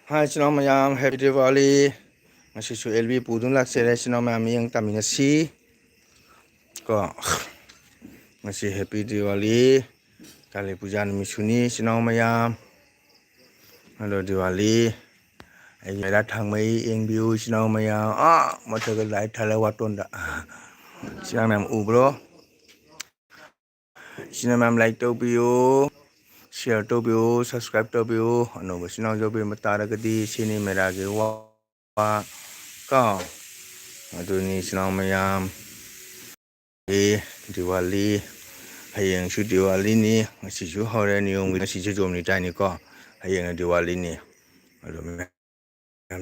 Hai chào mayam, Happy Diwali. Ngasisu LB pudung laksere chào mayam yang taminasi. Ko ngasi Happy Diwali. Kali pujan misuni chào mayam. Hello Diwali. Ai ra thang mai eng view chào mayam. Matagal lai thala watonda. Chào mayam ubro. Chào mayam like to view. Share to view, subscribe to view. Ano ba chào jo view matara gadi sini merage wa. Ko aduni chào mayam. Diwali hayang shu Diwali ni ngasi shu hore ni yong ngasi shu jom ni tai ni ko hayang Diwali ni ado mem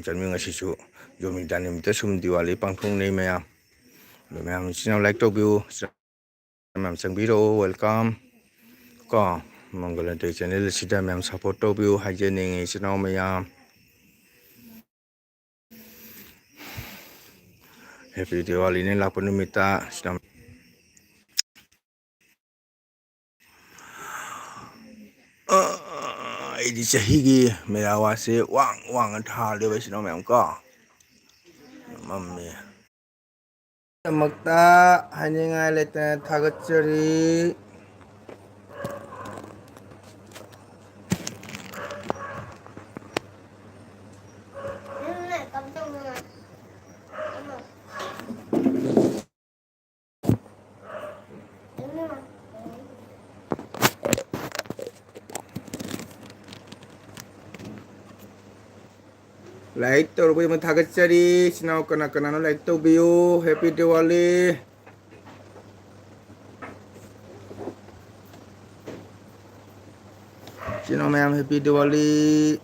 chan mi ngasi shu jom ni tai ni ta sum Diwali pangthong nei maya ado mem sinau like to view mem sang video welcome ko mongol day channel sida mem support to view haje ning sinau maya happy Diwali ni lakpon numita sinau ini sehigi merawasi wang thal de ba sinau mem ko mammi magta haningai leta thagatchari like to rupi thagatchari sinau kana no like to view happy Diwali sinau mem happy Diwali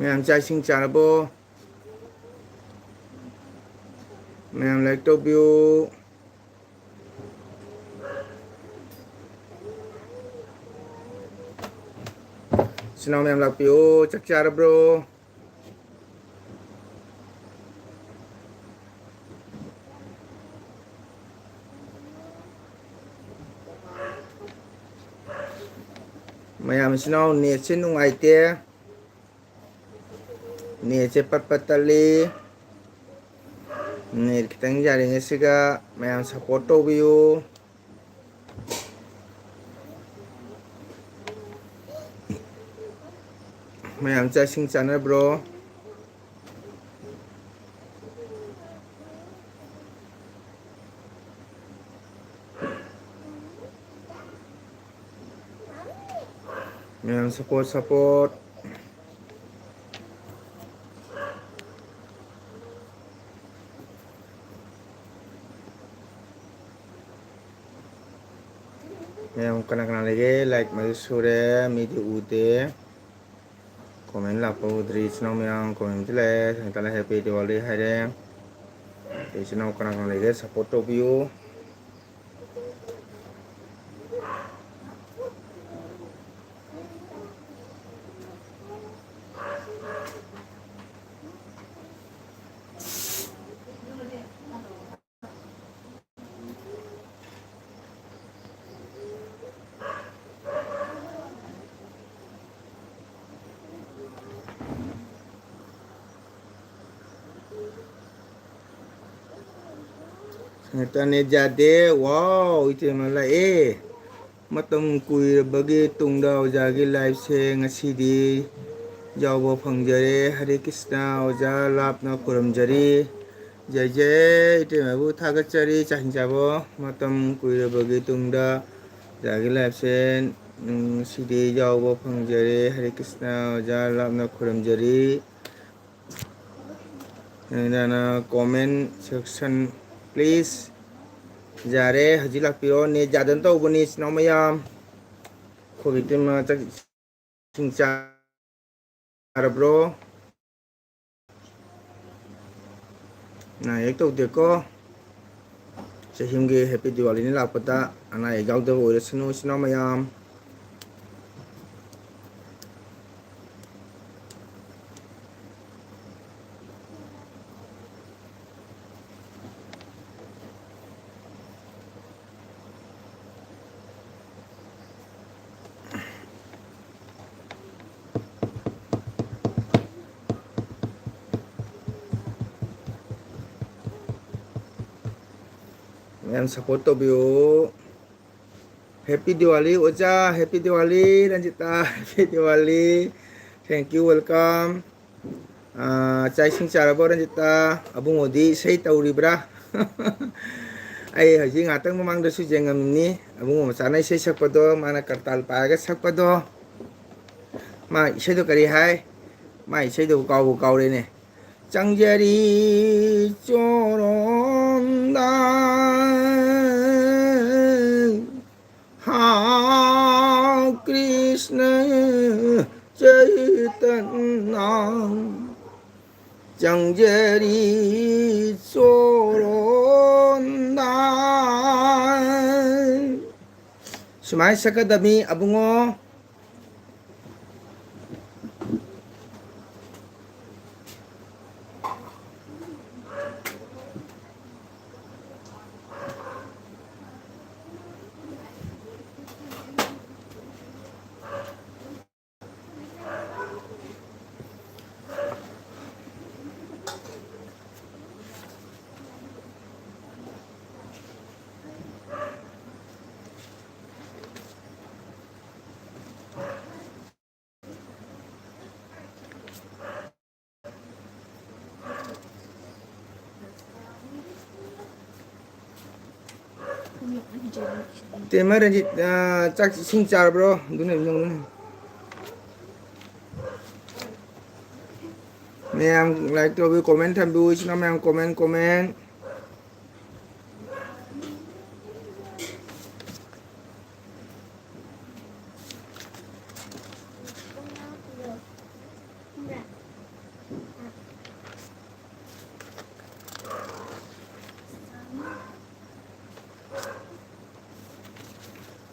mem chai sing charabo mem like to view sinau mem lak view chak char bro mayam sinau net se nungai te net se pat tali net kitang jari ngasiga mayam support to view mayam chai sing channel bro mayam support mayam kana lagi like mari sore midi ute comment la po dri sinau mayam comment le tala happy Diwali haire te sinau kana lagi support to view Tane jade wow itu malah matam kui bagi tungda ojagi live se ngasidi jawbo phangjare Hare Krishna oja lapna kuramjari jai jai itu mabu thagachari chahinjabo matam kui bagi tungda jagi live se sidi jawbo phangjare Hare Krishna oja lapna kuramjari dana comment section please jare hajilak piro ne jadan to buni sinau mayam khobitim chak singcha bro nah ek to ko sehimge happy Diwali ni lakpata ana egau de ore sinu sinau mayam ꯃꯌꯥꯝ support ꯇꯧꯕꯤꯌꯨ 해피 디왈리 오자 해피 디왈리 란지타 해피 디왈리 땡큐 웰컴 ꯆꯥꯛ 이싱 ꯆꯥꯔꯕꯣ 란지타 ꯑꯕꯨꯡꯉꯣꯗꯤ ꯏꯁꯩ ꯇꯧꯔꯤꯕ꯭ꯔꯥ ꯑꯩ ꯍꯧꯖꯤꯛ ꯉꯥꯛꯇꯪ ꯃꯃꯥꯡꯗꯁꯨ ꯌꯦꯡꯉꯝꯃꯤ ꯑꯕꯨꯡꯉꯣ ꯃꯆꯥꯅ ꯏꯁꯩ ꯁꯛꯄꯗꯣ ꯃꯥꯅ ꯀꯔꯇꯥꯜ ꯄꯥꯏꯔꯒ ꯁꯛꯄꯗꯣ ꯃꯥ 이ꯁꯩꯗꯣ ꯀꯔꯤ ꯍꯥꯏ ꯃꯥ 이ꯁꯩꯗꯣ ꯀꯥꯎꯕꯨ ꯀꯥꯎꯔꯦꯅꯦ ꯆꯪꯖꯔꯤ ꯆꯣꯔꯣꯟꯗꯥ हाँ Krishna Chaitanya 정제리 쏘론다 수마이 사카다미 아붕어 때마ren지 짝 싱짜브로 눈에 눈 매양 like to be comment and do is 매양 comment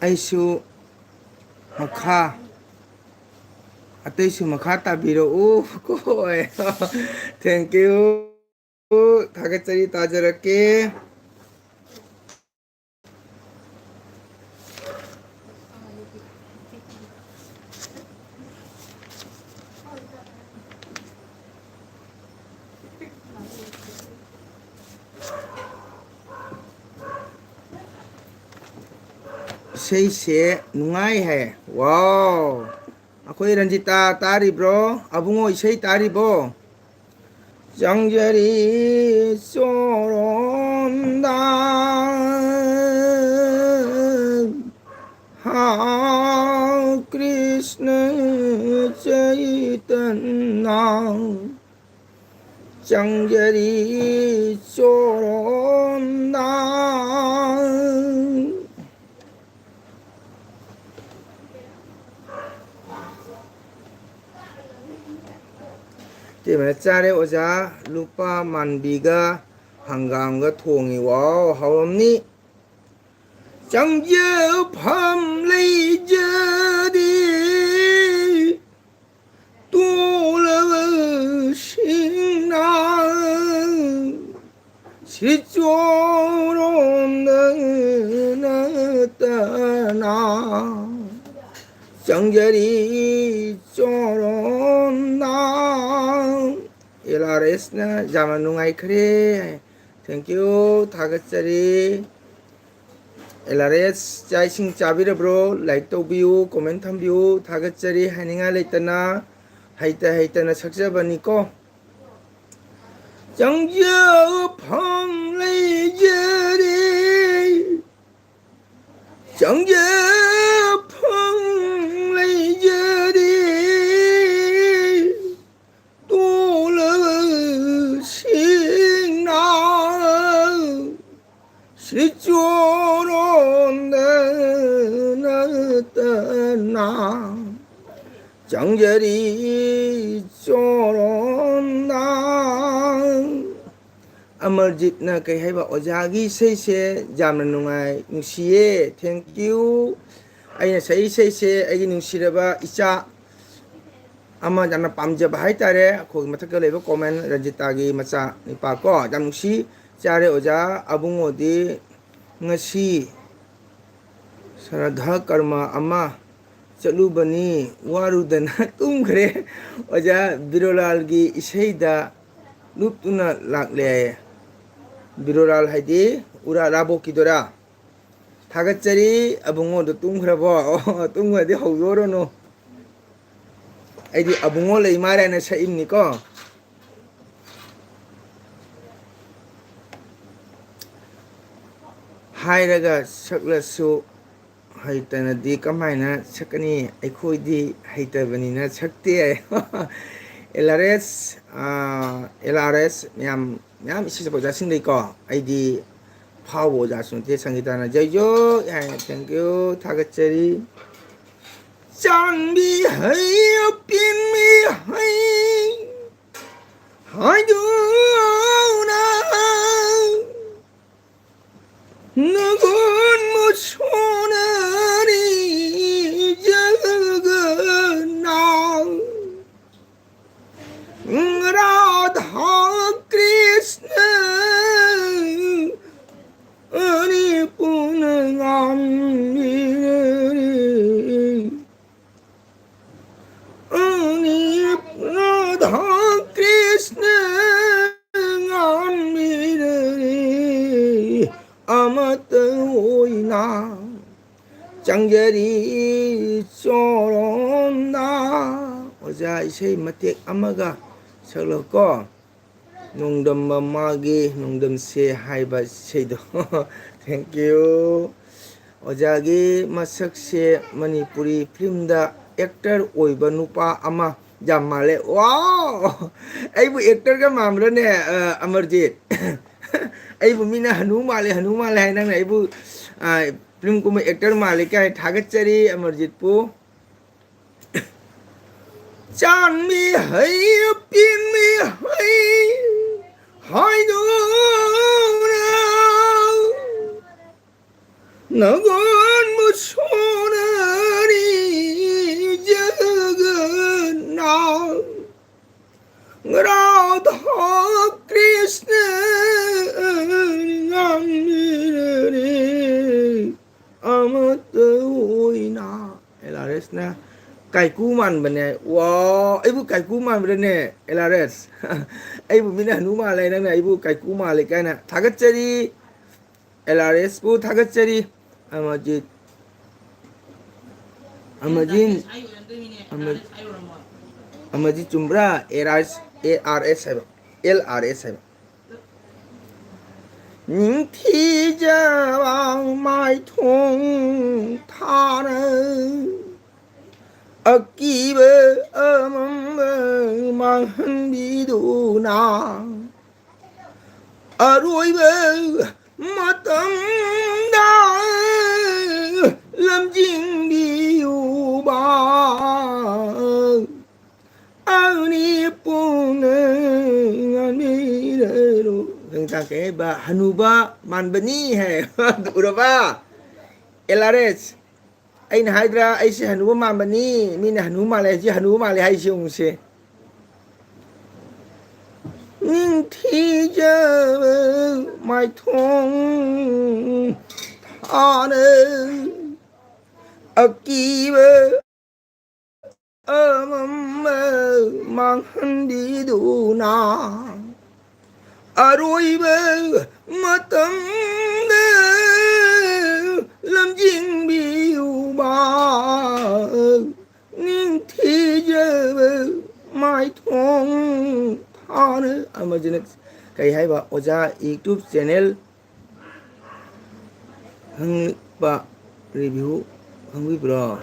아이수 마카 아떼이수 마카 따비로 오 고에 땡큐 다게짜리 따져랄게 सही से नुंगाई है वाओ अखोई रंजिता तारीब्रो अबुंगो इसे तारीबो 정절이 쏘론다 하 कृष्ण चैतन्य 정절이 쏘론다 때문에 짤에 오자 루파 만비가 한강과 통이 와우 하옵니 정저 밤레이저디 또르신나 시조롬 나타나 정절이 쪼론나 일라레스나 자만웅아이 크레 땡큐 다가짜리 일라레스 자이싱 짜비르 브로 라이크 또비우 코멘트 한비우 다가짜리 하닝아 레이따나 하이따나 saksaba니까 정저 펑레이저리 정저 정절이 쪼론다 अमरजीत कई है ओजागी सही से जामन नुंगाई नुसिये थैंक यू अने सही सही से अगी नुसिरबा इचा अमा जाना पामजब हाई तारे अखोग मथक लेबो कमेंट रंजितागी मचा निपा को जाम नुसि चारे ओजा अबुंगोदी ngasi श्रद्धा कर्म अमा चलुबनी वारुदना तुम्खरे ओजा बिरोलाल की इसेदा लुप्तुना लाकले 비로랄 하이디 우라 라보키도라 타가짜리 아붕어도 뚱그라보 뚱그라디 하우요로노 아이디 아붕어 레이마라는 사입니까 하이라가 석라수 하이타나디 까마이나 석가니 아이코이디 하이타바니나 석띠에 LRS LRS 냠 이시서 보자 신데이거 아이디 파워자 순테 상기다나 저요 야 땡큐 타가짜리 장비 하이어 빈미 하이 하이두나 누군 무소나리 저그나 राधा कृष्ण अरे पुनगामी राधा कृष्ण गामी अमत होइना 장자리 쏘론다 오자 이세 마텍 아마가 설렀고 농담 마마기 농담 세 하이바 세도 땡큐 오자기 마삭세 머니푸리 필름다 액터 오이바 누파 아마 잠말레 와우 아이부 액터가 마음러네 अमरजीत 아이부 미나 हनुमाले 하이낭 아이부 फिल्म को मैं एक्टर मालिक है ठाकचरी अमरजीत पु चांद में है पिन में है हाय दो नगन मुझोनारी Jagananna Radha Krishna amat oina LRS na kai kuman bane wow ibu kai kuman bane LRS ibu mina numa lai na ibu kai kuma lai kana thagachari LRS bu thagachari amajin chumbra ARS LRS hai những thi gia vang mai thong tha ở kỳ bơ mong mang hân đi đủ na ở đuôi bơ mà tâm đã lâm chinh đi u ba ani pun ngani ro tentang ke ba hanuba man bani hai udah ba LRS ain hydra ai se hanuba man bani min hanuma le ji hanuma le hai siung se ning thi ja mai thong thane akiba mang đi đủ na rồi bơ mà tâm đê làm gì biểu ba nhưng thì giờ mai thong tha nữa mà giờ cái hay bà ở ra YouTube channel hăng bà review hăng biết rồi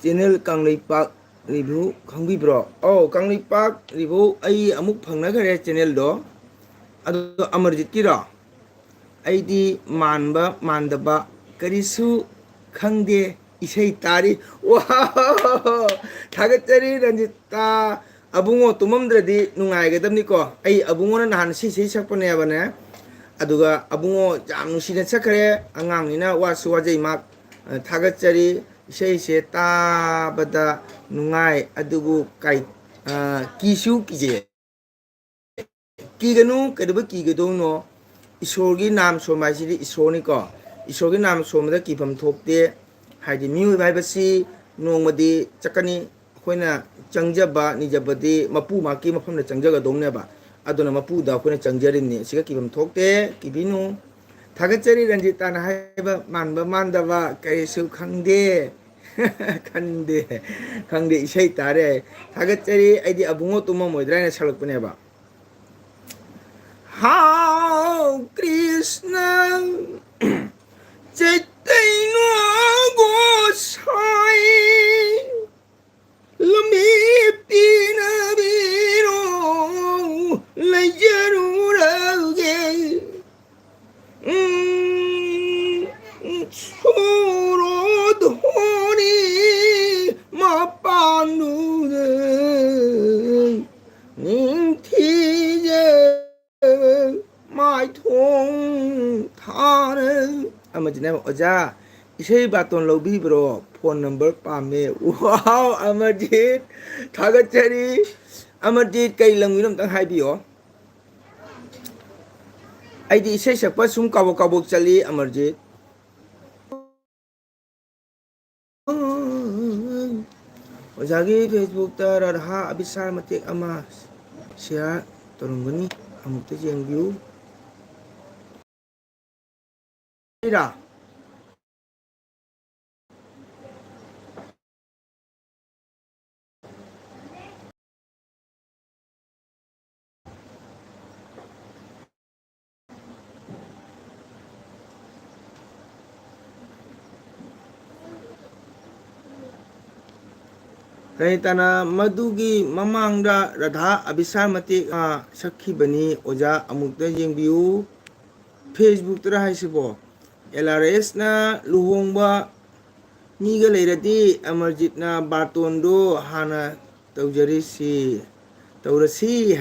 channel càng lấy bạc review không biết bro càng lấy bạc review ai amuk phang na khare channel do ado Amarjit ki ro ai di manba mandaba karisu khangde isai tari wow thagachari ranjita abungo tumamdradi nungai gadamni ko ai abungo na nahan si sakpane abane aduga abungo jam nusina sakhare angang ina wasu wajai mak thagachari isai se ta bada nungai adugu kai kisu kije kiganu kadaba kigado no isorgi nam somai sidi isoni ko isorgi nam somada kifam thokte haidi miu bai basi nongmadi chakani khoina changjaba nijabadi mapu maki mafamna changjaga domne ba ꯑꯗꯨꯅ ꯃꯄꯨꯗ ꯑꯩꯈꯣꯏꯅ ꯆꯪꯖꯔꯤꯕꯅꯤ ꯁꯤꯒ ꯀꯤꯐꯝ ꯊꯣꯛꯇꯦ ꯀꯤꯕꯤꯅꯨ ꯊꯥꯒꯠꯆꯔꯤ ꯔꯟꯖꯤꯇꯥꯅ ꯍꯥꯏꯕ ꯃꯥꯟꯕ ꯃꯥꯟꯗꯕ ꯀꯔꯤꯁꯨ ꯈꯪꯗꯦ ꯈꯪꯗꯦ ꯈꯪꯗꯦ ꯏꯁꯩ ꯇꯥꯔꯦ ꯊꯥꯒꯠꯆꯔꯤ ꯑꯩꯗꯤ ꯑꯕꯨꯡꯉꯣ ꯇꯨꯝꯃꯝꯃꯣꯏꯗ꯭ꯔꯥ ꯍꯥꯏꯅ ꯁꯛꯂꯛꯄꯅꯦꯕ ꯍꯥꯎ ꯀ꯭ꯔꯤꯁꯅ ꯆꯩꯇꯩꯅ ꯒꯣꯁꯥꯏ ꯂꯝꯕꯤ ꯄꯤꯅꯕꯤꯔꯣ ꯂꯩꯖꯔꯨꯔꯒꯦ 수로돈이 맛반누는 닝티제 마이통 타는 아마지네 어자 이세이 바톤 로비브로 폰 넘버 빠메 와우 아마짓 다가짜리 아마짓 kay lang winom tang haibiyo 아이디 이세 색바 숨 까복까복 짤리 아마짓 오자기 페이스북다 라하 아비살 마틱 아마 시야 또는거니 아무튼 쟁뷰 이라 Kaitana madugi mamangda radha abisar matik sakhi bani oja amukta jengbiu Facebook tara haisibo LRS na luhongba niga leirati amarjit na batondo hana tawjarisi tawrasi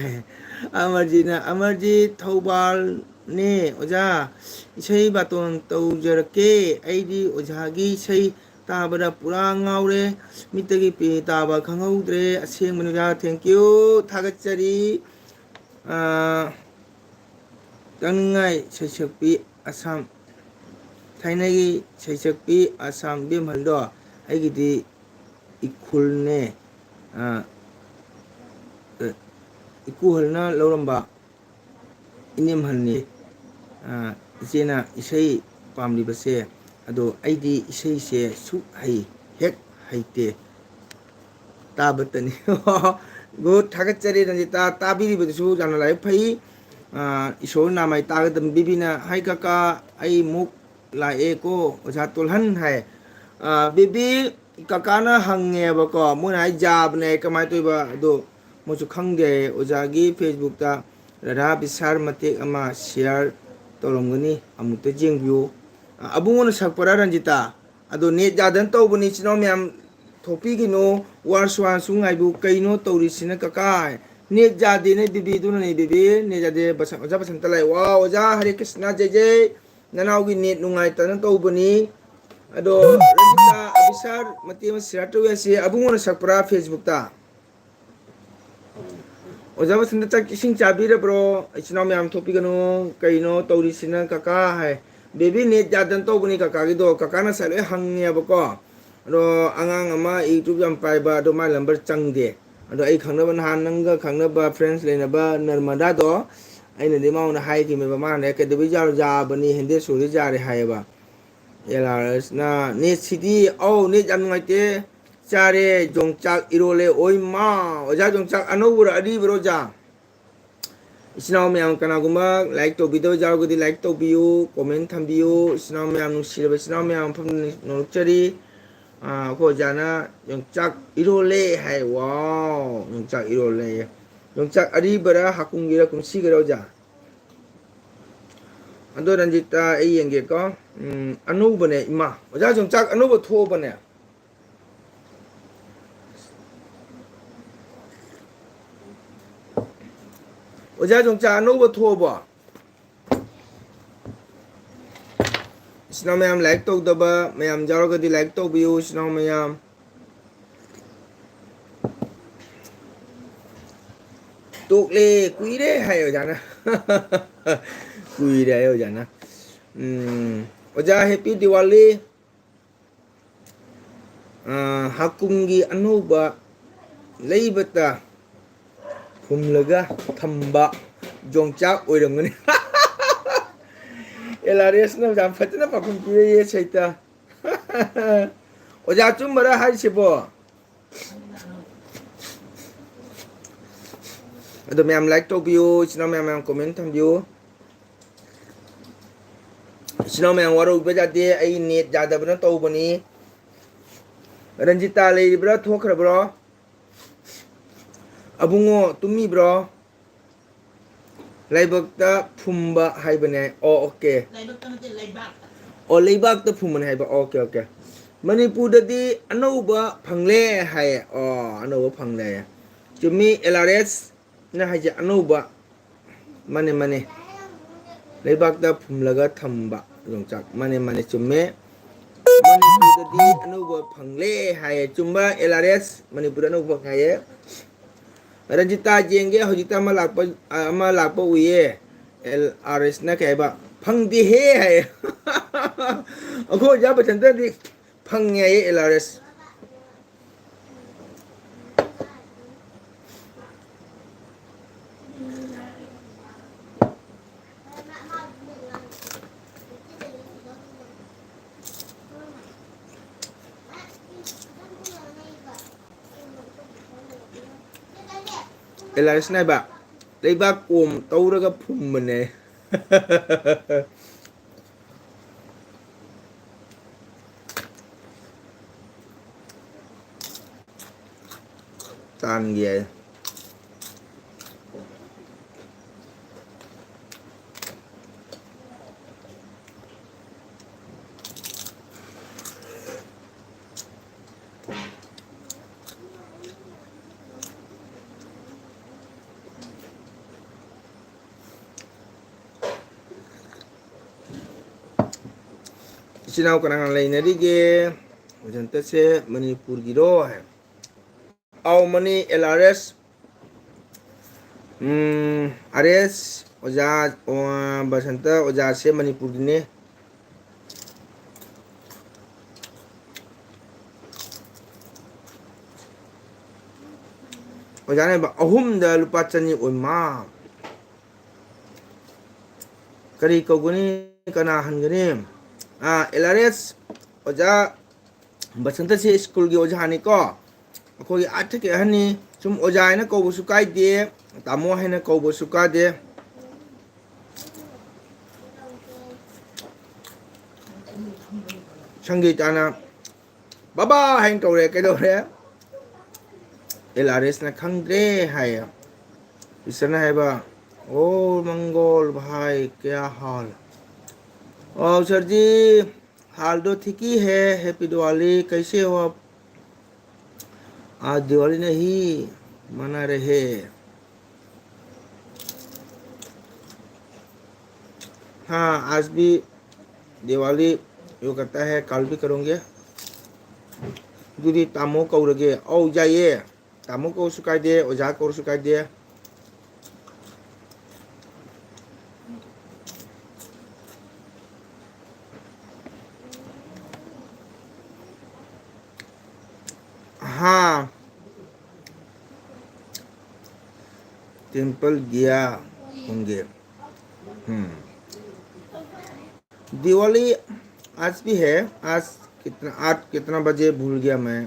amarjit thawbal ne oja isai baton tawjarake aidi ojagi isai ताबरा पूरा ngaure मितगी पे ताबा खंगौद्रे असेंग मनुजा thank you थागतचरी तंगाई सैसकपी Assam थाइनगी सैसकपी Assam बेमहलदो आइगिदी इकुलने इकुहलना लौरंबा इनेमहलनी इचेना इसै पामलिबसे अदो आइदी इसे से सु हई हेक हईते ताबतनी गो थागतचरी रंजिता ताबिरिबदसु जाना लाइ फई इसोर नामाय तागदम बिबिना हाय काका आई मुक लाए को ओझा तोलहन है बिबी काकाना हंगेबको मोना हाय जाबने कमाय तोइबा अदो मोसु खंगे ओझागी फेसबुक ता राधा बिसार मतेक अमा share तोरमगनी अमुते जेंगबियो abungona sakpara ranjita ado net jadan tawbani chino myam thopi gino warswan sungai bu kaino tawri sina kaka net jade ne bibi duna ne bibi net jade basam oja basam talai wa oja hare krishna jai jai nanau gi net nungai tan tawbani ado ranjita abisar mati ma share to yasi abungona sakpara Facebook ta oja basam ta kising chabi re bro chino myam thopi gino kaino tawri sina kaka hai baby नेट जादन तो बनी काका की दो काका ना साले हंगे बको रो अंगांग अमा यूट्यूब जम पाइबा दो मा नंबर चंगे अदो आई खंगनबा नहान नंगा खंगनबा फ्रेंड्स लेनबा नर्मदा दो आइना दे माउना हाई कि मेबा मा ने के देबी जारो जाबनी हिंदे सोरी जारे हायबा एलआरएस ना नेट सिटी ओ नेट जाम नगाइते चारे जोंगचाक इरोले ओइ मा ओजा जोंगचाक अनोबुरा अडी ब्रोजा इस्नाव मैम कनागुमा लाइक तो वीडियो जाओगदी लाइक तो बियो कमेंट थंबियो इस्नाव मैम नुसिरब इस्नाव मैम फम नोचरी को जाना योंचाक इरोले है वाओ योंचाक इरोले योंचाक अरीबरा हाकुंगिरा कुमसीगरा जा अंदो रंजिता ए येंगे को अनुभने इमा ओजा योंचाक अनुभव थोबने ओजा जोंचा अनोबो थोबो इस्नाव मैम लाइक तौदबा मैम जारगदी लाइक तौबियो इस्नाव मैम तोकले कुइरे हायो जाना कुइरे हायो जाना ओजा हैप्पी दिवाली हाकुंगी अनोबा लेबता फुमलगा थंबा ꯌꯣꯡꯆꯥꯛ ꯑꯣꯏꯔꯝꯒꯅꯤ LRSꯅ ꯌꯥꯝ ꯐꯖꯅ ꯄꯥꯎꯈꯨꯝ ꯄꯤꯔꯛꯏ ꯁꯩꯇ ꯑꯣꯖꯥ ꯆꯨꯝꯕꯔ ꯍꯥꯏꯁꯤꯕꯣ ꯑꯗꯣ ꯃꯌꯥꯝ ꯂꯥꯏꯛ ꯇꯧꯕꯤꯌꯨ ꯏꯆꯤꯟ ꯃꯌꯥꯝ ꯃꯌꯥꯝ ꯀꯣꯃꯦꯟ ꯊꯝꯕꯤꯌꯨ ꯏꯆꯤꯟ ꯃꯌꯥꯝ ꯋꯥꯔꯧꯕꯤꯕ ꯌꯥꯗꯦ ꯑꯩ ꯅꯦꯠ ꯌꯥꯗꯕꯅ ꯇꯧꯕꯅꯤ ꯔꯟꯖꯤꯇꯥ ꯂꯩꯔꯤꯕ꯭ꯔꯥ ꯊꯣꯛꯈ꯭ꯔꯕ꯭ꯔꯣ ꯑꯕꯨꯡꯉꯣ ꯇꯨꯝꯃꯤꯕ꯭ꯔꯣ ꯂꯥꯏꯕꯛꯇ ꯐꯨꯝꯕ ꯍꯥꯏꯕꯅꯦ ꯑꯣ ꯑꯣꯀꯦ ꯑꯣ ꯂꯩꯕꯥꯛꯇ ꯐꯨꯝꯕꯅꯦ ꯍꯥꯏꯕ ꯑꯣꯀꯦ ꯑꯣꯀꯦ ꯃꯅꯤꯄꯨꯔꯗꯗꯤ ꯑꯅꯧꯕ ꯐꯪꯂꯦ ꯍꯥꯏꯌꯦ ꯑꯣ ꯑꯅꯧꯕ ꯐꯪꯂꯦ ꯆꯨꯝꯃꯤ LRS ꯅ ꯍꯥꯏꯁꯦ ꯑꯅꯧꯕ ꯃꯥꯅꯦ ꯃꯥꯅꯦ ꯂꯩꯕꯥꯛꯇ ꯐꯨꯝꯂꯒ ꯊꯝꯕ ꯌꯣꯡꯆꯥꯛ ꯃꯥꯅꯦ ꯃꯥꯅꯦ ꯆꯨꯝꯃꯦ ꯃꯅꯤꯄꯨꯔꯗꯗꯤ ꯑꯅꯧꯕ ꯐꯪꯂꯦ ꯍꯥꯏꯌꯦ ꯆꯨꯝꯕ LRS ꯃꯅꯤꯄꯨꯔꯗ ꯑꯅꯧꯕ ꯍꯥꯏꯌꯦ ꯔꯟꯖꯤꯇꯥ ꯌꯦꯡꯒꯦ ꯍꯧꯖꯤꯛꯇ ꯑꯃ ꯂꯥꯛꯄ ꯎꯏꯌꯦ LRSꯅ ꯀꯩ ꯍꯥꯏꯕ ꯐꯪꯗꯦꯍꯦ ꯍꯥꯏꯌꯦ ꯑꯩꯈꯣꯏ ꯑꯣꯖꯥ ꯕꯁꯟꯇꯗꯤ ꯐꯪꯉꯦ ꯍꯥꯏꯌꯦ LRS LRSꯅ ꯍꯥꯏꯕ ꯂꯩꯕꯥꯛ ꯀꯣꯝ ꯇꯧꯔꯒ ꯐꯨꯝꯕꯅꯦ ꯇꯥꯟꯒꯤ ꯏꯆꯤꯟ ꯏꯅꯥꯎ ꯀꯅꯥ ꯀꯅꯥ ꯂꯩꯅꯔꯤꯒꯦ ꯕꯁꯟꯇꯁꯦ ꯃꯅꯤꯄꯨꯔꯒꯤꯔꯣ ꯍꯥꯏ ꯑꯥꯎ ꯃꯅꯤ LRS ꯑꯥꯔꯦꯁ ꯑꯣꯖꯥ ꯕꯁꯟꯇ ꯑꯣꯖꯥꯁꯦ ꯃꯅꯤꯄꯨꯔꯒꯤꯅꯦ ꯑꯣꯖꯥꯅ ꯍꯥꯏꯕ ꯑꯍꯨꯝꯗ ꯂꯨꯄꯥ 200 ꯑꯣꯏꯃꯥ ꯀꯔꯤ ꯀꯧꯒꯅꯤ ꯀꯅꯥ ꯍꯟꯒꯅꯤ LRS ꯑꯣꯖꯥ ꯕꯁꯟꯇꯁꯦ ꯁ꯭ꯀꯨꯜꯒꯤ ꯑꯣꯖꯥꯅꯤꯀꯣ ꯑꯩꯈꯣꯏꯒꯤ ꯑꯥꯔꯊꯤꯛꯀꯤ ꯑꯍꯟꯅꯤ ꯁꯨꯝ ꯑꯣꯖꯥ ꯍꯥꯏꯅ ꯀꯧꯕꯁꯨ ꯀꯥꯏꯗꯦ ꯇꯥꯃꯣ ꯍꯥꯏꯅ ꯀꯧꯕꯁꯨ ꯀꯥꯏꯗꯦ ꯁꯪꯒꯤꯇꯥꯅ ꯕꯕꯥ ꯍꯥꯏꯅ ꯀꯧꯔꯦ ꯀꯩꯗꯧꯔꯦ LRSꯅ ꯈꯪꯗ꯭ꯔꯦ ꯍꯥꯏꯌꯦ ꯏꯁꯔꯅ ꯍꯥꯏꯕ ओ मंगोल भाई क्या हाल और सर जी हाल तो ठीक ही है हैप्पी दिवाली कैसे हो आप आज दिवाली नहीं मना रहे हाँ आज भी दिवाली यो करता है कल भी करोगे दूधी तामो कौरगे औ जाइए तामो कौरसु कायदे ओझा कौरसु कायदे हाँ टेम्पल गया होंगे दिवाली आज भी है आज कितना 8 बजे भूल गया मैं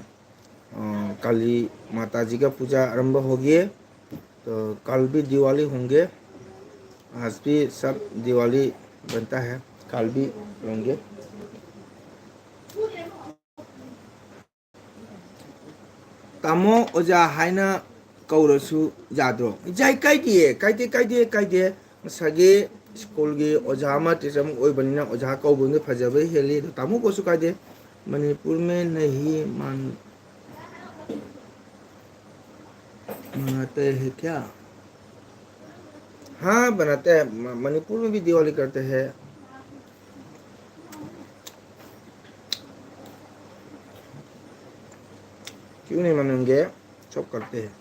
काली माता जी का पूजा आरंभ हो गई तो कल भी दिवाली होंगे आज भी सब दिवाली बनता है कल भी होंगे तामो ओजा हाइना कौरसु जाद्रो जाय कायदे सगे स्कूल की ओझा टीचर ओइबनिना ओझा कौबने फजबे हेली तामो कोसु कायदे मणिपुर में नहीं मनाते हैं क्या हाँ बनाते हैं मणिपुर में भी दिवाली करते हैं क्यों नहीं मानेंगे सब करते हैं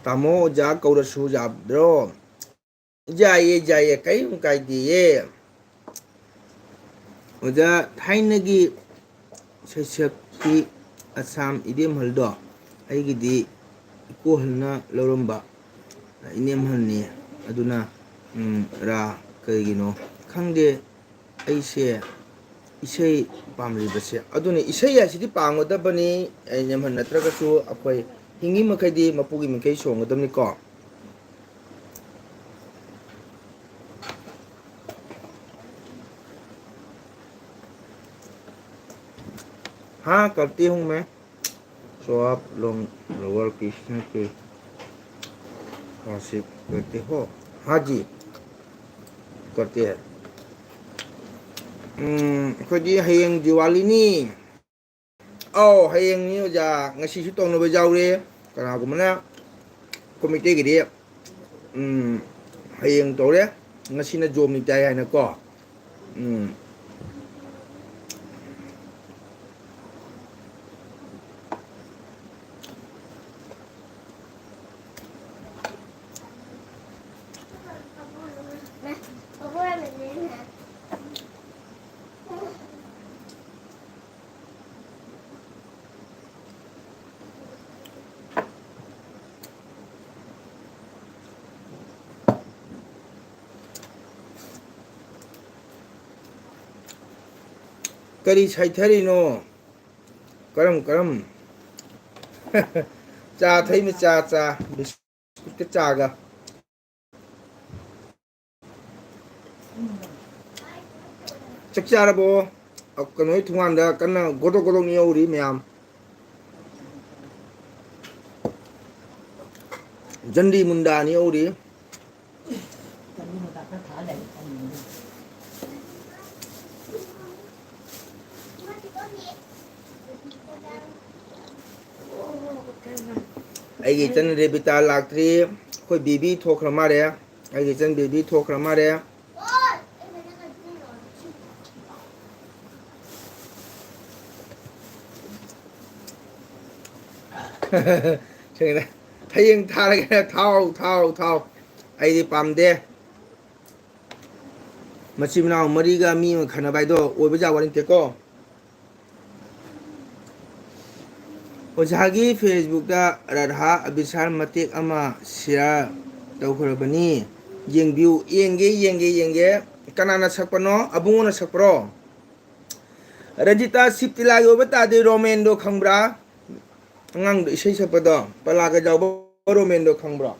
तामो ओझा कौरसु जाद्रो जाइए कहीं कायदे ओजा थाइनगी सैसक्ति असम इदेम हलदो अईगिदी इको हलना लौरंबा इनेम हलनी अदुना रा कईगिनो खंगदे अईसे इसे पामरीबसे अदुने इसे यासिदी पांगदबनी नेम हल नत्रगसु अखोय हिंगी मखैदी मपुगी मखै सोंगदमनी को हाँ करती हूँ मैं सो आप लोग लोअर कृष्ण के वार्षिक करते हो हाँ जी करते हैं अखोदी हयेंग दिवाली नी हयेंग नी ओजा ngasisu tongnoba jaure kanagumana committee gidi hayeng tore ngasina job ni tai haina ko करी छैथरीनो करम करम चा थई में चा चा बिस्कुट के चागा चक चारबो कनोय थुंगांदा कन्ना गोदो गोदो नि औरी म्याम जंडी मुंडा नि औरी अगी चन रेबिता लाक्ट्री कोई बीबी थोखरा मारे अगी चन बीबी थोखरा मारे सेंगना हयेंग थारगे थाव थाव थाव अईदी पामदे मचिमना मरीगा मी खनाबाइदो ओबे जावारिन तेको ओझागी फेसबुक राधा अभिसार मतेक अमा शेयर तौखरबनी येंबिउ येंगे कनाना सकपनो अबुंगोना सकप्रो रजिता सिप्तिलागी ओबे तादे रोमेंदो खंब्रा अंगांग इसे सकपदो पलागा जावबो रोमेंदो खंब्रा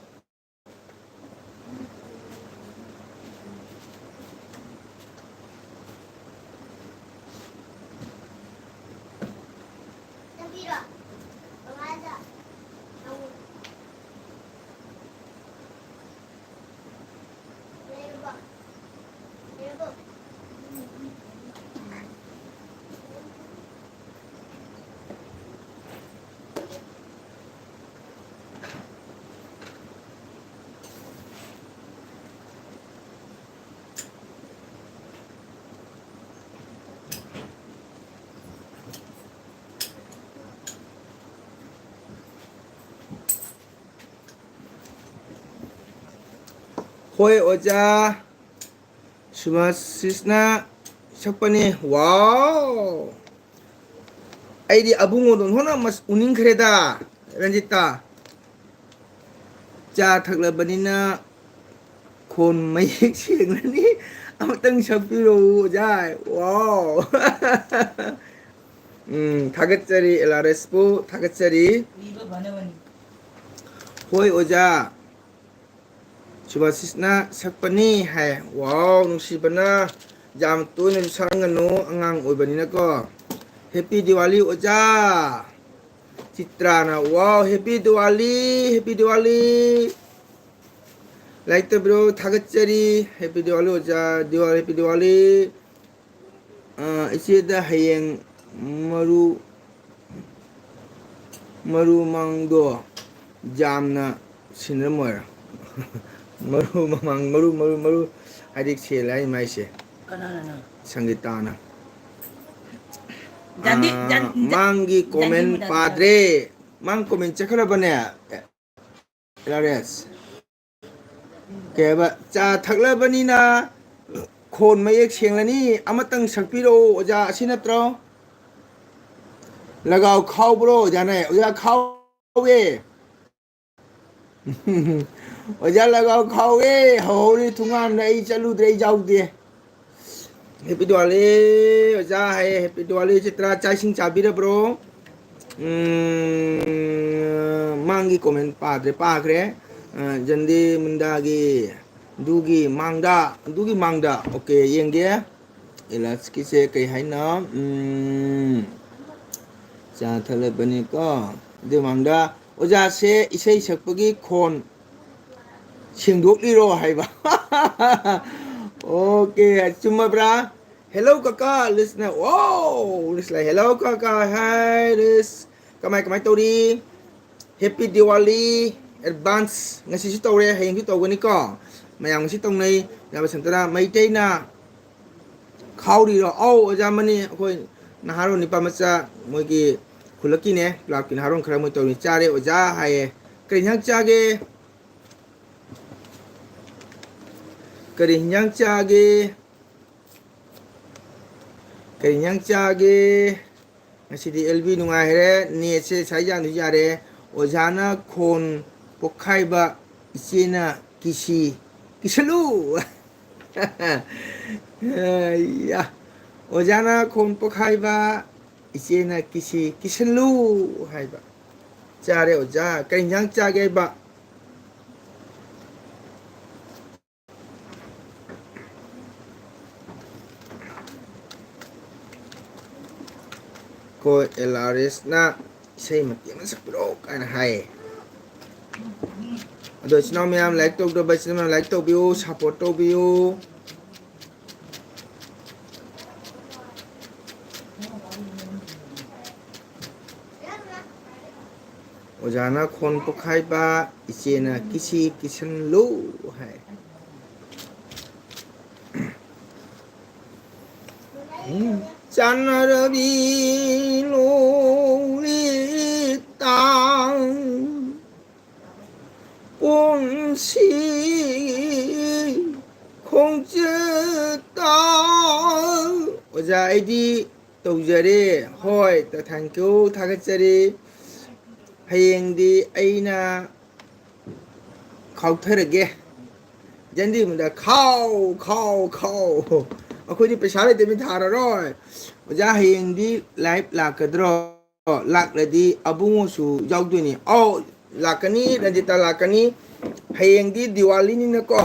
होय ओजा सुभाषिसना सकपनी वाव अईदी अबुंगोदोन होना मस उनिंखरेदा रंजिता चा थकलबनिना खोन मयेक सेंगनी अमतंग सकपिरो जाय वाव थागतचरी एलआरएस पु थागतचरी होय ओजा सुभाषिसना सकपनी है वाव नुसीबना जाम तोयन सांगनो अंगांग ओइबनिना को हैप्पी दिवाली ओजा चित्राना वाव हैप्पी दिवाली लाइक तो ब्रो थागतचरी हैप्पी दिवाली ओजा दिवाली हैप्पी दिवाली इसेदा हयेंग मरु मांगदो जामना सिनरमोर मरु हाइदिक सेलाई माइसे संगीताना मांगी कमेंट पाद्रे मांग कमेंट चखरबने एलआरएस केबा चा थकलबनिना โคนมาเอกเสียงแล้วนี่เอามาตั้งสักพี่โรโอจาสินะตรอแล้วก็เข้าโปรจาไหนโอจาเข้าเวโอจาแล้วก็เข้าเวโหนี่ทุกงานในจะรู้ได้ยาวดีเฮปปี้ดิวาลีโอจาให้เฮปปี้ดิวาลีจิตราใจสิงจับบีเด้อ bro mangi komen padre pagre jandi mendagi dugi mangda oke yang dia ilas kise kai haina cha thale bani ko de mangda oja se isai sakpagi khon singdok liro haiba oke cuma bra hello kakak listener wow listener hello kakak hi this kamai todi happy diwali advance ngasi si tore hayang si tawani ko mayang si tong nei ya ba santara mai tei na khawri ro au ajamani khoi na haro ni pamacha moi ki khulaki ne plak kin haron khara moi tawni chare oja haye krinyang chage krinyang chage ngasi di lb nungai re ni se saijang ni jare ojana khon pokhai ba ichena kisalu ya ojana khon pokhai ba ichena kisalu hai ba chare oja kainyang chage ba ko LRS na sei matiang sa pro kana hai ado chino mayam like to do ba chino like to view support to view ojana khon pokhai ba ichena kisan lu hai Chanarabi loli tang Ponsi Khong che tang Oja ID tawjare hoi ta thank you thagachari hayeng di aina khawtharage jandi munda khaw अखोई दी पैसा लेते भी थारा रोय वजह हेंग the live लाकद्रो लाकलदी अबुंगो सु जाउदुनी ओ लाकनी रंजिता लाकनी हेंग दी दिवाली नि नको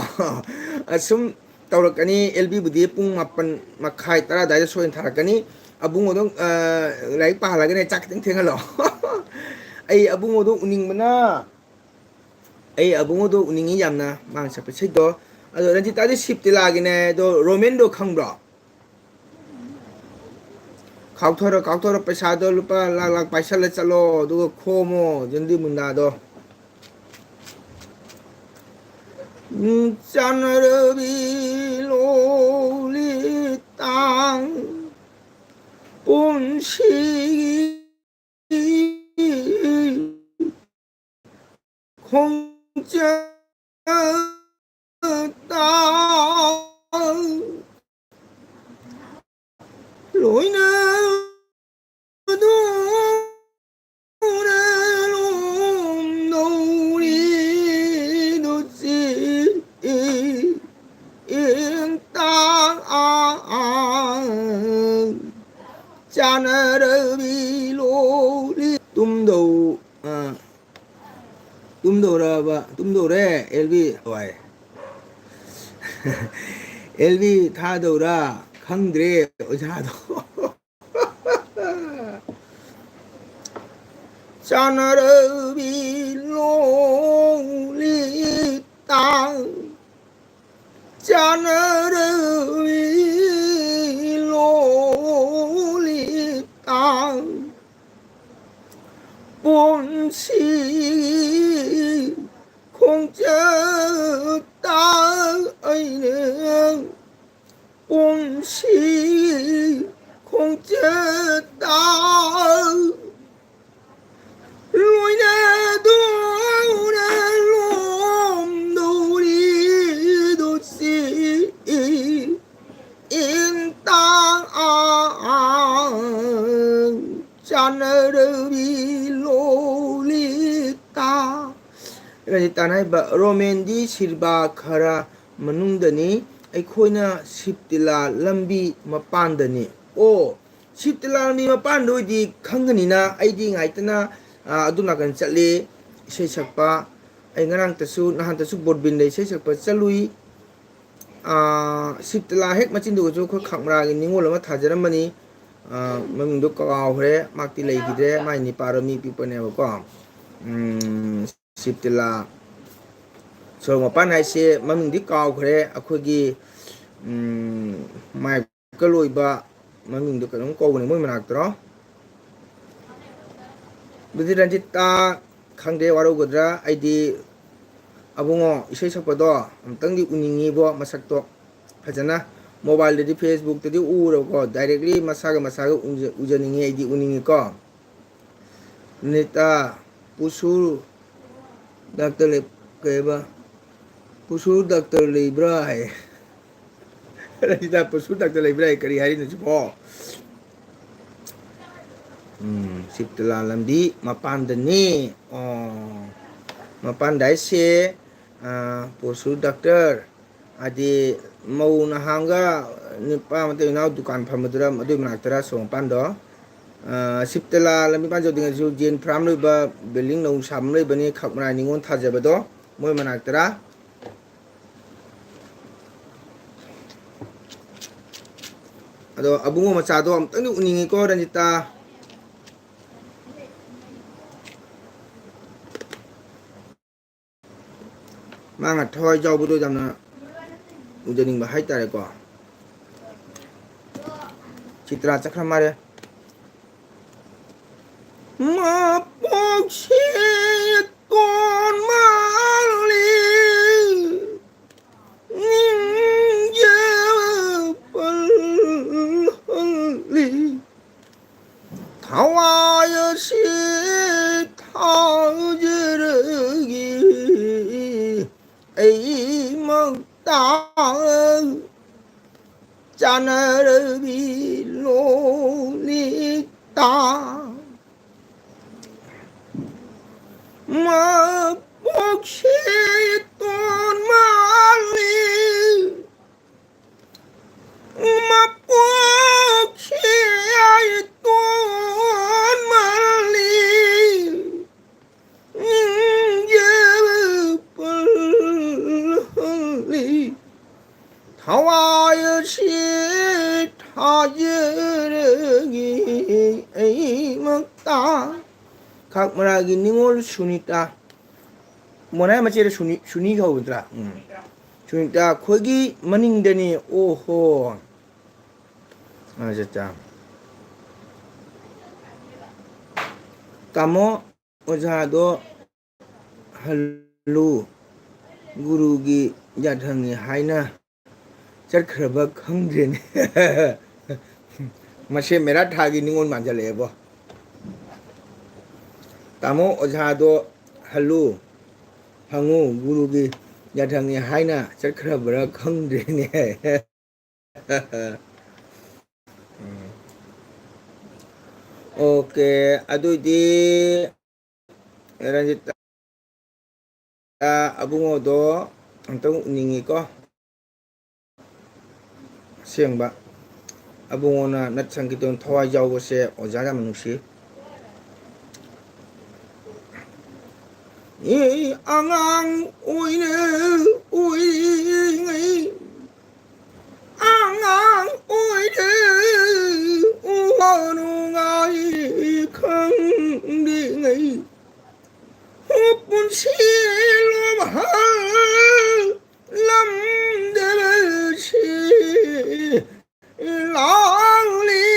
assume तौरकनी LB बुदी पुंग मापन मखाई तरा दाय सोइन थारकनी अबुंगो दो लाइव पाहलागने चाक थिंग थिंगलो आई अबुंगो दो उनिंगी यामना मांग सपे छिदो अदो रंजिता दी शिफ्ट लागिने दो रोमेंडो खंगब्रो काउथरो पैसा दो लुपा लाख पैसा ले चलो दो खोमो जंदी मुंडा दो जानरबी लोली तांग पुंसी खोंचा lối nào đó lùm đâu đi đâu gì yên ta cha nó đâu bị lô đi tum đầu ra ba tum đầu đấy LV rồi LV tha đầu ra khangdre ojado chanarabi loli tang chanarabi loli tang ponsi không chớ ta ấy nữa ponsi không chớ ta lối na đó na lom đâu đi đâu xí ꯆꯥꯟꯅꯔꯕꯤ ꯂꯣꯂꯤꯇꯥ ꯔꯟꯖꯤꯇꯥꯅ ꯍꯥꯏꯕ ꯔꯣꯃꯦꯟꯗꯤ ꯁꯤꯔꯕꯥ ꯈꯔ ꯃꯅꯨꯡꯗꯅꯤ ꯑꯩꯈꯣꯏꯅ ꯁꯤꯞꯇꯤꯂꯥ ꯂꯝꯕꯤ ꯃꯄꯥꯟꯗꯅꯤ ꯑꯣ ꯁꯤꯞꯇꯤꯂꯥ ꯂꯝꯕꯤ ꯃꯄꯥꯟꯗ ꯑꯣꯏꯗꯤ ꯈꯪꯒꯅꯤꯅ ꯑꯩꯗꯤ ꯉꯥꯏꯇꯅ ꯑꯗꯨ ꯅꯥꯀꯟ ꯆꯠꯂꯤ ꯏꯁꯩ ꯁꯛꯄ ꯑꯩ ꯉꯔꯥꯡꯇꯁꯨ ꯅꯍꯥꯟꯇꯁꯨ ꯕꯣꯔꯕꯤꯟꯗ ꯏꯁꯩ ꯁꯛꯄ ꯆꯠꯂꯨꯏ ꯁꯤꯞꯇꯤꯂꯥ ꯍꯦꯛ ꯃꯆꯤꯟꯗꯨꯒꯁꯨ ꯑꯩꯈꯣꯏ ꯈꯥꯛꯃꯔꯥꯒꯤ ꯅꯤꯉꯣꯜ ꯑꯃ ꯊꯥꯖꯔꯝꯕꯅꯤ ꯃꯃꯤꯡꯗꯣ ꯀꯥꯎꯈ꯭ꯔꯦ ꯃꯥꯛꯇꯤ ꯂꯩꯈꯤꯗ꯭ꯔꯦ ꯃꯥꯏ ꯅꯤꯄꯥꯔꯣ ꯃꯤ ꯄꯤꯛꯄꯅꯦꯕꯀꯣ ꯁꯤꯞꯇꯤꯂꯥ ꯁꯣꯔꯣꯛ ꯃꯄꯥꯟ ꯍꯥꯏꯁꯦ ꯃꯃꯤꯡꯗꯤ ꯀꯥꯎꯈ꯭ꯔꯦ ꯑꯩꯈꯣꯏꯒꯤ ꯃꯥꯏꯀꯜ ꯑꯣꯏꯕ ꯃꯃꯤꯡꯗꯣ ꯀꯩꯅꯣꯝ ꯀꯧꯕꯅꯤ ꯃꯣꯏ ꯃꯅꯥꯛꯇꯔꯣ ꯑꯗꯨꯗꯤ ꯔꯟꯖꯤꯇꯥ ꯈꯪꯗꯦ ꯋꯥꯔꯧꯒꯗ꯭ꯔꯥ ꯑꯩꯗꯤ ꯑꯕꯨꯡꯉꯣ ꯏꯁꯩ ꯁꯛꯄꯗꯣ ꯑꯝꯇꯪꯗꯤ ꯎꯅꯤꯡꯉꯤꯕꯣ ꯃꯁꯛꯇꯣ ꯐꯖꯅ ꯃꯣꯕꯥꯏꯜꯗꯗꯤ ꯐꯦꯁꯕꯨꯛꯇꯗꯤ ꯎꯔꯕꯀꯣ ꯗꯥꯏꯔꯦꯛꯂꯤ ꯃꯁꯥꯒ ꯎꯖꯅꯤꯡꯉꯤ ꯑꯩꯗꯤ ꯎꯅꯤꯡꯉꯤꯀꯣ ꯅꯤꯇꯥ ꯄꯨꯁꯨ ꯗꯥꯛꯇꯔ ꯀꯩꯕ ꯄꯨꯁꯨ ꯗꯥꯛꯇꯔ ꯂꯩꯕ꯭ꯔꯥ ꯍꯥꯏ ꯔꯟꯖꯤꯇꯥ ꯄꯨꯁꯨ ꯗꯥꯛꯇꯔ ꯂꯩꯕ꯭ꯔꯥ ꯍꯥꯏ ꯀꯔꯤ ꯍꯥꯏꯔꯤꯅꯣ ꯁꯤꯕꯣ ꯁꯤꯞꯇꯤꯂꯥ ꯂꯝꯕꯤ ꯃꯄꯥꯟꯗꯅꯤ ꯑꯣ ꯃꯄꯥꯟꯗ ꯍꯥꯏꯁꯦ ꯄꯣꯁꯨ ꯗꯥꯛꯇꯔ ꯍꯥꯏꯗꯤ ꯃꯧ ꯅꯍꯥꯟꯒ ꯅꯨꯄꯥ ꯃꯇꯩ ꯃꯅꯥꯎ ꯗꯨꯀꯥꯟ ꯐꯝꯕꯗꯨꯔ ꯑꯗꯨꯏ ꯃꯅꯥꯛꯇꯔ ꯁꯣꯔꯣꯛ ꯃꯄꯥꯟꯗꯣ ꯁꯤꯞꯇꯤꯂꯥ ꯂꯝꯕꯤ ꯃꯄꯥꯟ ꯌꯧꯗ꯭ꯔꯤꯉꯩꯁꯨ ꯖꯦꯟ ꯐ꯭ꯔꯥꯝ ꯂꯩꯕ ꯕꯤꯜꯗꯤꯡ ꯅꯧ ꯁꯥꯕ ꯑꯃ ꯂꯩꯕꯅꯤ ꯈꯛꯃꯔꯥ ꯅꯤꯉꯣꯜ ꯊꯥꯖꯕꯗꯣ ꯃꯣꯏ ꯃꯅꯥꯛꯇꯔꯥ ꯑꯗꯣ ꯑꯕꯨꯡꯉꯣ ꯃꯆꯥꯗꯣ ꯑꯃꯨꯛꯇꯪꯗꯤ ꯎꯅꯤꯡꯉꯤꯀꯣ ꯔꯟꯖꯤꯇꯥ ꯃꯥꯅ ꯊꯋꯥꯏ ꯌꯥꯎꯕꯗꯣ ꯌꯥꯝꯅ ꯎꯖꯅꯤꯡꯕ ꯍꯥꯏꯇꯥꯔꯦꯀꯣ ꯆꯤꯇ꯭ꯔꯥ ꯆꯠꯈ꯭ꯔ ꯃꯥꯜꯂꯦ ꯃꯄꯣꯛꯁꯦ ꯇꯣꯟ ꯃꯥꯜꯂꯤ ꯊꯋꯥꯏ ꯑꯁꯤ ꯊꯥꯖꯔꯒꯦ ꯑꯩꯃꯛꯇ ꯆꯥꯟꯅꯔꯕꯤ ꯂꯣꯂꯤꯇꯥ ꯃꯄꯣꯛꯁꯦ ꯇꯣꯟ ꯃꯥꯜꯂꯤ ꯃꯄꯣꯛꯁꯦ ꯇꯣꯟ ꯃꯥꯜꯂꯤ ꯄꯜꯂꯤ ꯊꯋꯥꯏ ꯑꯁꯤ ꯊꯥꯖꯔꯒꯦ ꯑꯩꯃꯛꯇ ꯈꯥꯛꯃꯔꯥꯒꯤ ꯅꯤꯉꯣꯜ ꯁꯨꯅꯤꯇꯥ ꯃꯣꯅꯥꯏ ꯃꯆꯦꯗ ꯁꯨꯅꯤ ꯀꯧꯒꯗ꯭ꯔꯥ ꯁꯨꯅꯤꯇꯥ ꯑꯩꯈꯣꯏꯒꯤ ꯃꯅꯤꯡꯗꯅꯤ ꯑꯣꯍꯣ ꯑꯆꯥ ꯇꯥꯃꯣ ꯑꯣꯖꯥꯗꯣ ꯍꯜꯂꯨ ꯒꯨꯔꯨꯒꯤ ꯌꯥꯊꯪꯅꯤ ꯍꯥꯏꯅ ꯆꯠꯈ꯭ꯔꯕ ꯈꯪꯗ꯭ꯔꯦꯅꯦ ꯃꯁꯦ ꯃꯦꯔꯥ ꯊꯥꯒꯤ ꯅꯤꯉꯣꯜ ꯃꯥꯟꯖꯜꯂꯛꯑꯦꯕꯣ ꯇꯥꯃꯣ ꯑꯣꯖꯥꯗꯣ ꯍꯜꯂꯨ ꯍꯪꯉꯨ ꯒꯨꯔꯨꯒꯤ ꯌꯥꯊꯪꯅꯤ ꯍꯥꯏꯅ ꯆꯠꯈ꯭ꯔꯕ꯭ꯔꯥ ꯈꯪꯗ꯭ꯔꯦꯅꯦ ꯑꯣꯀꯦ ꯑꯗꯨꯏꯗꯤ ꯔꯟꯖꯤꯇꯥ ꯑꯕꯨꯡꯉꯣꯗꯣ ꯑꯝꯇꯪ ꯎꯅꯤꯡꯉꯤꯀꯣ ꯑꯁꯦꯡꯕ ꯑꯕꯨꯡꯉꯣꯅ ꯅꯠ ꯁꯪꯒꯤꯠꯇꯣꯟ ꯊꯋꯥꯏ ꯌꯥꯎꯕꯁꯦ ꯑꯣꯖꯥ ꯌꯥꯝ ꯅꯨꯡꯁꯤ ꯑꯉꯥꯡ ꯑꯣꯏꯔꯤꯉꯩ ꯑꯉꯥꯡ ꯑꯣꯏꯔꯤꯉꯩ ꯅꯨꯡꯉꯥꯏ ꯈꯪꯗ꯭ꯔꯤꯉꯩ ꯄꯨꯟꯁꯤ ꯂꯝꯗꯕꯁꯤ ꯂꯥꯡꯂꯤ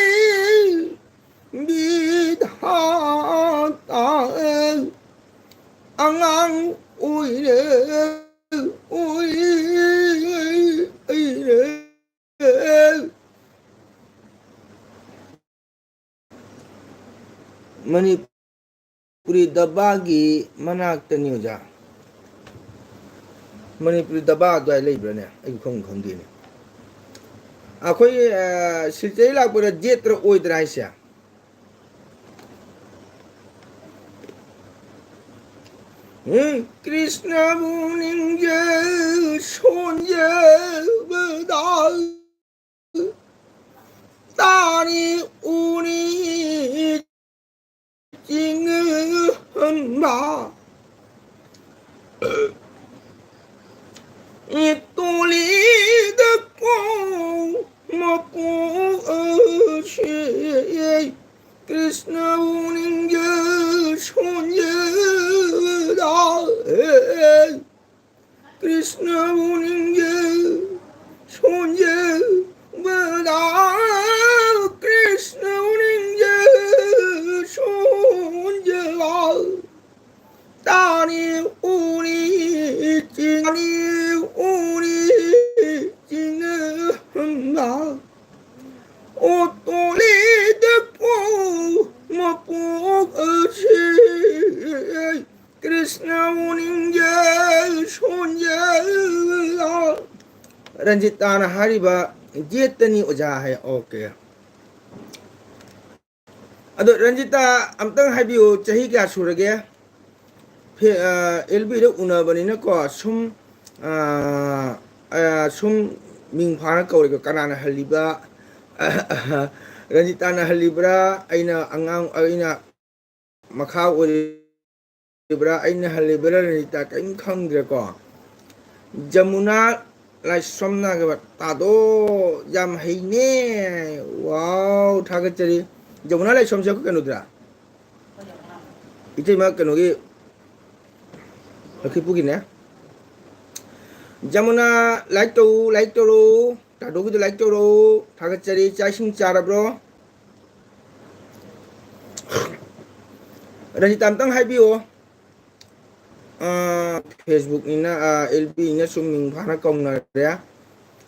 ꯕꯤꯙꯥꯇꯥ ꯑꯉꯥꯡ ꯃꯅꯤꯄꯨꯔꯤ ꯗꯕꯥꯒꯤ ꯃꯅꯥꯛꯇꯅꯤ ꯑꯣꯖꯥ ꯃꯅꯤꯄꯨꯔꯤ ꯗꯕꯥ ꯑꯗꯨꯋꯥꯏ ꯂꯩꯕ꯭ꯔꯥꯅꯦ ꯑꯩ ꯈꯪꯗꯦꯅꯦ ꯑꯩꯈꯣꯏ ꯁꯤꯜꯆꯔ ꯂꯥꯛꯄꯗ ꯖꯦꯠꯇ꯭ꯔ ꯑꯣꯏꯗ꯭ꯔꯥ ꯍꯥꯏꯁꯦ कृष्ण बुनिंग 손je बदा तानी उनी चिंग हन्ना तोली दको मपो कृष्ण बुनिंग 손je बदा कृष्ण बुनिंग 손je बदा कृष्ण बुनिंग 손je तानी उनी चिंग हन्ना ओ तोली दको मपो कृष्ण बुनिंग 손je रंजिताना हारिबा जेतनी ओजा है ओके अदो रंजिता अमतंग हाइबियो चही क्या सुरगे फे एलबी रे उनबनिना को सुम मिंग फाना कौरे कनाना हलिबा रंजिताना हलिब्रा अइना अंगांग अइना मखा ओरिब्रा अइना हलिब्रा रंजिता कइम खंग्रे को जमुना लाइसमना के तादो जाम हैने वाव थागचरी जमुना लाइसम से कनुद्रा इते मा कनुगी लखी पुगिने जमुना लाइक तो रो तादो की लाइक तो रो थागचरी चाइसिंग चारब्रो रंजिता तंग हाइबियो फेसबुक इना एलबी इना सुम मिंग फाना कौना रे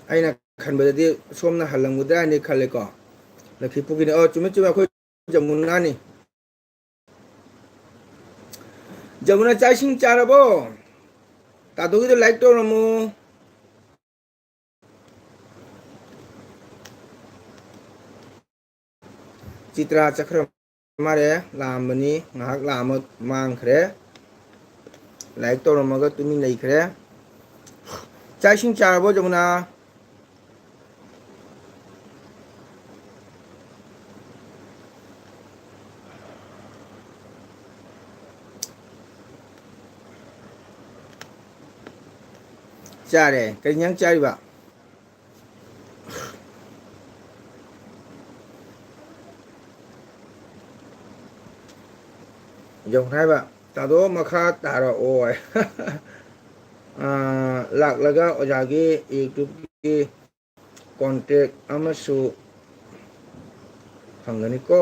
अइना खनबदि सोमना हलंगुद्रा नि खले को लखी पुगिने चुमे चुमे अखोय जमुना नि जमुना चाइसिंग चारबो तादोगी तो लाइक तो रमु चित्रा चक्र मारे लामबनी ngahak lamot mangkhre लाइक तो रमगा तुमी लेखरे चाइसिंग चारबो जमुना चारे करियां चारिबा जौन हाइबा तादो मखा तारा ओय लाख लगा ओजागी यूट्यूब की कॉन्टेक्ट अमसु फंगनी को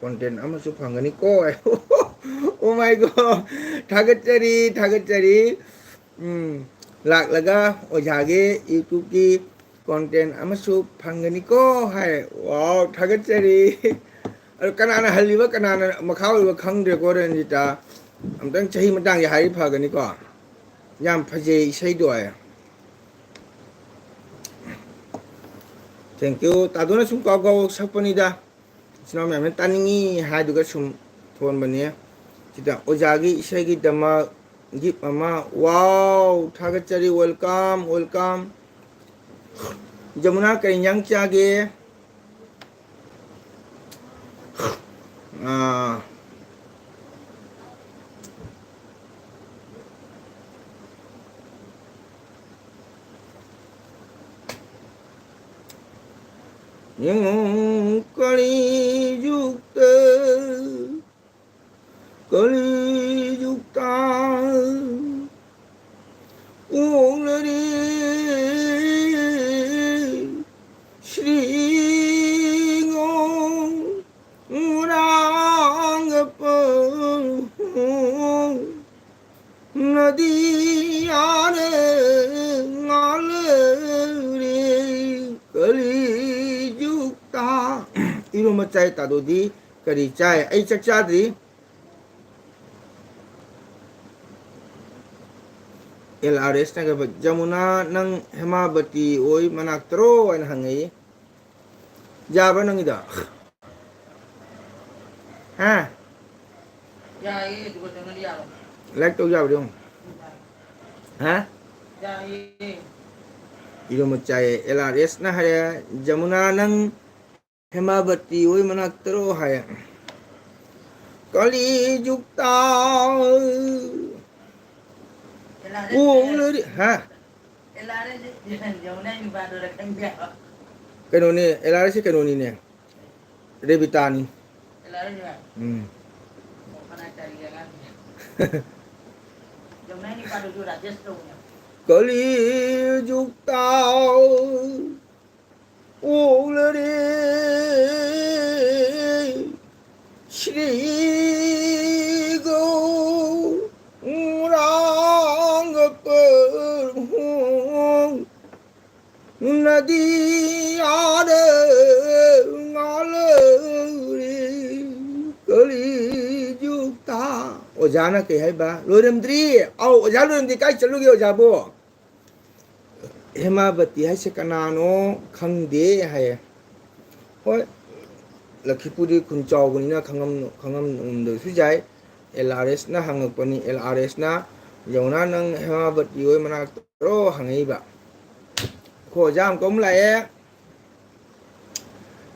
कंटेंट अमसु फंगनी को ओ माय गॉड थागतचरी लाख लगा ओजागी यूट्यूब की कंटेंट अमसु फंगनी को है वाव थागतचरी कनाना हल्लीबा कनाना मखावलिबा खंगद्रे को रंजिता अमतंग चही मतंग या हारि फगनी को याम फजे इसैदो है थैंक यू तादोना सुम काव काव सपनीदा सिनाम याम तानिंगी हादुगा सुम थोन बने चिता ओजागी इसैगी दमा गिफ्ट अमा वाव थागतचरी वेलकम जमुना करियांग चागे कलियुक्ता ओंगरे श्री नदी आने कलियुक्ता इरो मचाई तादोदी करी चाय ऐ चचाद्री LRS na ka jamuna nang hemabati oy manaktro ay hangi jaba nang ida ha ya ini juga jangan dia like tao giàu không hả 이거 멋자에 LRS 나 하야 Jamuna नंग हेमावती ओय मनक्तरो हाय कली जुक्ता 오늘 하 cái này LRS cái này nè Revitani कली जुक्ता 오늘 श्री गौरांग नदी आरे कली जुक्ता ओझा ना के है बा लोरमद्री आओ ओझा लोरमद्री काय चलोगे ओझा बो हेमावती है से कनानो खंगदे है होय लखीपुरी खुनचावबनिना खंगम नुमदसु जाय LRS ना हंगकपनि LRS ना यौना नंग हेमावती ओय मनाक्तरो हंगैबा खो जाम कोम लाए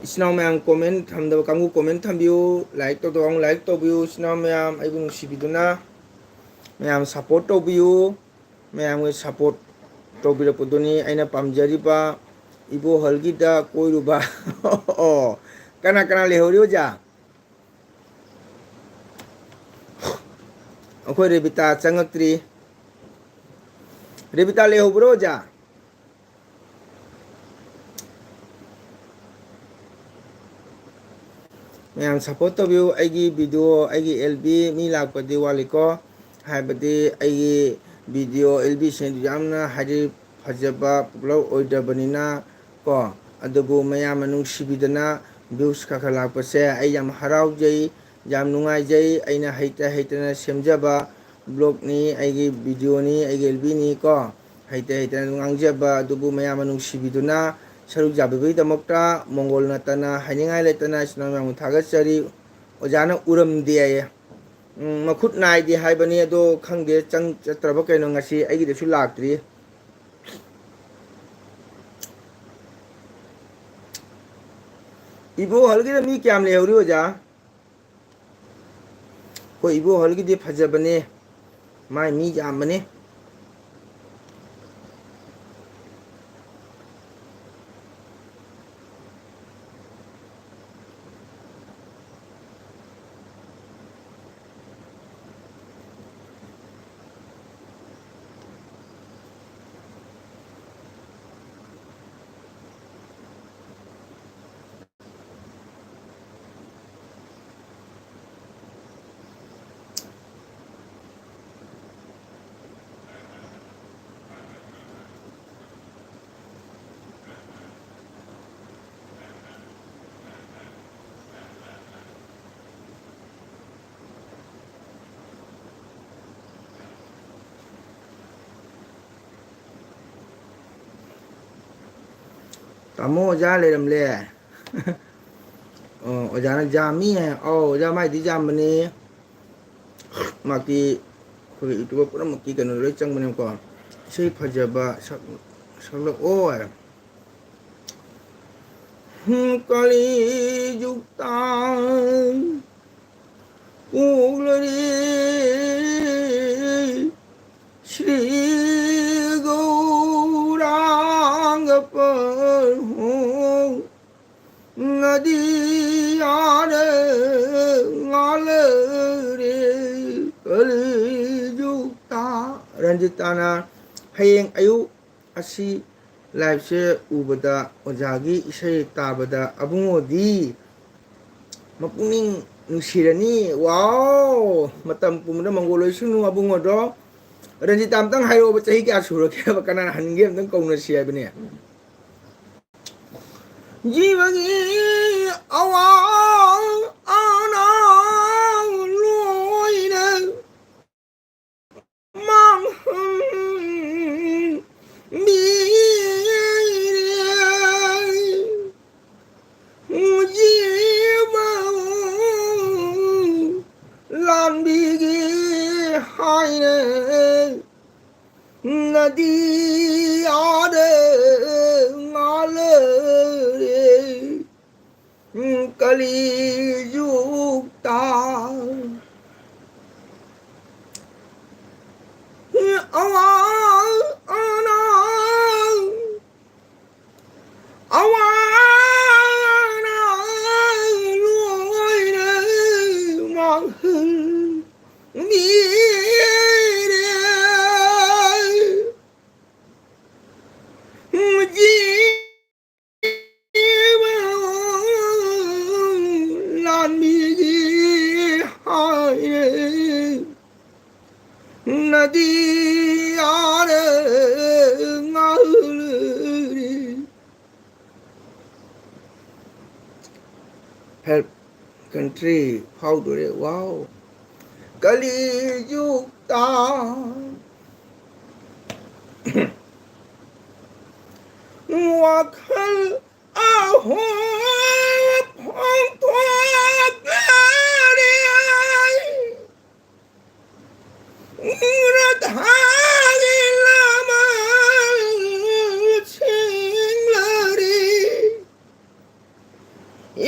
इस्नाव मैम कमेंट थमदब कांगु कमेंट थमबियो लाइक तो दोंग लाइक तो बियो इस्नाव मैम आइबु नुसिबिदुना मैम सपोर्ट तो बियो मैम वे सपोर्ट तो बिरपदुनी आइना पामजरिबा इबो हलगिदा कोइरुबा कना कना लेहरियो जा अखोय रेबिता चंगक्त्री रेबिता लेहब्रो जा मैम सपोर्ट तबियो आइगी वीडियो आइगी LB मी लाकपदि वालिको हाइबदि आइगी वीडियो LB सेन यामना हाइदि फजबा पॉपुलर ओइदबनिना को अदुबु मयाम नुसिबिदना व्यूज खा लाकपसे आई याम हराउजै याम नुंगाइजै आइना हैतना सेमजबा ब्लॉग नि आइगी वीडियो नि आइगी LB नि को हैतना नुंगांजबा अदुबु मयाम नुसिबिदुना सरुक जाबैदमक्ता मंगोल नतना हाइनिङाइ लेतना इस्नाम थागतचरी ओजाना उरमदे मखुत नाइदे हाइबनि अदो खंगदे चंग चत्रब कैनो ngasi आइगिदसु लाक्ट्री इबो हलगिदा मी क्याम लेहौरी ओजा को इबो हलगिदे फजबने माय मी जामबने तामो ओजा लेरमले ओजाना जामी है ओ ओजा माइदी जामबने माकी खोई यूट्यूब पुरा मक्की कनो लोय चंगबने को इसे फजबा सकलो ओ कली जुक्ता उगलरी श्री गौरांग नदी आरे कलिजुक्ता रंजिताना हयेंग अयु असि लाइव से उबदा ओजागी इसे ताबदा अबुंगोदी मपुनिंग नुसिरनी वाओ मतम पुमदा मंगोलोइसुनु अबुंगोदो रंजिता अमतंग हायो बचही क्या सुरखे बकना हनगे अमतंग कौनसी आबने जीवगी अवांग आनांग लोइने मांग बीरे जीव लान बीगी हाय 죽다 아와나 아와나 로이네 망흥 미래 lan mi hai nadi are ngalri help country how do it wow kali yukta wakal aho phong thoa kari radhani lama chinglari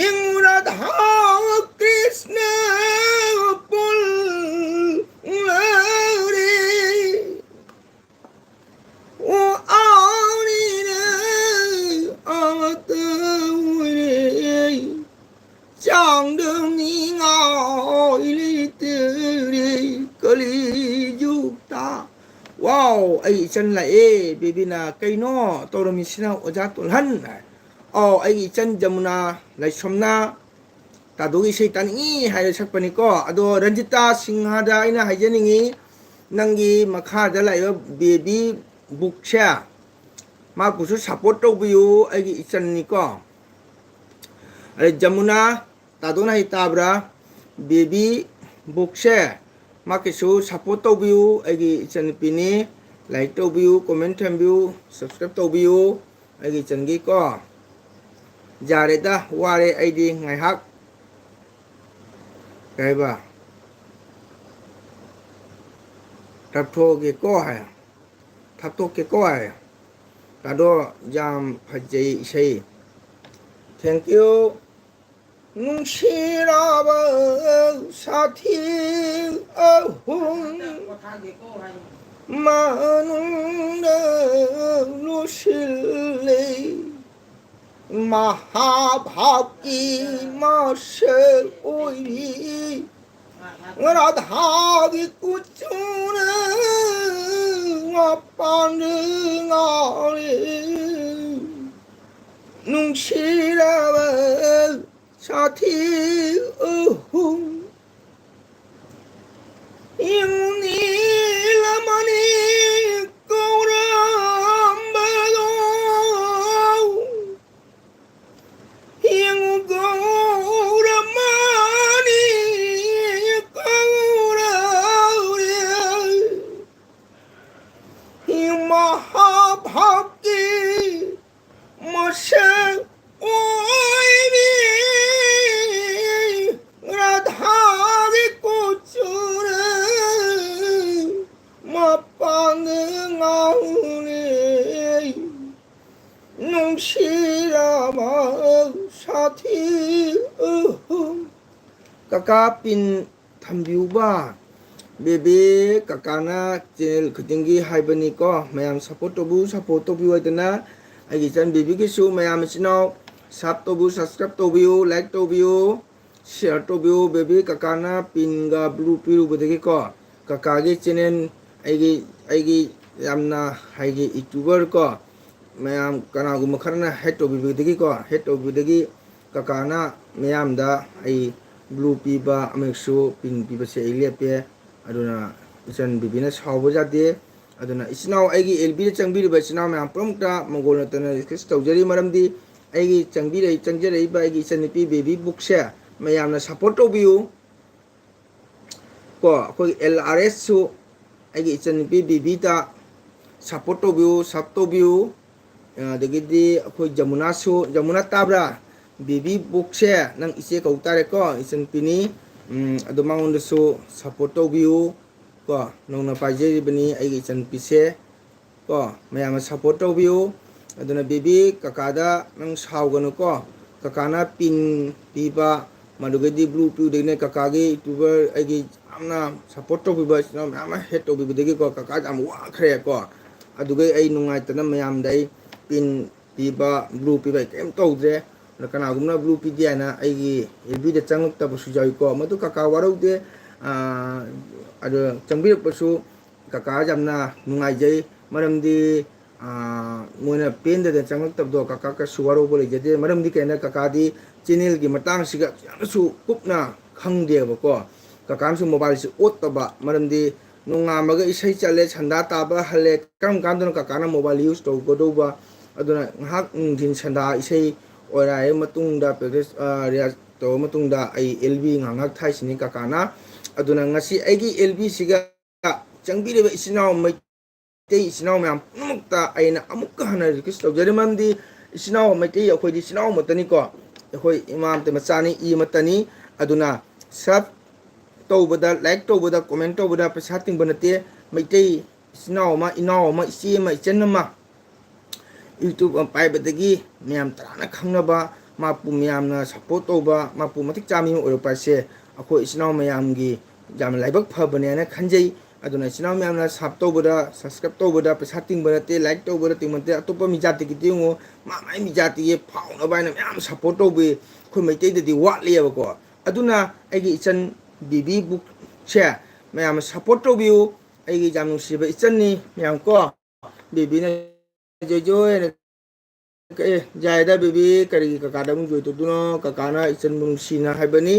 ing radha krishna pul lari o aunine amatawre chẳng đừng nghi ngờ lý tư kali yukta wow ai chân là baby na cây no tôi làm xin nào ở gia tuần hân ai chân jamuna lại xóm na ta đối với tan ý hay là sắc bani có ado Ranjita Singhada ina hay dân ý nangi makha đã lại baby book share mà cũng support đâu view ai chân ni có jamuna ta đối này ta bra baby book share mà cái số support tàu view ai chân pini like tàu view comment tham view subscribe tàu view ai chân cái có giờ đấy ta qua đây ai đi ngày hát cái bà tháp thô cái có hay tháp thô cái có hay ta đó jam phải dạy xây thank you nungshira ba sathi ahung manung nushile mahabhaki mashe oi radha ki kuchuna ngapan ngare nungshira ba sathi ahung yung nilamani gaurambado yung gauramani gauraure yung mahabhakti masya kakak pin thambiu ba bebe kakana channel khutingi haibani ko mayam support to bu adana agi chan bebe ki su mayam chino sub to bu subscribe to bu like to bu share to bu bebe kakana pin ga blue piru bodegi ko kakage channel agi yamna haigi youtuber ko mayam kana gu makharna head to bu bodegi ko head to bu bodegi kakana mayam da ai blue piba ameksu pin piba se ilepe aduna isan bibina sawo jade aduna isnaw aigi lb changbi ba isnaw ma promta mongol natana skis tawjari maramdi aigi changjare ba aigi isan pi baby book se mayamna support to view ko ko lrs su aigi isan pi baby ta support to view sub to view degidi ko jamuna tabra baby book share nang ise ko tare ko isen pini aduma on so support to view ko nong na paje bani ai isen pise ko mayam support to view aduna baby kakada nang saw ganu ko kakana pin piba ꯃꯗꯨꯒꯗꯤ blue ꯄꯤꯌꯨꯗꯒꯤꯅꯦ ꯀꯀꯥꯒꯤ YouTuber ꯑꯩꯒꯤ ꯌꯥꯝꯅ support ꯇꯧꯕꯤꯕ ꯏꯆꯤꯟ ꯏꯅꯥꯎ ꯃꯌꯥꯝ ꯑꯃ ꯍꯦꯠ ꯇꯧꯕꯤꯕꯗꯒꯤꯀꯣ ꯀꯀꯥ ꯌꯥꯝ ꯋꯥꯈ꯭ꯔꯦꯀꯣ ꯑꯗꯨꯒꯩ ꯑꯩ ꯅꯨꯡꯉꯥꯏꯇꯅ ꯃꯌꯥꯝꯗ ꯑꯩ ꯄꯤꯟ ꯄꯤꯕ ꯕ꯭ꯂꯨ ꯄꯤꯕ ꯑꯩ ꯀꯩꯝ ꯇꯧꯗ꯭ꯔꯦ ꯑꯗ ꯀꯅꯥꯒꯨꯝꯕꯅ ꯕ꯭ꯂꯨ ꯄꯤꯗꯦ ꯍꯥꯏꯅ ꯑꯩꯒꯤ ꯑꯦꯜꯕꯤꯗ ꯆꯪꯉꯛꯇꯕꯁꯨ ꯌꯥꯎꯏꯀꯣ ꯃꯗꯨ ꯀꯀꯥ ꯋꯥꯔꯧꯗꯦ ꯑꯗꯣ ꯆꯪꯕꯤꯔꯛꯄꯁꯨ ꯀꯀꯥ ꯌꯥꯝꯅ ꯅꯨꯡꯉꯥꯏꯖꯩ ꯃꯔꯝꯗꯤ ꯃꯣꯏꯅ ꯄꯦꯟꯗꯗꯅ ꯆꯪꯉꯛꯇꯕꯗꯣ ꯀꯀꯥ ꯀꯩꯁꯨ ꯋꯥꯔꯧꯕ ꯂꯩꯖꯗꯦ ꯃꯔꯝꯗꯤ ꯀꯩꯅꯣ ꯀꯀꯥꯗꯤ ꯆꯦꯅꯦꯜꯒꯤ ꯃꯇꯥꯡꯁꯤꯒ ꯌꯥꯝꯅꯁꯨ ꯀꯨꯞꯅ ꯈꯪꯗꯦꯕꯀꯣ ꯀꯀꯥꯅꯁꯨ ꯃꯣꯕꯥꯏꯜꯁꯤ ꯑꯣꯠꯇꯕ ꯃꯔꯝꯗꯤ ꯅꯣꯡꯉꯥꯝꯃꯒ ꯏꯁꯩ ꯆꯠꯂꯦ ꯁꯟꯗꯥ ꯇꯥꯕ ꯍꯜꯂꯦ ꯀꯔꯝ ꯀꯥꯟꯗꯅꯣ ꯀꯀꯥꯅ ꯃꯣꯕꯥꯏꯜ ꯌꯨꯁ ꯇꯧꯒꯗꯧꯕ ꯑꯗꯨꯅ ꯉꯥꯏꯍꯥꯛ ꯅꯨꯡꯊꯤꯟ ꯁꯟꯗꯥ ꯏꯁꯩ ꯑꯣꯏꯔꯥꯏꯔ ꯃꯇꯨꯡꯗ ꯔꯤꯌꯥꯖ ꯇꯧꯔ ꯃꯇꯨꯡꯗ ꯑꯩ ꯑꯦꯜꯕꯤ ꯉꯥꯏꯍꯥꯛ ꯊꯥꯏꯁꯤꯅꯤ ꯀꯀꯥꯅ ꯑꯗꯨꯅ ꯉꯁꯤ ꯑꯩꯒꯤ ꯑꯦꯜꯕꯤꯁꯤꯒ ꯆꯪꯕꯤꯔꯤꯕ ꯏꯆꯤꯟ ꯏꯅꯥꯎ ꯃꯩꯇꯩ ꯏꯆꯤꯟ ꯏꯅꯥꯎ ꯃꯌꯥꯝ ꯄꯨꯝꯅꯃꯛꯇ ꯑꯩꯅ ꯑꯃꯨꯛꯀ ꯍꯟꯅ ꯔꯤꯀ꯭ꯋꯦꯁ ꯇꯧꯖꯔꯤ ꯃꯔꯝꯗꯤ ꯏꯆꯤꯟ ꯏꯅꯥꯎ ꯃꯩꯇꯩ ꯑꯩꯈꯣꯏꯗꯤ ꯏꯆꯤꯟ ꯏꯅꯥꯎ ꯑꯃꯠꯇꯅꯤꯀꯣ ꯑꯩꯈꯣꯏ ꯏꯃꯥ ꯑꯃꯇ ꯃꯆꯥꯅꯤ ꯏ ꯑꯃꯠꯇꯅꯤ ꯑꯗꯨꯅ ꯁꯕ ꯇꯧꯕꯗ ꯂꯥꯏꯛ ꯇꯧꯕꯗ ꯀꯣꯃꯦꯟ ꯇꯧꯕꯗ ꯄꯩꯁꯥ ꯇꯤꯡꯕ ꯅꯠꯇꯦ ꯃꯩꯇꯩ ꯏꯆꯤꯟ ꯏꯅꯥꯎ ꯑꯃ ꯏꯆꯦ ꯑꯃ ꯏꯆꯟ ꯑꯃ ꯌꯨꯇꯨꯕ ꯄꯥꯏꯕꯗꯒꯤ ꯃꯌꯥꯝ ꯇꯔꯥꯅ ꯈꯪꯅꯕ ꯃꯥꯄꯨ ꯃꯌꯥꯝꯅ ꯁꯞꯄꯣꯔꯠ ꯇꯧꯕ ꯃꯥꯄꯨ ꯃꯇꯤꯛ ꯆꯥꯕ ꯃꯤ ꯑꯣꯏꯔꯛꯄ ꯍꯥꯏꯁꯦ ꯑꯩꯈꯣꯏ ꯏꯆꯤꯟ ꯏꯅꯥꯎ ꯃꯌꯥꯝꯒꯤ ꯌꯥꯝꯅ ꯂꯥꯏꯕꯛ ꯐꯕꯅꯦꯅ ꯈꯟꯖꯩ ꯑꯗꯨꯅ ꯏꯆꯤꯟ ꯏꯅꯥꯎ ꯃꯌꯥꯝꯅ ꯁꯞ ꯇꯧꯕꯗ ꯁꯕꯁꯀ꯭ꯔꯥꯏꯕ ꯇꯧꯕꯗ ꯄꯩꯁꯥ ꯇꯤꯡꯕ ꯅꯠꯇꯦ ꯂꯥꯏꯛ ꯇꯧꯕꯗ ꯇꯤꯡꯕ ꯅꯠꯇꯦ ꯑꯇꯣꯞꯄ ꯃꯤꯖꯥꯇꯤꯒꯤꯗꯤ ꯌꯦꯡꯉꯨ ꯃꯥꯏ ꯃꯤꯖꯥꯇꯤꯒꯤ ꯐꯥꯎꯅꯕ ꯍꯥꯏꯅ ꯃꯌꯥꯝ ꯁꯞꯄꯣꯔꯠ ꯇꯧꯕꯤ ꯑꯩꯈꯣꯏ ꯃꯩꯇꯩꯗꯗꯤ ꯋꯥꯠꯂꯤꯑꯕꯀꯣ ꯑꯗꯨꯅ ꯑꯩꯒꯤ ꯏꯆꯟ ꯕꯤꯕꯤ ꯕꯨꯛꯁꯦ ꯃꯌꯥꯝꯅ ꯁꯞꯄꯣꯔꯠ ꯇꯧꯕꯤꯌꯨ ꯑꯩꯒꯤ ꯌꯥꯝ ꯅꯨꯡꯁꯤꯕ ꯏꯆꯟꯅꯤ ꯃꯌꯥꯝ ꯀꯣ ꯕꯤꯕꯤꯅ ꯖꯣꯏ ꯖꯣꯏ ꯌꯥꯏꯗ ꯕꯤꯕꯤ ꯀꯔꯤꯒꯤ ꯀꯀꯥꯗ ꯑꯃꯨꯛ ꯖꯣꯏ ꯇꯧꯗꯣꯏꯅꯣ ꯀꯀꯥꯅ ꯏꯆꯟꯕꯨ ꯅꯨꯡꯁꯤꯅ ꯍꯥꯏꯕꯅꯤ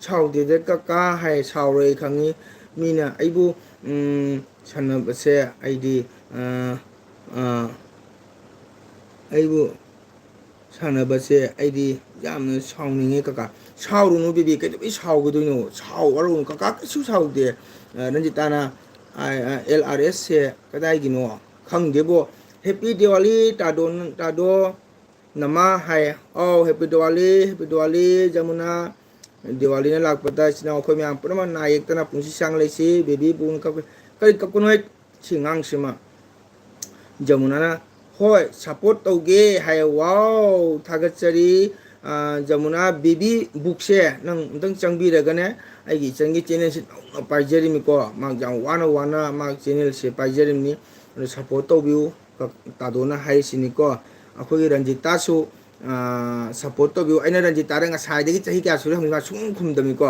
ꯁꯥꯎꯗꯦꯗ ꯀꯀꯥ ꯍꯥꯏ ꯁꯥꯎꯔꯣꯏ ꯈꯪꯉꯤ ꯃꯤꯅ ꯑꯩꯕꯨ ꯁꯥꯟꯅꯕꯁꯦ ꯑꯩꯗꯤ ꯑꯩꯕꯨ ꯁꯥꯟꯅꯕꯁꯦ ꯑꯩꯗꯤ ꯌꯥꯝꯅ ꯁꯥꯎꯅꯤꯡꯉꯦ ꯀꯀꯥ ꯁꯥꯎꯔꯨꯅꯨ ꯕꯤꯕꯤ ꯀꯩꯗꯧꯕꯩ ꯁꯥꯎꯒꯗꯣꯏꯅꯣ ꯋꯥꯔꯧꯅꯨ ꯀꯀꯥ ꯀꯩꯁꯨ ꯁꯥꯎꯗꯦ ꯔꯟꯖꯤꯇꯥꯅ ꯑꯦꯜ ꯑꯥꯔ ꯑꯦꯁꯁꯦ ꯀꯗꯥꯏꯒꯤꯅꯣ ꯈꯪꯗꯦꯕꯣ ꯍꯦꯄꯤ ꯗꯤꯋꯥꯂꯤ ꯇꯥꯗꯣ ꯅꯃꯥ ꯍꯥꯏ ꯑꯥꯎ ꯍꯦꯄꯤ ꯗꯤꯋꯥꯂꯤ ꯖꯃꯨꯅꯥ ꯗꯤꯋꯥꯂꯤꯅ ꯂꯥꯛꯄꯗ ꯏꯆꯤꯟ ꯏꯅꯥꯎ ꯑꯩꯈꯣꯏ ꯃꯌꯥꯝ ꯄꯨꯝꯅꯃꯛ ꯅꯥ ꯌꯦꯛꯇꯅ ꯄꯨꯟꯁꯤ ꯁꯥꯡ ꯂꯩꯁꯤ ꯕꯦꯕꯤ ꯕꯨꯡ ꯀꯔꯤ ꯀꯞꯀꯅꯣ ꯍꯦꯛ ꯁꯤ ꯑꯉꯥꯡꯁꯤꯃ ꯖꯃꯨꯅꯥꯅ ꯍꯣꯏ ꯁꯞꯄꯣꯔꯠ ꯇꯧꯒꯦ ꯍꯥꯏ ꯋꯥꯎ ꯊꯥꯒꯠꯆꯔꯤ ꯖꯃꯨꯅꯥ ꯕꯦꯕꯤ ꯕꯨꯛꯁꯦ ꯅꯪ ꯑꯝꯇꯪ ꯆꯪꯕꯤꯔꯒꯅꯦ ꯑꯩꯒꯤ ꯏꯆꯟꯒꯤ ꯆꯦꯅꯦꯜꯁꯤ ꯅꯧꯅ ꯄꯥꯏꯖꯔꯤꯃꯤꯀꯣ ꯃꯥ ꯌꯥꯝ ꯋꯥꯅ ꯃꯥꯒꯤ ꯆꯦꯅꯦꯜꯁꯦ ꯄꯥꯏꯖꯔꯤꯕꯅꯤ ꯑꯗꯨ ꯁꯞꯄꯣꯔꯠ ꯇꯧꯕꯤꯌꯨ ꯇꯥꯗꯣꯅ ꯍꯥꯏꯔꯤꯁꯤꯅꯤꯀꯣ ꯑꯩꯈꯣꯏꯒꯤ ꯔꯟꯖꯤꯇꯥꯁꯨ ꯁꯞꯄꯣꯔꯠ ꯇꯧꯕꯤꯌꯨ ꯑꯩꯅ ꯔꯟꯖꯤꯇꯥꯗ ꯉꯁꯥꯏꯗꯒꯤ ꯆꯍꯤ ꯀꯌꯥ ꯁꯨꯔꯦ ꯍꯪꯕ ꯁꯨꯡꯈꯨꯝ ꯈꯨꯝꯗꯕꯅꯤꯀꯣ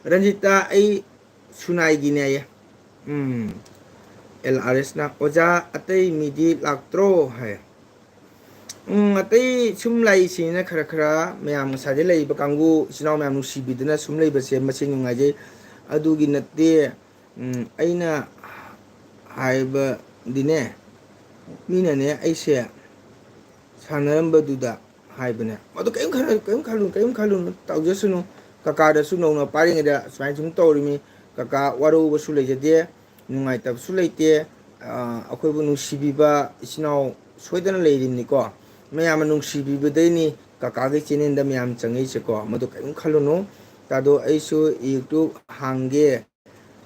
ꯔꯟꯖꯤꯇꯥ ꯑꯩ ꯁꯨꯅꯥꯏꯒꯤꯅꯦ ꯑꯌꯦ ꯑꯦꯜ ꯑꯥꯔ ꯑꯦꯁꯅ ꯑꯣꯖꯥ ꯑꯇꯩ ꯃꯤꯗꯤ ꯂꯥꯛꯇ꯭ꯔꯣ ꯍꯥꯏ ꯑꯇꯩ ꯁꯨꯝ ꯂꯩꯁꯤꯅ ꯈꯔ ꯈꯔ ꯃꯌꯥꯝ ꯉꯁꯥꯏꯗꯩ ꯂꯩꯔꯤꯕ ꯀꯥꯡꯕꯨ ꯏꯆꯤꯟ ꯏꯅꯥꯎ ꯃꯌꯥꯝ ꯅꯨꯡꯁꯤꯕꯤꯗꯅ ꯁꯨꯝ ꯂꯩꯕꯁꯦ ꯃꯁꯤ ꯅꯨꯡꯉꯥꯏꯖꯩ ꯑꯗꯨꯒꯤ ꯅꯠꯇꯦ ꯑꯩꯅ ꯍꯥꯏꯕꯗꯤꯅꯦ ꯃꯤꯅꯅꯦ ꯑꯩꯁꯦ ꯁꯥꯟꯅꯔꯝꯕꯗꯨꯗ ꯍꯥꯏꯕꯅꯦ ꯃꯗꯨ ꯀꯔꯤꯝ ꯈꯜꯂꯨꯅꯨ ꯇꯧꯖꯁꯅꯨ ꯀꯀꯥꯗꯁꯨ ꯅꯧꯅ ꯄꯥꯏꯔꯤꯉꯩꯗ ꯁꯨꯃꯥꯏꯅ ꯁꯨꯝ ꯇꯧꯔꯤꯃꯤ ꯀꯀꯥ ꯋꯥꯔꯧꯕꯁꯨ ꯂꯩꯖꯗꯦ ꯅꯨꯡꯉꯥꯏꯇꯕꯁꯨ ꯂꯩꯇꯦ ꯑꯩꯈꯣꯏꯕꯨ ꯅꯨꯡꯁꯤꯕꯤꯕ ꯏꯆꯤꯟ ꯏꯅꯥꯎ ꯁꯣꯏꯗꯅ ꯂꯩꯔꯤꯕꯅꯤꯀꯣ ꯃꯌꯥꯝꯅ ꯅꯨꯡꯁꯤꯕꯤꯕꯗꯩꯅꯤ ꯀꯀꯥꯒꯤ ꯆꯦꯅꯦꯜꯗ ꯃꯌꯥꯝ ꯆꯪꯉꯛꯏꯁꯦꯀꯣ ꯃꯗꯨ ꯀꯔꯤꯝ ꯈꯜꯂꯨꯅꯨ ꯇꯥꯗꯣ ꯑꯩꯁꯨ ꯌꯨꯇꯨꯕ ꯍꯥꯡꯒꯦ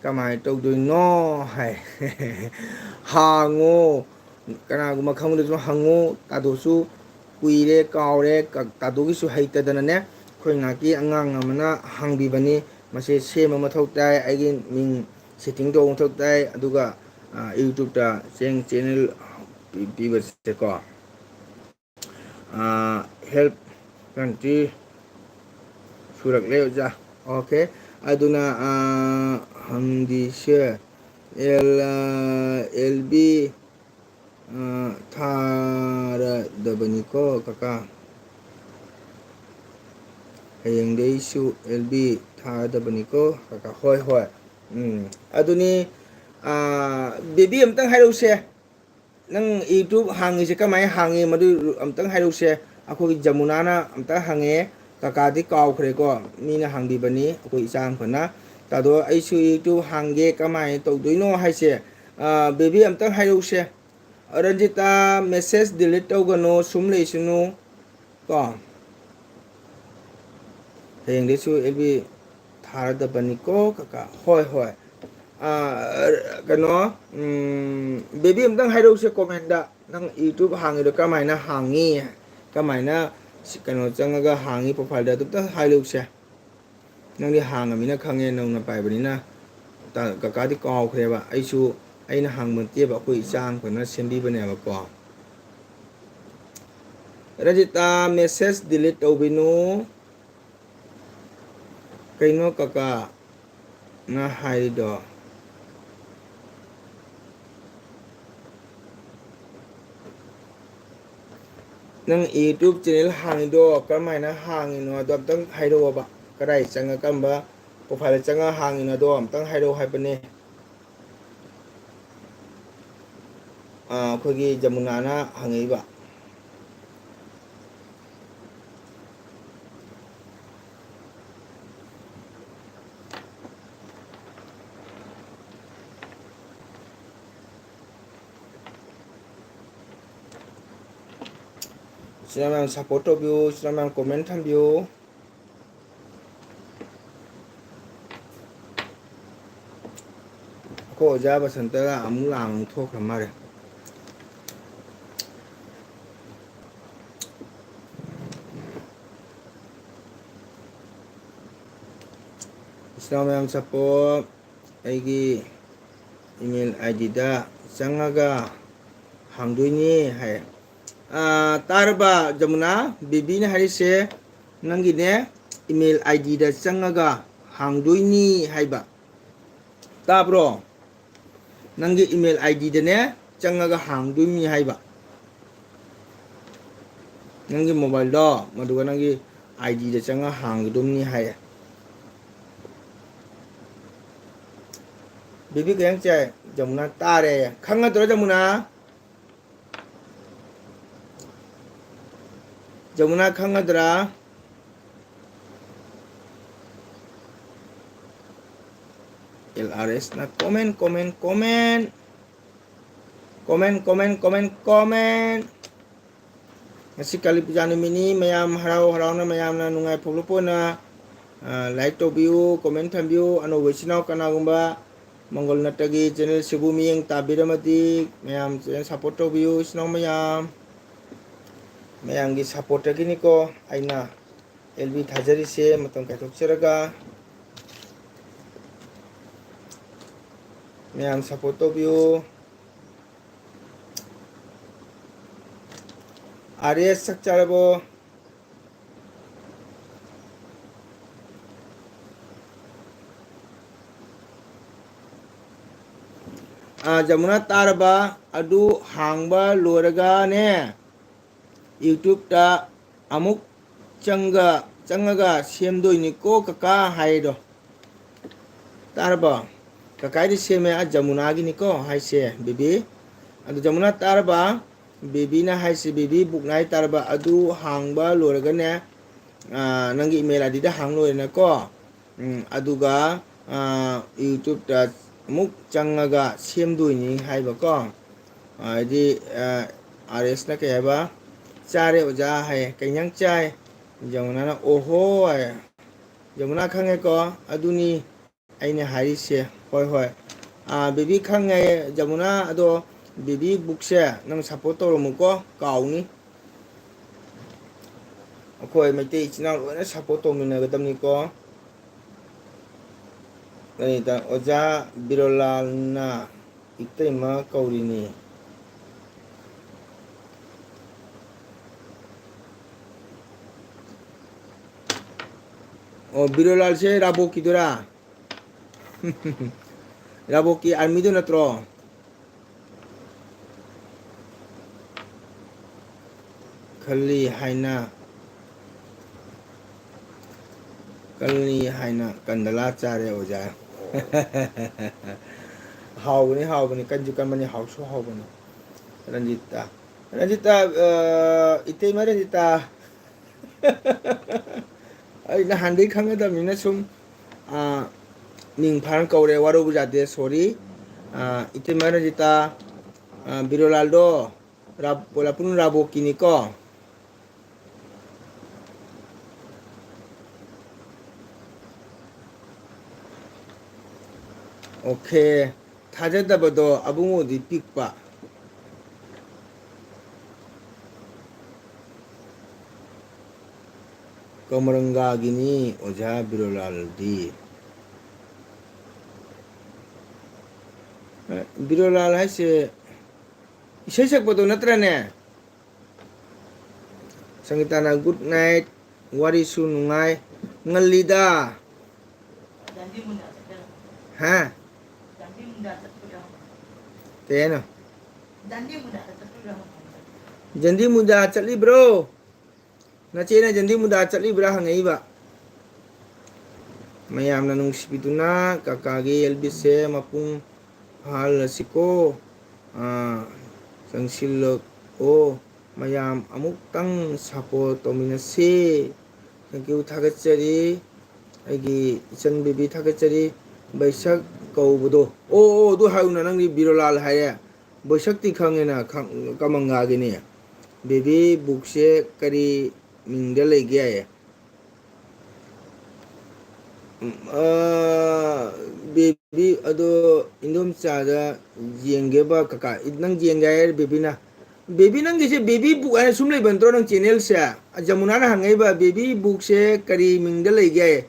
ꯀꯃꯥꯏꯅ ꯇꯧꯗꯣꯏꯅꯣ ꯍꯥꯏ ꯍꯥꯡꯉꯣ ꯀꯅꯥꯒꯨꯝꯕ ꯈꯪꯕꯗꯁꯨ ꯍꯪꯉꯨ ꯇꯥꯗꯣꯁꯨ ꯀꯨꯏꯔꯦ ꯀꯥꯎꯔꯦ ꯇꯥꯗꯣꯒꯤꯁꯨ ꯍꯩꯇꯗꯅꯅꯦ ꯑꯩꯈꯣꯏ ꯉꯥꯏꯍꯥꯛꯀꯤ ꯑꯉꯥꯡ ꯑꯃꯅ ꯍꯥꯡꯕꯤꯕꯅꯤ ꯃꯁꯤ ꯁꯦꯝꯕ ꯃꯊꯧ ꯇꯥꯏ ꯑꯩꯒꯤ ꯃꯤꯡ ꯁꯦꯠꯇꯤꯡ ꯇꯧꯕ ꯃꯊꯧ ꯇꯥꯏ ꯑꯗꯨꯒ ꯌꯨꯇꯨꯕꯇ ꯆꯦꯅꯦꯜ ꯄꯤꯕꯁꯦꯀꯣ ꯍꯦꯜꯞ ꯀꯟꯇ꯭ꯔꯤ ꯁꯨꯔꯛꯂꯦ ꯑꯣꯖꯥ ꯑꯣꯀꯦ ꯑꯗꯨꯅ ꯍꯪꯗꯤꯁꯦ ꯑꯦꯜ ꯕꯤ ꯊꯥꯔꯗꯕꯅꯤꯀꯣ ꯀꯀꯥ ꯍꯌꯦꯡꯗꯩꯁꯨ ꯑꯦꯜ ꯕꯤ ꯊꯥꯔꯗꯕꯅꯤꯀꯣ ꯀꯀꯥ ꯍꯣꯏ ꯍꯣꯏ ꯑꯗꯨꯅꯤ ꯕꯦꯕꯤ ꯑꯝꯇꯪ ꯍꯥꯏꯔꯛꯎꯁꯦ ꯅꯪ ꯌꯨꯇꯨꯕ ꯍꯥꯡꯉꯤꯁꯦ ꯀꯃꯥꯏꯅ ꯍꯥꯡꯉꯤ ꯃꯗꯨ ꯑꯝꯇꯪ ꯍꯥꯏꯔꯛꯎꯁꯦ ꯑꯩꯈꯣꯏꯒꯤ ꯖꯃꯨꯅꯥꯅ ꯑꯝꯇ ꯍꯪꯉꯦ ꯀꯀꯥꯗꯤ ꯀꯥꯎꯈ꯭ꯔꯦꯀꯣ ꯃꯤꯅ ꯍꯥꯡꯕꯤꯕꯅꯤ ꯑꯩꯈꯣꯏ ꯏꯆꯥ ꯑꯃꯈꯛꯅ ꯑꯗꯣ ꯑꯩꯁꯨ ꯌꯨꯇꯨꯕ ꯍꯥꯡꯒꯦ ꯀꯃꯥꯏꯅ ꯇꯧꯗꯣꯏꯅꯣ ꯍꯥꯏꯁꯦ ꯕꯦꯕꯤ ꯑꯝꯇꯪ ꯍꯥꯏꯔꯛꯎꯁꯦ ꯔꯟꯖꯤꯇꯥ ꯃꯦꯁꯦꯁ ꯗꯤꯂꯤꯠ ꯇꯧꯒꯅꯨ ꯁꯨꯝ ꯂꯩꯁꯅꯨ ꯀꯣ ꯍꯌꯦꯡꯗꯩꯁꯨ ꯑꯦꯜꯕꯤ ꯊꯥꯔꯗꯕꯅꯤꯀꯣ ꯀꯀꯥ ꯍꯣꯏ ꯍꯣꯏ ꯀꯩꯅꯣ ꯕꯦꯕꯤ ꯑꯝꯇꯪ ꯍꯥꯏꯔꯛꯎꯁꯦ ꯀꯣꯃꯦꯟꯗ ꯅꯪ ꯌꯨꯇꯨꯕ ꯍꯥꯡꯉꯤꯗꯣ ꯀꯃꯥꯏꯅ ꯍꯥꯡꯉꯤ ꯀꯃꯥꯏꯅ ꯀꯩꯅꯣ ꯆꯪꯉꯒ ꯍꯥꯡꯉꯤ ꯄ꯭ꯔꯣꯐꯥꯏꯜꯗ ꯑꯗꯨꯝꯇ ꯍꯥꯏꯔꯛꯎꯁꯦ ꯅꯪꯗꯤ ꯍꯥꯡꯉꯃꯤꯅ ꯈꯪꯉꯦ ꯅꯧꯅ ꯄꯥꯏꯕꯅꯤꯅ ꯀꯀꯥꯗꯤ ꯀꯥꯎꯈ꯭ꯔꯦꯕ ꯑꯩꯁꯨ ꯑꯩꯅ ꯍꯥꯡꯕ ꯅꯠꯇꯦꯕ ꯑꯩꯈꯣꯏ ꯏꯆꯥ ꯑꯃꯈꯛꯅ ꯁꯦꯝꯕꯤꯕꯅꯦꯕꯀꯣ ꯔꯖꯤꯇꯥ ꯃꯦꯁꯦꯁ ꯗꯤꯂꯤꯠ ꯇꯧꯕꯤꯅꯨ ꯀꯩꯅꯣ ꯀꯀꯥ ꯅ ꯍꯥꯏꯔꯤꯗꯣ ꯅꯪ ꯌꯨꯇ꯭ꯌꯨꯕ ꯆꯦꯅꯦꯜ ꯍꯥꯡꯉꯤꯗꯣ ꯀꯔꯝꯍꯥꯏꯅ ꯍꯥꯡꯉꯤꯅꯣ ꯑꯗꯣ ꯑꯝꯇꯪ ꯍꯥꯏꯔꯛꯑꯣꯕ ꯀꯗꯥꯏ ꯆꯪꯉ ꯀꯔꯝꯕ ꯄ꯭ꯔꯣꯐꯥꯏꯜꯗ ꯆꯪꯉ ꯍꯥꯡꯉꯤꯅꯣꯗꯣ ꯑꯝꯇꯪ ꯍꯥꯏꯔꯛꯑꯣ ꯍꯥꯏꯕꯅꯦ ꯑꯩꯈꯣꯏꯒꯤ ꯖꯃꯨꯅꯥꯅ ꯍꯪꯉꯛꯏꯕ ꯁꯤꯅ ꯃꯌꯥꯝ ꯁꯞꯄꯣꯔꯠ ꯇꯧꯕꯤꯌꯨ ꯁꯤꯅ ꯃꯌꯥꯝ ꯀꯣꯃꯦꯟ ꯊꯝꯕꯤꯌꯨ ꯑꯩꯈꯣꯏ ꯑꯣꯖꯥ ꯕꯁꯟꯇꯒ ꯑꯃꯨꯛ ꯑꯃꯨꯛ ꯊꯣꯛꯈ꯭ꯔ ꯃꯥꯜꯂꯦ ꯏꯆꯤꯟ ꯃꯌꯥꯝ ꯁꯞꯄꯣꯔꯠ ꯑꯩꯒꯤ ꯏꯃꯦꯜ ꯑꯥꯏ ꯗꯤꯗ ꯆꯪꯉꯒ ꯍꯥꯡꯗꯣꯏꯅꯤ ꯍꯥꯏ ꯇꯥꯔꯕ ꯖꯃꯨꯅꯥ ꯕꯦꯕꯤꯅ ꯍꯥꯏꯔꯤꯁꯦ ꯅꯪꯒꯤꯅꯦ ꯏꯃꯦꯜ ꯑꯥꯏ ꯗꯤꯗ ꯆꯪꯉꯒ ꯍꯥꯡꯗꯣꯏꯅꯤ ꯍꯥꯏꯕ ꯇꯥꯕ꯭ꯔꯣ ꯅꯪꯒꯤ ꯏꯃꯦꯜ ꯑꯥꯏ ꯗꯤꯗꯅꯦ ꯆꯪꯉꯒ ꯍꯥꯡꯗꯣꯏꯅꯤ ꯍꯥꯏꯕ ꯅꯪꯒꯤ ꯃꯣꯕꯥꯏꯜꯗꯣ ꯃꯗꯨꯒ ꯅꯪꯒꯤ ꯑꯥꯏ ꯗꯤꯗ ꯆꯪꯉꯒ ꯍꯥꯡꯒꯗꯕꯅꯤ ꯍꯥꯏꯌꯦ ꯕꯤꯕꯤ ꯀꯩꯪ ꯆꯥꯏ ꯖꯃꯨꯅꯥ ꯇꯥꯔꯦ ꯈꯪꯉꯗ꯭ꯔꯣ ꯖꯃꯨꯅꯥ ꯖꯃꯨꯅꯥ ꯈꯪꯒꯗ꯭ꯔꯥ ꯑꯦꯜ ꯑꯥꯔ ꯑꯦꯁꯅ comment comment comment comment comment comment comment ꯉꯁꯤ ꯀꯥꯂꯤ ꯄꯨꯖꯥ ꯅꯨꯃꯤꯠꯅꯤ ꯃꯌꯥꯝ ꯍꯔꯥꯎ ꯍꯔꯥꯎꯅ ꯃꯌꯥꯝꯅ ꯅꯨꯡꯉꯥꯏꯐꯣꯡꯂꯛꯄ ꯑꯣꯏꯅ ꯂꯥꯏꯛ ꯇꯧꯕꯤꯌꯨ ꯀꯣꯃꯦꯟ ꯊꯝꯕꯤꯌꯨ ꯑꯅꯧꯕ ꯏꯆꯤꯟ ꯏꯅꯥꯎ ꯀꯅꯥꯒꯨꯝꯕ ꯃꯪꯒꯣꯜ ꯅꯠꯇꯒꯤ ꯆꯦꯅꯦꯜꯁꯤꯕꯨ ꯃꯤꯠꯌꯦꯡ ꯇꯥꯕꯤꯔꯝꯃꯗꯤ ꯃꯌꯥꯝ ꯁꯞꯄꯣꯔꯠ ꯇꯧꯕꯤꯌꯨ ꯏꯆꯤꯟ ꯏꯅꯥꯎ ꯃꯌꯥꯝꯒꯤ ꯁꯞꯄꯣꯔꯠꯇꯒꯤꯅꯤꯀꯣ ꯑꯩꯅ ꯑꯦꯜꯕꯤ ꯊꯥꯖꯔꯤꯁꯦ ꯃꯇꯝ ꯀꯥꯏꯊꯣꯛꯆꯔꯒ ꯃꯌꯥꯝ ꯁꯞꯄꯣꯔꯠ ꯇꯧꯕꯤꯌꯨ ꯑꯥꯔꯦꯁ ꯆꯥꯛ ꯆꯥꯔꯕꯣ ꯖꯃꯨꯅꯥ ꯇꯥꯔꯕ ꯑꯗꯨ ꯍꯥꯡꯕ ꯂꯣꯏꯔꯒꯅꯦ ꯌꯨꯇ꯭ꯌꯨꯕꯇ ꯑꯃꯨꯛ ꯆꯪꯉꯒ ꯁꯦꯝꯗꯣꯏꯅꯤꯀꯣ ꯀꯀꯥ ꯍꯥꯏꯗꯣ ꯇꯥꯔꯕꯣ ꯀꯀꯥꯏꯗꯤ ꯁꯦꯝꯃꯦ ꯖꯃꯨꯅꯥꯒꯤꯅꯤꯀꯣ ꯍꯥꯏꯁꯦ ꯕꯦꯕꯤ ꯑꯗꯨ ꯖꯃꯨꯅꯥ ꯇꯥꯔꯕ ꯕꯦꯕꯤꯅ ꯍꯥꯏꯁꯤ ꯕꯦꯕꯤ ꯕꯨꯛꯅꯥꯏ ꯇꯥꯔꯕ ꯑꯗꯨ ꯍꯥꯡꯕ ꯂꯣꯏꯔꯒꯅꯦ ꯅꯪꯒꯤ ꯏꯃꯦꯜ ꯑꯥꯏ ꯗꯤꯗ ꯍꯥꯡ ꯂꯣꯏꯔꯦꯅꯀꯣ ꯑꯗꯨꯒ ꯌꯨꯇ꯭ꯌꯨꯕꯇ ꯑꯃꯨꯛ ꯆꯪꯉꯒ ꯁꯦꯝꯗꯣꯏꯅꯤ ꯍꯥꯏꯕꯀꯣ ꯍꯥꯏꯗꯤ ꯑꯥꯔ ꯑꯦꯁꯅ ꯀꯩ ꯍꯥꯏꯕ ꯆꯥꯔꯦ ꯑꯣꯖꯥ ꯍꯥꯏꯌꯦ ꯀꯩ ꯏꯟꯁꯥꯡ ꯆꯥꯏ ꯖꯃꯨꯅꯥꯅ ꯑꯣꯍꯣ ꯍꯥꯏꯌꯦ ꯖꯃꯨꯅꯥ ꯈꯪꯉꯦꯀꯣ ꯑꯗꯨꯅꯤ ꯑꯩꯅ ꯍꯥꯏꯔꯤꯁꯦ ꯍꯣꯏ ꯍꯣꯏ ꯕꯦꯕꯤ ꯈꯪꯉꯦ ꯖꯃꯨꯅꯥ ꯑꯗꯣ ꯕꯦꯕꯤ ꯕꯨꯛꯁꯦ ꯅꯪ ꯁꯞꯄꯣꯔꯠ ꯇꯧꯔꯝꯃꯨꯀꯣ ꯀꯥꯎꯅꯤ ꯑꯩꯈꯣꯏ ꯃꯩꯇꯩ ꯏꯆꯤꯟ ꯏꯅꯥꯎ ꯂꯣꯏꯅ ꯁꯞꯄꯣꯔꯠ ꯇꯧꯃꯤꯟꯅꯒꯗꯕꯅꯤꯀꯣ ꯀꯔꯤꯗ ꯑꯣꯖꯥ ꯕꯤꯔꯣꯂꯥꯜꯅ ꯏꯇꯩꯃ ꯀꯧꯔꯤꯅꯤ ꯑꯣ ꯕꯤꯔꯣꯂꯥꯜꯁꯦ ꯔꯥꯕꯣꯛꯀꯤꯗꯨꯔꯥ ꯔꯥꯕꯣꯛꯀꯤ ꯑꯥꯔꯃꯤꯗꯨ ꯅꯠꯇ꯭ꯔꯣ ꯈꯜꯂꯤ ꯍꯥꯏꯅ ꯀꯟꯗꯂꯥ ꯆꯥꯔꯦ ꯑꯣꯖꯥ ꯍꯥꯎꯕꯅꯤ ꯀꯟꯁꯨ ꯀꯟꯕꯅꯤ ꯍꯥꯎꯁꯨ ꯍꯥꯎꯕꯅꯤ ꯔꯟꯖꯤꯇꯥ ꯏꯇꯩꯃ ꯔꯟꯖꯤꯇꯥ ꯑꯩ ꯅꯍꯥꯟꯗꯒꯤ ꯈꯪꯒꯗꯕꯅꯤꯅ ꯁꯨꯝ ꯃꯤꯡ ꯐꯥꯔ ꯀꯧꯔꯦ ꯋꯥꯔꯧꯕ ꯌꯥꯗꯦ ꯁꯣꯔꯤ ꯏꯇꯩꯃ ꯔꯟꯖꯤꯇꯥ ꯕꯤꯔꯣꯂꯥꯜꯗꯣ ꯄꯣꯂꯥꯄꯨꯔ ꯔꯥꯕꯣꯛꯀꯤꯅꯤꯀꯣ ꯑꯣꯀꯦ ꯊꯥꯖꯗꯕꯗꯣ ꯑꯕꯨꯡꯉꯣꯗꯤ ꯄꯤꯛꯄ Kamarangagini Oja Birolal Birolal haise isai sakpado natrane Sangitana good night wari su nungai ngalida ha Kaya Jandi muda chatli bro Nachena jandi muda chatli bra hangai ba Mayam na nungsibiduna kakagi elbise mapung hal siko sangsilok o mayam amuktang support tominase thank you thagachari aigi ichan bibi thagachari baisak kaubudo o du hauna nangri birolal haya baisak ti khangena kamanga gini bibi bukse kari mingda lege baby ado indom chada jenge ba kaka nang jenga er baby na baby nang gise baby book ana sumle bantro nang channel sa jamuna na hangai ba baby book se kari mingda lai gaya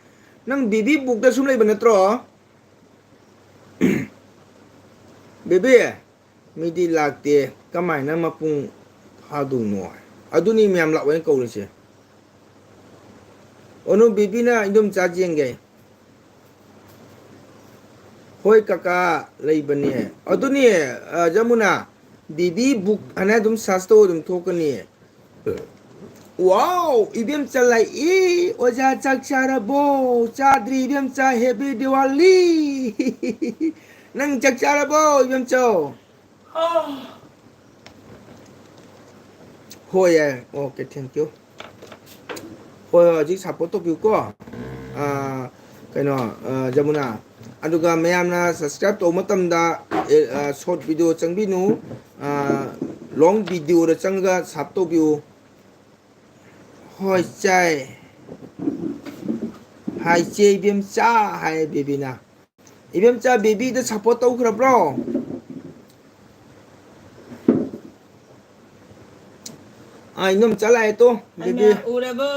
nang baby book da sumle banatro baby midi lakte kamai na mapung hadu no aduni myam lakwen ko se ono baby na indom cha jenge Hoi kaka laibani aduni jamuna bibi book ana dum sasto dum thokani wow ibem chalai e oja chakchara bo chadri ibem cha happy diwali nang chakchara bo ibem cho hoi okay thank you hoi ji support to ko kaino jamuna aduga mayamna subscribe to matamda short video changbinu long video ra changa sap to view hoi chai hai che bim cha hai baby na ibem cha baby da support to khra bro ai nom chalai to baby ure bo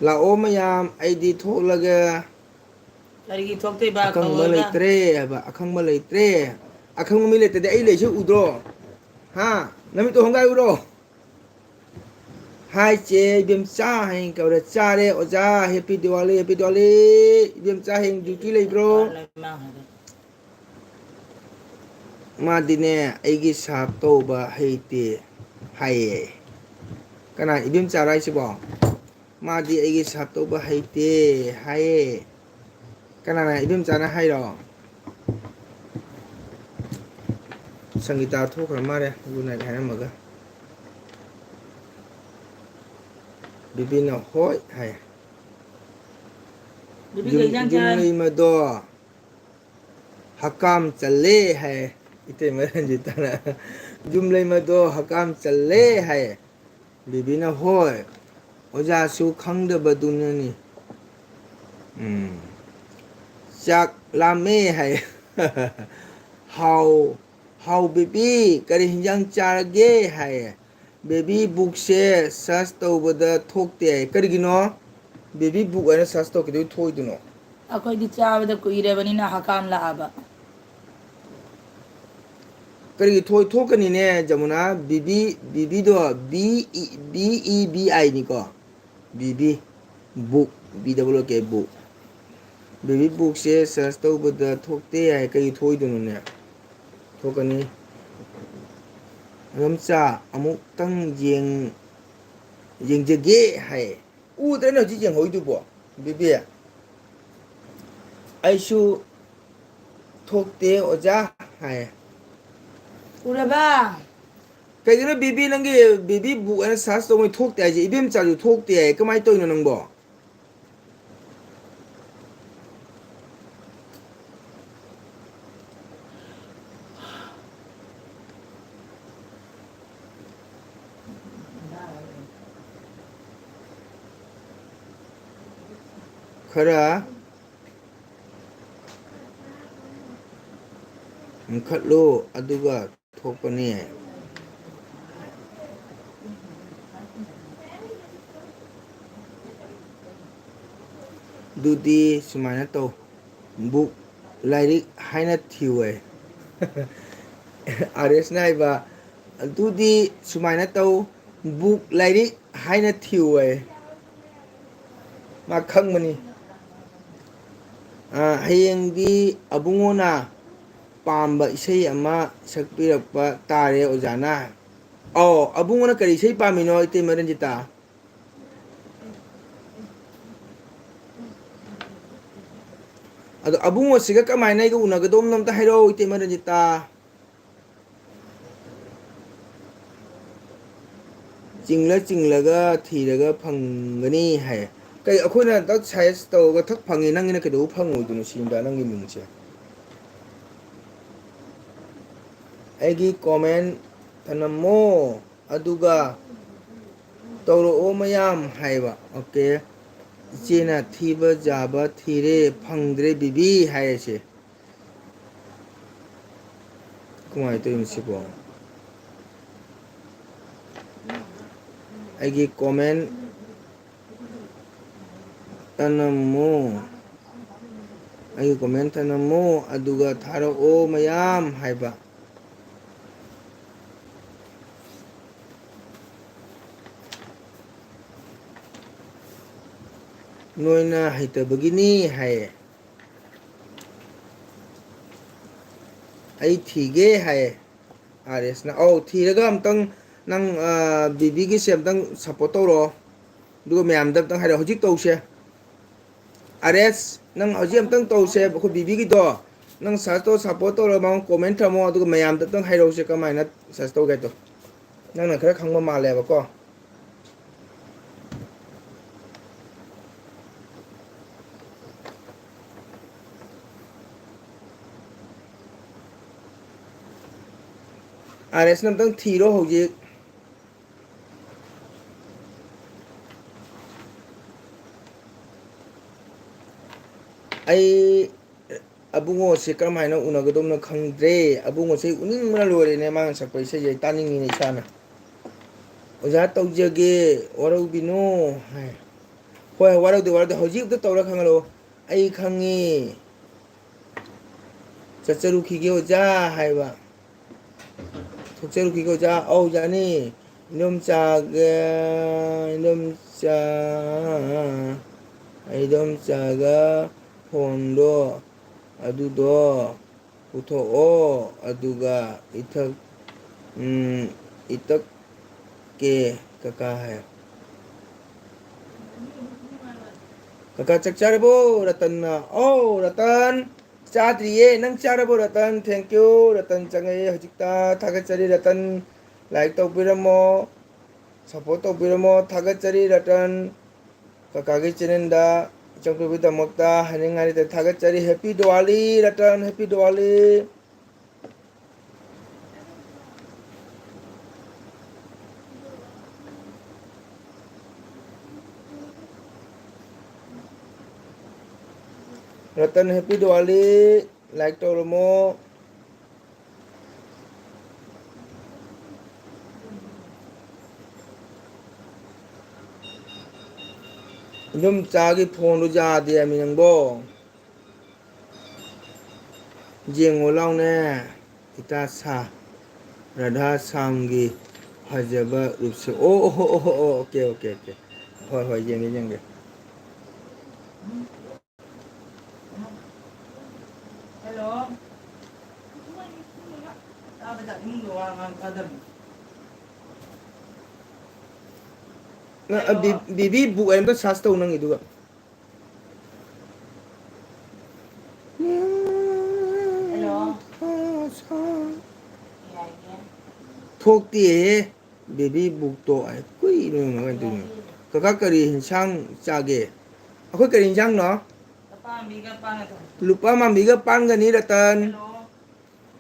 La o mayam ID tholaga Lagi thokte ba akang balaitre ba akang balaitre akang mi lete de ai le chu udro ha nami to hongai uro hai che bim cha hai ka ra cha re oja happy diwali bim cha heng duty le bro ma dine aigi sap to ba haite hai kana ibim cha rai sibo ma di aigi sap to ba haite hai kana na ibim cha na hai ro sangita thok ra mare guna hai maga bibina hoi hai jumli ma do hakam chale hai ite maran jitana jumlai ma do hakam chale hai bibina hoi oja su khangda badunani chak lame hai how baby kari hinjang charage hai baby book se sas to bada thokte kari gino baby book ana sas to kidu thoi duno akhoi di chabada kuire bani na hakam la aba kari thoi thokani ne jamuna bibi do b I ni ko bibi book bw ke book baby book se sas to bada thokte ai kari thoi duno ne thokani ramcha amuk tang jeng jege hai u tre no ji jeng hoi du bo bibi ai su thokte oja hai ure ba Kaya bibi nangi bibi bu ana sas to thok te ji ibem cha ju thok te kamai to no nang bo khara ꯈꯠꯂꯨ ꯑꯗꯨꯒ ꯊꯣꯛꯄꯅꯤ ꯑꯗꯨꯗꯤ ꯁꯨꯃꯥꯏꯅ ꯇꯧ book ꯂꯥꯏꯔꯤꯛ ꯍꯥꯏꯅ ꯊꯤꯌꯨ ꯑꯥꯔꯦꯁꯅ ꯍꯥꯏꯕ ꯑꯗꯨꯗꯤ ꯁꯨꯃꯥꯏꯅ ꯇꯧ ꯕꯨꯛ ꯂꯥꯏꯔꯤꯛ ꯍꯥꯏꯅ ꯊꯤꯌꯨ ꯃꯥ ꯈꯪꯕꯅꯤ ꯍꯌꯦꯡꯗꯤ ꯑꯕꯨꯡꯉꯣꯅ ꯄꯥꯝꯕ ꯏꯁꯩ ꯑꯃ ꯁꯛꯄꯤꯔꯛꯄ ꯇꯥꯔꯦ ꯑꯣꯖꯥꯅ ꯑꯧ ꯑꯕꯨꯡꯉꯣꯅ ꯀꯔꯤ ꯏꯁꯩ ꯄꯥꯝꯃꯤꯅꯣ ꯏꯇꯩꯃ ꯔꯟꯖꯤꯇꯥ ꯑꯗꯣ ꯑꯕꯨꯡꯉꯣꯁꯤꯒ ꯀꯃꯥꯏꯅ ꯑꯩꯒ ꯎꯅꯒꯗꯧꯕꯅꯣ ꯑꯝꯇ ꯍꯥꯏꯔꯛꯑꯣ ꯏꯇꯩꯃ ꯔꯟꯖꯤꯇꯥ ꯆꯤꯡꯂꯒ ꯊꯤꯔꯒ ꯐꯪꯒꯅꯤ ꯍꯥꯏ ꯀꯩ ꯑꯩꯈꯣꯏꯅ ꯗꯛ ꯁꯥꯏꯖ ꯇꯧꯔꯒ ꯊꯛ ꯐꯪꯉꯤ ꯅꯪꯒꯤꯅ ꯀꯩꯗꯧꯕ ꯐꯪꯉꯣꯏꯗꯣꯏꯅꯣ ꯁꯤꯅꯤꯗ ꯅꯪꯒꯤ ꯃꯤꯡꯁꯦ ꯑꯩꯒꯤ ꯀꯣꯃꯦꯟ ꯊꯅꯝꯃꯣ ꯑꯗꯨꯒ ꯇꯧꯔꯛꯑꯣ ꯃꯌꯥꯝ ꯍꯥꯏꯕ ꯑꯣꯀꯦ ꯏꯆꯦꯅ ꯊꯤꯕ ꯌꯥꯕ ꯊꯤꯔꯦ ꯐꯪꯗ꯭ꯔꯦ ꯕꯤꯕꯤ ꯍꯥꯏꯔꯁꯦ ꯀꯃꯥꯏꯅ ꯇꯧꯔꯤꯅꯣ ꯁꯤꯕꯣ ꯑꯩꯒꯤ ꯀꯣꯃꯦꯟ ꯇꯅꯝꯃꯨ ꯑꯩꯒꯤ ꯀꯣꯃꯦꯟ ꯊꯅꯝꯃꯨ ꯑꯗꯨꯒ ꯊꯥꯔꯛꯑꯣ ꯃꯌꯥꯝ ꯍꯥꯏꯕ ꯅꯣꯏꯅ ꯍꯩꯇꯕꯒꯤꯅꯤ ꯍꯥꯏꯌꯦ ꯑꯩ ꯊꯤꯒꯦ ꯍꯥꯏꯌꯦ ꯑꯥꯔꯦꯁꯅ ꯑꯧ ꯊꯤꯔꯒ ꯑꯝꯇꯪ ꯅꯪ ꯕꯤꯕꯤꯒꯤꯁꯦ ꯑꯝꯇꯪ ꯁꯞꯄꯣꯔꯠ ꯇꯧꯔꯛꯑꯣ ꯑꯗꯨꯒ ꯃꯌꯥꯝꯗ ꯑꯝꯇꯪ ꯍꯥꯏꯔꯛꯑꯣ ꯍꯧꯖꯤꯛ ꯇꯧꯁꯦ ꯑꯥꯔꯦꯁ ꯅꯪ ꯍꯧꯖꯤꯛ ꯑꯝꯇꯪ ꯇꯧꯁꯦ ꯑꯩꯈꯣꯏ ꯕꯤꯕꯤꯒꯤꯗꯣ ꯅꯪ ꯁꯔꯁ ꯇꯧ ꯁꯞꯄꯣꯔꯠ ꯇꯧꯔꯒ ꯃꯉꯣꯟ ꯀꯣꯃꯦꯟ ꯊꯝꯃꯣ ꯑꯗꯨꯒ ꯃꯌꯥꯝꯗ ꯑꯝꯇꯪ ꯍꯥꯏꯔꯛꯎꯁꯦ ꯀꯃꯥꯏꯅ ꯁꯔꯁ ꯇꯧꯒꯦꯗꯣ ꯅꯪꯅ ꯈꯔ ꯈꯪꯕ ꯃꯥꯜꯂꯦꯕꯀꯣ ꯑꯥꯔꯦꯁꯅ ꯑꯝꯇꯪ ꯊꯤꯔꯣ ꯍꯧꯖꯤꯛ ꯑꯩ ꯑꯕꯨꯡꯉꯣꯁꯦ ꯀꯔꯝꯍꯥꯏꯅ ꯎꯅꯒꯗꯧꯅꯣ ꯈꯪꯗ꯭ꯔꯦ ꯑꯕꯨꯡꯉꯣꯁꯦ ꯎꯅꯤꯡꯕꯅ ꯂꯣꯏꯔꯦꯅꯦ ꯃꯥꯅ ꯁꯛꯄ ꯏꯁꯩꯁꯦ ꯑꯩ ꯇꯥꯅꯤꯡꯉꯤꯅꯦ ꯏꯁꯥꯅ ꯑꯣꯖꯥ ꯇꯧꯖꯒꯦ ꯋꯥꯔꯧꯕꯤꯅꯣ ꯍꯥꯏ ꯍꯣꯏ ꯋꯥꯔꯧꯗꯦ ꯍꯧꯖꯤꯛ ꯑꯝꯇ ꯇꯧꯔ ꯈꯪꯍꯜꯂꯛꯑꯣ ꯑꯩ ꯈꯪꯉꯤ ꯆꯠꯆꯔꯨꯈꯤꯒꯦ ꯑꯣꯖꯥ ꯍꯥꯏꯕ ꯊꯣꯛꯆꯔꯨꯈꯤꯒꯦ ꯑꯣꯖꯥ ꯑꯧ ꯌꯥꯅꯤ ꯏꯗꯣꯝꯆꯥꯒ ꯏꯗꯣꯝꯆꯥ ꯏꯗꯣꯝꯆꯥꯒ ꯐꯣꯟꯗꯣ ꯑꯗꯨꯗꯣ ꯄꯨꯊꯣꯛꯑꯣ ꯑꯗꯨꯒ ꯏꯇꯛꯀꯦ ꯀꯀꯥ ꯍꯥꯏ ꯀꯀꯥ ꯆꯥꯛ ꯆꯥꯔꯕꯣ ꯔꯇꯟꯅ ꯑꯧ ꯔꯇꯟ ꯆꯥꯗ꯭ꯔꯤꯌꯦ ꯅꯪ ꯆꯥꯔꯕꯣ ꯔꯇꯟ ꯊꯦꯡꯀ꯭ꯌꯨ ꯔꯇꯟ ꯆꯪꯉꯛꯑꯦ ꯍꯧꯖꯤꯛꯇ ꯊꯥꯒꯠꯆꯔꯤ ꯔꯇꯟ ꯂꯥꯏꯛ ꯇꯧꯕꯤꯔꯝꯃꯣ ꯁꯞꯄꯣꯔꯠ ꯇꯧꯕꯤꯔꯝꯃꯣ ꯊꯥꯒꯠꯆꯔꯤ ꯔꯇꯟ ꯀꯀꯥꯒꯤ ꯆꯦꯅꯦꯜꯗ ꯏꯆꯧꯈꯩꯒꯤꯗꯃꯛꯇ ꯍꯥꯏꯅꯤꯡꯉꯥꯏ ꯊꯥꯒꯠꯆꯔꯤ happy Diwali Ratan happy Diwali Ratan happy Diwali like ꯇꯧꯔꯝꯃꯣ ꯏꯗꯣꯝꯆꯥꯒꯤ ꯐꯣꯟꯗꯣ ꯌꯥꯗꯦ ꯍꯥꯏꯃꯤ ꯅꯪꯕꯣ ꯌꯦꯡꯉꯣ ꯂꯥꯎꯅꯦ ꯏꯇꯥ ꯁꯥ ꯔꯙꯥ ꯁ꯭ꯌꯥꯝꯒꯤ ꯐꯖꯕ ꯔꯨꯞꯁꯦ ꯑꯣꯍꯣ ꯑꯣꯍꯣ ꯑꯣ ꯑꯣꯀꯦ ꯑꯣꯀꯦ ꯑꯣꯀꯦ ꯍꯣꯏ ꯍꯣꯏ ꯌꯦꯡꯒꯦ ꯍꯜꯂꯣ ꯇꯥꯕꯗ ꯏꯃꯨꯡꯗ ꯋꯥ ꯉꯥꯡ ꯇꯥꯗꯕꯅꯤ ꯍꯜꯂꯣ ꯕꯤꯕꯤ ꯕꯨꯛ ꯑꯝꯇ ꯁꯥꯔꯁ ꯇꯧ ꯅꯪꯒꯤꯗꯨꯒ ꯍꯜꯂꯣ ꯌꯥꯏꯌꯦ ꯊꯣꯛꯇꯦꯍꯦ ꯕꯦꯕꯤ ꯕꯨꯛꯇꯣ ꯀꯨꯏꯅ ꯀꯃꯥꯏꯅ ꯇꯧꯔꯤꯅꯣ ꯌꯥꯏꯌꯦ ꯀꯀꯥ ꯀꯔꯤ ꯌꯦꯟꯁꯥꯡ ꯆꯥꯒꯦ ꯑꯩꯈꯣꯏ ꯀꯔꯤ ꯌꯦꯟꯁꯥꯡꯅꯣ ꯑꯄꯥꯝꯕꯤꯒ ꯄꯥꯟꯒ ꯊꯣꯡ ꯂꯨꯄꯥ ꯃꯥꯡꯕꯤꯒ ꯄꯥꯟꯒꯅꯤ ꯔꯇꯟ ꯍꯜꯂꯣ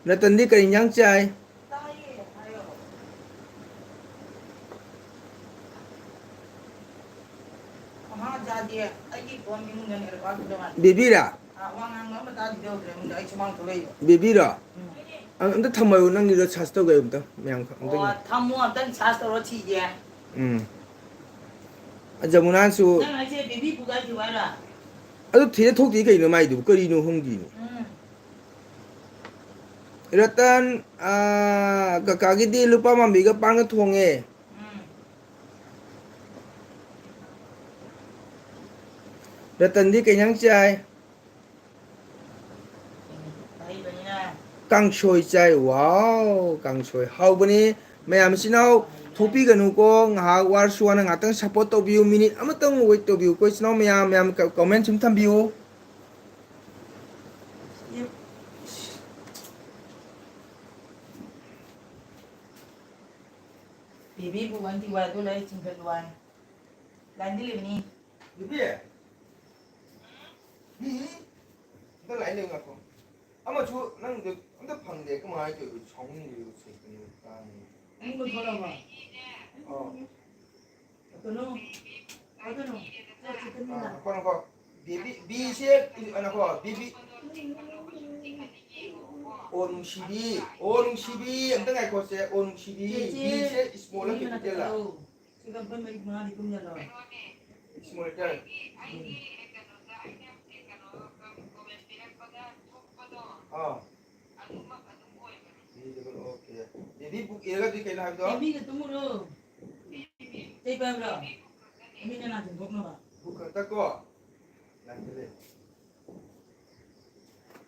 ꯔꯇꯟꯗꯤ ꯀꯔꯤ ꯌꯦꯟꯁꯥꯡ ꯆꯥꯏ ꯇꯥꯏꯌꯦ ꯍꯥꯏꯌꯣ ꯑꯃ ꯌꯥꯗꯦ ꯑꯩꯒꯤ ꯐꯣꯟ ꯏꯃꯨꯡꯗ ꯅꯦꯠꯋꯥꯛ ꯌꯥꯗꯦ ꯕꯦꯕꯤꯔꯥ ꯋꯥ ꯉꯥꯡꯕ ꯑꯃ ꯇꯥꯗꯦ ꯇꯧꯗ꯭ꯔꯦ ꯏꯃꯨꯡꯗ ꯑꯩ ꯁꯨꯃꯥꯡ ꯊꯣꯛꯂꯛꯏꯕ ꯕꯦꯕꯤꯔꯣ ꯑꯝꯇ ꯊꯝꯃꯣ ꯅꯪꯒꯤꯗꯣ ꯁꯥꯔꯖ ꯇꯧꯒꯦ ꯑꯝꯇ ꯃꯌꯥꯝ ꯑꯝꯇ ꯑꯣ ꯊꯝꯃꯣ ꯑꯝꯇꯪ ꯆꯥꯔꯖ ꯇꯧꯔ ꯊꯤꯒꯦ ꯖꯃꯨꯅꯥꯁꯨ ꯅꯪ ꯍꯥꯏꯁꯦ ꯕꯦꯕꯤ ꯄꯨꯒꯥꯏ ꯊꯤꯌꯨ ꯍꯥꯏꯔꯣ ꯑꯗꯨ ꯊꯤꯔ ꯊꯣꯛꯇꯦ ꯀꯩꯅꯣ ꯃꯥꯏꯗꯨꯕꯨ ꯀꯔꯤꯅꯣ ꯈꯪꯗꯦꯅꯦ ꯔꯇꯟ ꯀꯀꯥꯒꯤꯗꯤ ꯂꯨꯄꯥ ꯃꯥꯡꯕꯤꯒ ꯄꯥꯡꯒ ꯊꯣꯡꯉꯦ ꯔꯇꯟꯗꯤ ꯀꯩ ꯏꯟꯁꯥꯡ ꯆꯥꯏ ꯑꯍꯩꯕꯅꯤꯅ ꯀꯥꯡꯁꯣꯏ ꯆꯥꯏ ꯋꯥꯎ ꯀꯥꯡꯁꯣꯏ ꯍꯥꯎꯕꯅꯤ ꯃꯌꯥꯝ ꯏꯆꯤꯟ ꯏꯅꯥꯎ ꯊꯣꯛꯄꯤꯒꯅꯨꯀꯣ ꯉꯥꯏꯍꯥꯛ ꯋꯥꯔꯁꯨ ꯋꯥꯅ ꯉꯥꯛꯇꯪ ꯁꯞꯄꯣꯔꯠ ꯇꯧꯕꯤꯌꯨ ꯃꯤꯅꯤꯠ ꯑꯃꯇꯪ ꯋꯦꯠ ꯇꯧꯕꯤꯌꯨ ꯑꯩꯈꯣꯏ ꯏꯆꯤꯟ ꯏꯅꯥꯎ ꯃꯌꯥꯝ ꯀꯣꯃꯦꯟ ꯁꯨꯝ ꯊꯝꯕꯤꯌꯨ ꯕꯦꯕꯤ ꯄꯨꯒꯥꯏ ꯊꯤꯌꯨ ꯍꯥꯏ ꯑꯗꯨ ꯂꯩ ꯆꯤꯡꯈꯠꯂꯨ ꯍꯥꯏ ꯂꯥꯏꯟꯗ ꯂꯩꯕꯅꯤ ꯕꯤꯕꯤ ꯑꯝꯇ ꯂꯥꯏꯟ ꯂꯩꯌꯨ ꯉꯥꯏꯈꯣ ꯑꯃꯁꯨ ꯅꯪꯗꯣ ꯑꯝꯇ ꯐꯪꯗꯦ ꯀꯃꯥꯏꯅ ꯇꯧꯔꯤꯅꯣ ꯁꯥꯎꯅꯤꯡꯈ꯭ꯔꯦ ꯑꯃꯨꯛ ꯊꯣꯛꯂꯛꯑꯕ ꯑꯣ ꯀꯩꯅꯣ ꯀꯩꯅꯣ ꯉꯥꯏꯈꯣ ꯕꯦꯕꯤ ꯕꯤꯁꯦ ꯉꯥꯏꯈꯣ ꯕꯤꯕꯤ ꯑꯣ ꯅꯨꯡꯁꯤꯕꯤ ꯑꯣ ꯅꯨꯡꯁꯤꯕꯤ ꯑꯝꯇ ꯉꯥꯏꯈꯣꯁꯦ ꯑꯣ ꯅꯨꯡꯁꯤꯕꯤ ꯕꯤꯁꯦ ꯏꯁꯃꯣꯜꯂ ꯀꯦꯄꯤꯇꯦꯜꯂ ꯁꯤꯒ ꯑꯩꯈꯣꯏ ꯃꯔꯤ ꯃꯉꯥꯗꯤ ꯄꯨꯟꯖꯜꯂꯣ ꯏꯁꯃꯣꯜ ꯂꯦꯇꯔ ꯑꯥ ꯑꯣꯀꯦ ꯕꯦꯕꯤ ꯕꯨꯛ ꯏꯔꯒꯗꯤ ꯀꯩꯅꯣ ꯍꯥꯏꯕꯗꯣ ꯑꯦꯝꯕꯤꯒ ꯇꯨꯝꯃꯨꯔꯣ ꯆꯩ ꯄꯥꯏꯕ꯭ꯔꯣ ꯑꯦꯝꯕꯤꯅ ꯅꯥ ꯆꯤꯡꯊꯣꯛꯅꯕ ꯕꯨꯛ ꯈꯛꯇ ꯀꯣ ꯂꯥꯏꯟꯗ ꯂꯩ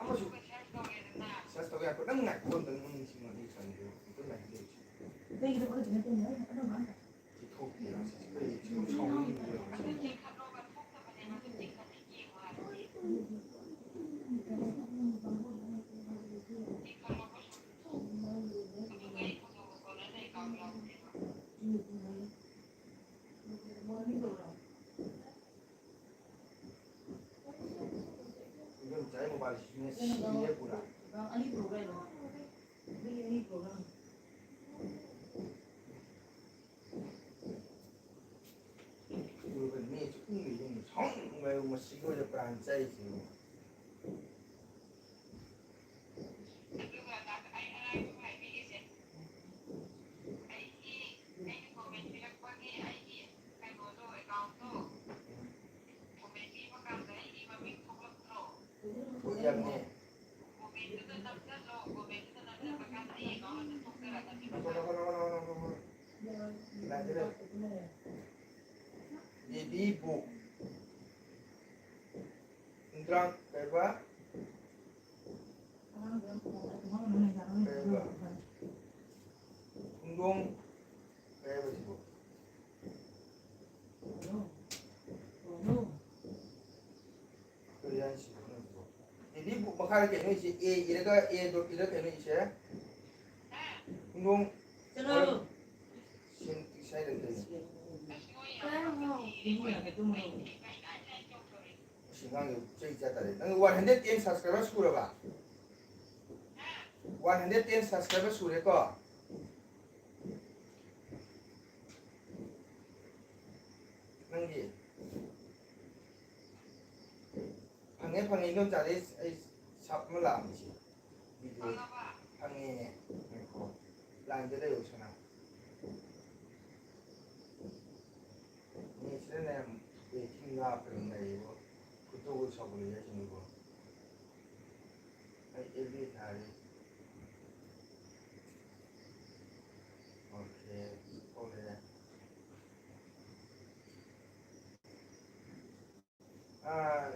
ꯑꯃꯁꯨ ꯁꯔꯁ ꯇꯧ ꯌꯥꯀꯣ ꯅꯪ ꯉꯥꯏꯈꯣ ꯑꯝꯇꯪ ꯅꯪ ꯅꯤꯡꯁꯤꯡꯉꯣ ꯑꯩ ꯁꯪꯗꯦ ꯑꯝꯇ ꯂꯥꯏꯟꯗ ꯂꯩ ꯀꯩꯒꯤꯗꯣ ꯈꯔ ꯅꯠꯇꯦꯅꯦ ꯊꯣꯛꯇꯦ ꯀꯔꯤ ꯁꯥꯎꯅꯤꯡꯈ꯭ꯔꯦ ꯏꯟꯗꯣꯝꯆꯥꯒꯤ ꯃꯣꯕꯥꯏꯜꯁꯤꯁꯨꯅꯦ ꯁꯤꯔꯦ ꯄꯨꯔꯥ ꯑꯅꯤ ꯄꯨꯔꯛꯎ ꯀꯩꯅꯣ ꯑꯅꯤ ꯄꯨꯔꯛꯎ ꯃꯤ ꯁꯨꯛꯎ ꯁꯥꯎꯅꯤꯡꯕ ꯃꯁꯤꯒꯤ ꯑꯣꯏꯅ ꯄ꯭ꯔꯥꯟ ꯆꯥꯛꯏꯁꯤꯕꯨ ꯊꯣꯛꯏ ꯕꯦꯕꯤ ꯕꯨꯛ ꯏꯟꯇ꯭ꯔꯥꯡ ꯀꯩꯕ ꯀꯩꯕ ꯈꯨꯡꯗꯣꯡ ꯀꯩꯕ ꯁꯤꯕꯨ ꯀꯔꯤ ꯍꯥꯏꯁꯤꯕꯣ ꯅꯪꯕꯨ ꯕꯦꯕꯤ ꯕꯨꯛ ꯃꯈꯥꯗ ꯀꯩꯅꯣ ꯏꯁꯦ ꯑꯦ ꯏꯔꯒ ꯑꯦ ꯗꯣꯠ ꯏꯔꯒ ꯀꯩꯅꯣ ꯏꯁꯦ ꯈꯨꯡꯗꯣꯡ ꯆꯠꯂꯣ ꯁꯥꯏꯗ ꯀꯩꯅꯣ ꯁꯤ ꯉꯥꯡꯉꯤ ꯆꯩ ꯆꯥꯇꯥꯔꯦ ꯅꯪ 110 ꯁꯕꯁꯀ꯭ꯔꯥꯏꯕꯔ ꯁꯨꯔꯕ 110 ꯁꯕꯁꯀ꯭ꯔꯥꯏꯕꯔ ꯁꯨꯔꯦꯀꯣ ꯅꯪꯒꯤ ꯐꯪꯉꯦ ꯏꯗꯣꯝꯆꯥꯗꯩ ꯑꯩ ꯁꯞ ꯑꯃ ꯂꯥꯛꯑꯝꯃꯤꯁꯤ ꯚꯤꯗꯤꯑꯣ ꯐꯪꯉꯦ ꯉꯥꯏꯈꯣ ꯂꯥꯏꯟꯗ ꯂꯩꯌꯨ ꯁꯅꯥ ꯃꯤꯁꯤꯗꯅꯦ ꯋꯦꯇꯤꯡ ꯂꯥꯞꯄꯗ ꯂꯩꯌꯦꯕ ꯈꯨꯠꯇꯣꯛꯑ ꯁꯥꯎꯒꯠꯂꯦ ꯍꯥꯏꯁꯤꯅꯤꯀꯣ ꯑꯩ ꯑꯦꯜꯕꯤ ꯊꯥꯔꯤ ꯑꯣꯀꯦ ꯊꯣꯛꯂꯛꯑꯦ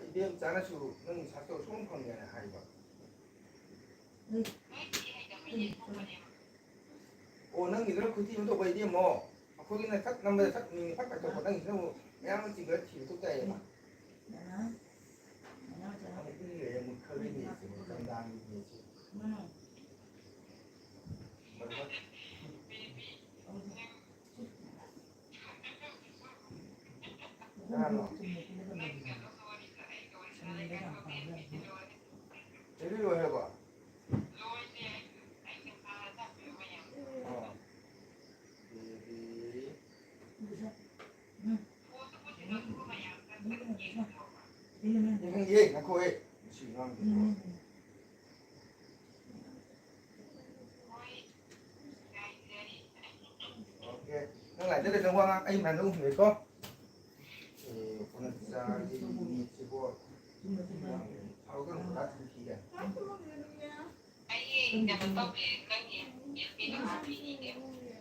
ꯏꯕꯦꯝꯆꯥꯅꯁꯨ ꯅꯪ ꯁꯥꯔꯁ ꯇꯧ ꯁꯨꯡꯐꯪ ꯐꯪꯗꯦꯅ ꯍꯥꯏꯕ ꯑꯣ ꯅꯪꯒꯤꯗꯨꯅ ꯈꯨꯊꯤ ꯑꯃ ꯇꯧꯕ ꯏꯕꯦꯝꯃꯣ ꯑꯩꯈꯣꯏꯒꯤꯅ ꯊꯛ ꯅꯝꯕꯗ ꯊꯛ ꯃꯤꯡ ꯐꯠ ꯄꯥꯏꯊꯣꯛꯄ ꯅꯪꯒꯤꯁꯤꯅ ꯑꯃꯨꯛ ꯃꯌꯥꯝ ꯑꯃ ꯆꯤꯡꯈꯠꯂ ꯊꯤꯕ ꯊꯣꯛ ꯇꯥꯏꯌꯦꯕ ꯆꯍꯤ ꯂꯣꯏꯈ꯭ꯔꯕꯣ ꯉꯥꯏꯈꯣꯍꯦ ꯃꯁꯤ ꯉꯥꯡꯗ꯭ꯔꯤꯕꯣ ꯂꯥꯏꯟꯗ ꯂꯩꯅ ꯋꯥ ꯉꯥꯡ ꯑꯩ ꯃꯌꯥꯝꯗ ꯎꯍꯟꯒꯦꯀꯣ ꯄꯨꯅꯆꯥꯒꯤ ꯅꯤꯠꯁꯤꯕꯨ ꯊꯥꯎꯒꯟ ꯈꯔ ꯊꯝꯈꯤꯒꯦ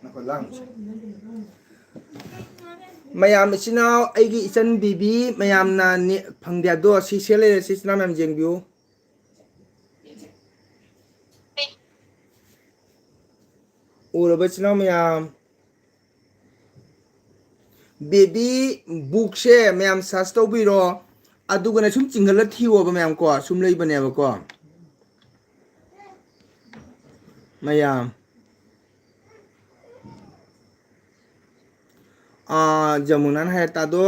ꯅꯈꯣꯏ ꯂꯥꯡꯁꯦ ꯃꯌꯥꯝ ꯏꯆꯤꯟ ꯏꯅꯥꯎ ꯑꯩꯒꯤ ꯏꯆꯟ ꯕꯤꯕꯤ ꯃꯌꯥꯝꯅ ꯐꯪꯗꯦ ꯑꯗꯣ ꯁꯤ ꯁꯦꯠ ꯂꯩꯔꯦ ꯁꯤ ꯏꯆꯤꯟ ꯏꯅꯥꯎ ꯃꯌꯥꯝ ꯌꯦꯡꯕꯤꯌꯨ ꯎꯔꯕ ꯏꯆꯤꯟ ꯏꯅꯥꯎ ꯃꯌꯥꯝ ꯕꯦꯕꯤ ꯕꯨꯛꯁꯦ ꯃꯌꯥꯝ ꯁꯔꯁ ꯇꯧꯕꯤꯔꯣ ꯑꯗꯨꯒꯅ ꯁꯨꯝ ꯆꯤꯡꯈꯠꯂ ꯊꯤꯌꯣꯕ ꯃꯌꯥꯝ ꯀꯣ ꯁꯨꯝ ꯂꯩꯕꯅꯦꯕꯀꯣ ꯃꯌꯥꯝ ꯖꯃꯨꯅꯥꯅ ꯍꯥꯏꯔꯦ ꯇꯥꯗꯣ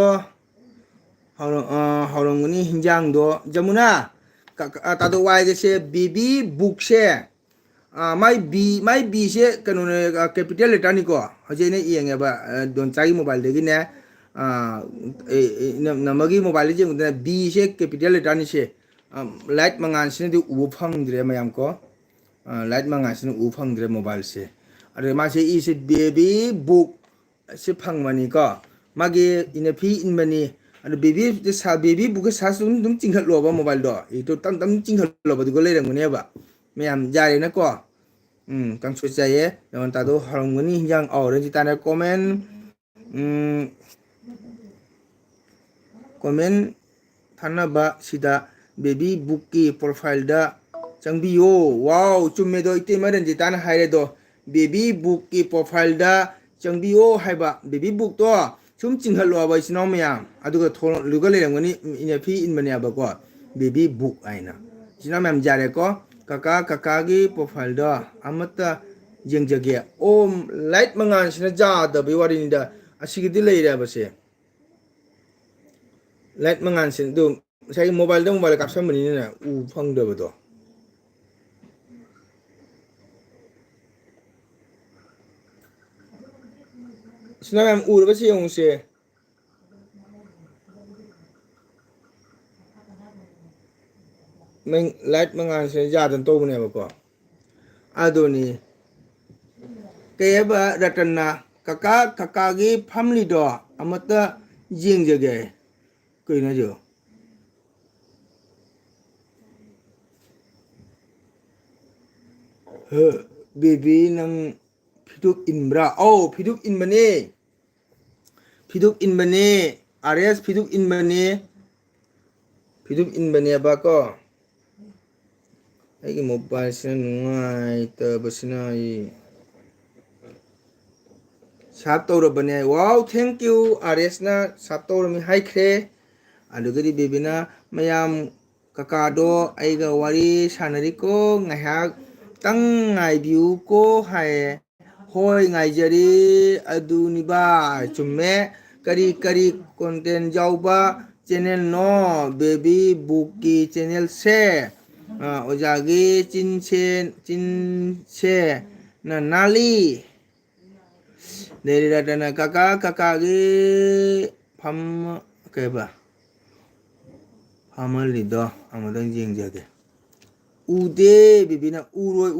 ꯍꯧꯔꯝꯒꯅꯤ ꯍꯤꯟꯖꯥꯡꯗꯣ ꯖꯃꯨꯅꯥ ꯇꯥꯗꯣ ꯋꯥꯏꯒꯁꯦ ꯕꯦꯕꯤ ꯕꯨꯛꯁꯦ ꯃꯥꯏ ꯕꯤꯁꯦ ꯀꯩꯅꯣꯅꯦ ꯀꯦꯄꯤꯇꯦꯜ ꯂꯦꯇꯔꯅꯤꯀꯣ ꯍꯧꯖꯤꯛ ꯑꯩꯅ ꯌꯦꯡꯉꯦꯕ ꯗꯣꯟꯆꯥꯒꯤ ꯃꯣꯕꯥꯏꯜꯗꯒꯤꯅꯦ ꯅꯃꯒꯤ ꯃꯣꯕꯥꯏꯜꯗ ꯌꯦꯡꯕꯗꯅ ꯕꯤꯁꯦ ꯀꯦꯄꯤꯇꯦꯜ ꯂꯦꯇꯔꯅꯤꯁꯦ ꯂꯥꯏꯠ ꯃꯉꯥꯟꯁꯤꯅꯗꯤ ꯎꯕ ꯐꯪꯗ꯭ꯔꯦ ꯃꯌꯥꯝ ꯀꯣ ꯂꯥꯏꯠ ꯃꯉꯥꯟꯁꯤꯅ ꯎꯕ ꯐꯪꯗ꯭ꯔꯦ ꯃꯣꯕꯥꯏꯜꯁꯦ ꯑꯗꯨ ꯃꯥꯁꯦ ꯏꯁꯦ ꯕꯦꯕꯤ ꯕꯨꯛ ꯁꯤ ꯐꯪꯕꯅꯤꯀꯣ ꯃꯥꯒꯤ ꯏꯅꯐꯤ ꯏꯟꯕꯅꯤ ꯑꯗꯨ ꯕꯦꯕꯤ ꯕꯨꯛꯀꯤ ꯁꯥꯔꯖ ꯑꯗꯨꯝ ꯆꯤꯡꯈꯠꯂꯣꯕ ꯃꯣꯕꯥꯏꯜꯗꯣ ꯏꯇꯣ ꯇꯝ ꯇꯝ ꯆꯤꯡꯈꯠꯂꯣꯕ ꯑꯗꯨꯒ ꯂꯩꯔꯝꯒꯅꯦꯕ ꯃꯌꯥꯝ ꯌꯥꯔꯦꯅꯀꯣ ꯀꯥꯡꯁꯣꯏ ꯆꯥꯏꯌꯦ ꯅꯉꯣꯟ ꯇꯥꯗꯣ ꯍꯧꯔꯝꯒꯅꯤ ꯍꯤꯟꯖꯥꯡ ꯑꯧꯔꯦ ꯇꯥꯅ ꯀꯣꯃꯦꯟ ꯀꯣꯃꯦꯟ ꯊꯥꯅꯕ ꯁꯤꯗ ꯕꯦꯕꯤ ꯕꯨꯛꯀꯤ ꯄ꯭ꯔꯣꯐꯥꯏꯜꯗ ꯆꯪꯕꯤꯌꯣ ꯋꯥꯎ ꯆꯨꯝꯃꯦꯗꯣ ꯏꯇꯩꯃ ꯔꯟꯖꯤꯇꯥꯅ ꯍꯥꯏꯔꯦꯗꯣ ꯕꯦꯕꯤ ꯕꯨꯛꯀꯤ ꯄ꯭ꯔꯣꯐꯥꯏꯜꯗ ꯆꯪꯕꯤꯌꯣ ꯍꯥꯏꯕ ꯕꯦꯕꯤ ꯕꯨꯛꯇꯣ ꯁꯨꯝ ꯆꯤꯡꯍꯜꯂꯣꯕ ꯏꯆꯤꯟ ꯏꯅꯥꯎ ꯃꯌꯥꯝ ꯑꯗꯨꯒ ꯊꯣꯛꯂꯒ ꯂꯩꯔꯝꯒꯅꯤ ꯏꯅꯐꯤ ꯏꯟꯕꯅꯦꯕꯀꯣ ꯕꯦꯕꯤ ꯕꯨꯛ ꯍꯥꯏꯅ ꯏꯆꯤꯟ ꯏꯅꯥꯎ ꯃꯌꯥꯝ ꯌꯥꯔꯦꯀꯣ ꯀꯀꯥꯒꯤ ꯄ꯭ꯔꯣꯐꯥꯏꯜꯗꯣ ꯑꯃꯠꯇ ꯌꯦꯡꯖꯒꯦ ꯑꯣ ꯂꯥꯏꯠ ꯃꯉꯥꯟꯁꯤꯅ ꯌꯥꯗꯕꯒꯤ ꯋꯥꯔꯤꯅꯤꯗ ꯑꯁꯤꯒꯤꯗꯤ ꯂꯩꯔꯦꯕꯁꯦ ꯂꯥꯏꯠ ꯃꯉꯥꯟꯁꯤ ꯑꯗꯨ ꯉꯁꯥꯏꯒꯤ ꯃꯣꯕꯥꯏꯜꯗ ꯀꯥꯞꯁꯟꯕꯅꯤꯅꯅꯦ ꯎꯕ ꯐꯪꯗꯕꯗꯣ ꯏꯆꯤꯟ ꯏꯅꯥꯎ ꯃꯌꯥꯝ ꯎꯔꯕꯁꯤ ꯌꯦꯡꯉꯨꯁꯦ ꯂꯥꯏꯠ ꯃꯉꯥꯜꯁꯦ ꯌꯥꯗꯅ ꯇꯧꯕꯅꯦꯕꯀꯣ ꯑꯗꯨꯅꯤ ꯀꯩ ꯍꯥꯏꯕ ꯔꯇꯟꯅ ꯀꯀꯥꯒꯤ ꯐꯝꯂꯤꯗꯣ ꯑꯃꯠꯇ ꯌꯦꯡꯖꯒꯦ ꯀꯩꯅꯣ ꯍꯥꯏꯁꯤꯕꯣ ꯕꯦꯕꯤ ꯅꯪ ꯐꯤꯗꯨꯛ ꯏꯟꯕ꯭ꯔꯥ ꯑꯧ ꯐꯤꯗꯨꯛ ꯏꯟꯕꯅꯦ ꯐꯤꯗꯨꯛ ꯏꯟꯕꯅꯦ ꯑꯥꯔ ꯑꯦꯁ ꯐꯤꯗꯨꯛ ꯏꯟꯕꯅꯦ ꯐꯤꯗꯨꯛ ꯏꯟꯕꯅꯦꯕꯀꯣ ꯑꯩꯒꯤ ꯃꯣꯕꯥꯏꯜꯁꯤꯅ ꯅꯨꯡꯉꯥꯏꯇꯕꯁꯤꯅ ꯑꯩ ꯁꯥꯔꯞ ꯇꯧꯔꯕꯅꯦ ꯋꯥꯎ ꯊꯦꯡꯀ꯭ꯌꯨ ꯑꯥꯔ ꯑꯦꯁꯅ ꯁꯥꯔꯞ ꯇꯧꯔꯝꯃꯤ ꯍꯥꯏꯈ꯭ꯔꯦ ꯑꯗꯨꯒꯗꯤ ꯕꯦꯕꯤꯅ ꯃꯌꯥꯝ ꯀꯀꯥꯗꯣ ꯑꯩꯒ ꯋꯥꯔꯤ ꯁꯥꯟꯅꯔꯤꯀꯣ ꯉꯥꯏꯍꯥꯛꯇꯪ ꯉꯥꯏꯕꯤꯌꯨꯀꯣ ꯍꯥꯏꯌꯦ ꯍꯣꯏ ꯉꯥꯏꯖꯔꯤ ꯑꯗꯨꯅꯤꯕ ꯆꯨꯝꯃꯦ ꯀꯔꯤ ꯀꯣꯟꯇꯦꯟ ꯌꯥꯎꯕ ꯆꯦꯅꯦꯜꯅꯣ ꯕꯦꯕꯤ ꯕꯨꯛꯀꯤ ꯆꯦꯅꯦꯜꯁꯦ ꯑꯣꯖꯥꯒꯤ ꯆꯤꯟꯁꯦ ꯅꯥꯜꯂꯤ ꯂꯩꯔꯤꯔꯇꯅ ꯀꯀꯥꯒꯤ ꯐꯝ ꯀꯩꯕ ꯐꯝꯍꯜꯂꯤꯗꯣ ꯑꯃꯨꯛꯇꯪ ꯌꯦꯡꯖꯒꯦ ꯎꯗꯦ ꯕꯤꯕꯤꯅ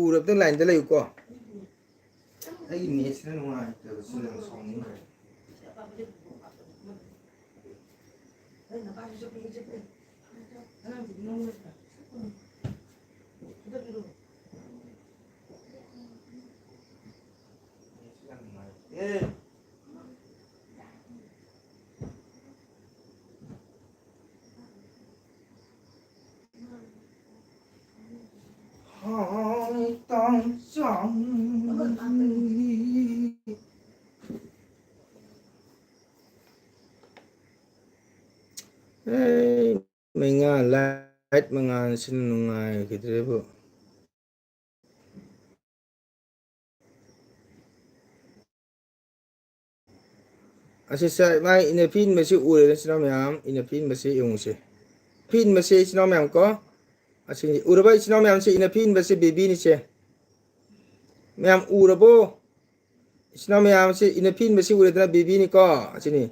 ꯎꯔꯕꯗꯪ ꯂꯥꯏꯟꯗ ꯂꯩꯌꯨꯀꯣ ꯑꯩꯒꯤ ꯅꯦꯠꯁꯤꯅ ꯅꯨꯡꯉꯥꯏꯇꯕꯁꯤꯅ ꯁꯥꯎꯅꯤꯡꯈ꯭ꯔꯦ ꯂꯥꯏꯠ ꯃꯉꯥꯜꯁꯤꯅ ꯅꯨꯡꯉꯥꯏꯈꯤꯗ꯭ꯔꯦꯕꯨ ꯑꯁꯤ ꯃꯥꯒꯤ ꯏꯅꯐꯤ ꯏꯟꯕꯁꯤ ꯎꯔꯦꯗ ꯏꯆꯤꯟ ꯏꯅꯥꯎ ꯃꯌꯥꯝ ꯏꯅꯐꯤ ꯏꯟꯕꯁꯤ ꯌꯦꯡꯉꯨꯁꯦ ꯐꯤ ꯏꯟꯕꯁꯦ ꯏꯆꯤꯟ ꯏꯅꯥꯎ ꯃꯌꯥꯝ ꯀꯣ ꯑꯁꯤ ꯎꯔꯕ ꯏꯆꯤꯟ ꯏꯅꯥꯎ ꯃꯌꯥꯝꯁꯦ ꯏꯅꯐꯤ ꯏꯟꯕꯁꯦ ꯕꯦꯕꯤꯅꯤꯁꯦ ꯃꯌꯥꯝ ꯎꯔꯕꯣ ꯏꯆꯤꯟ ꯏꯅꯥꯎ ꯃꯌꯥꯝꯁꯦ ꯏꯅꯐꯤ ꯏꯟꯕꯁꯤ ꯎꯔꯦꯗꯅ ꯕꯦꯕꯤꯅꯤꯀꯣ ꯑꯁꯤꯅꯤ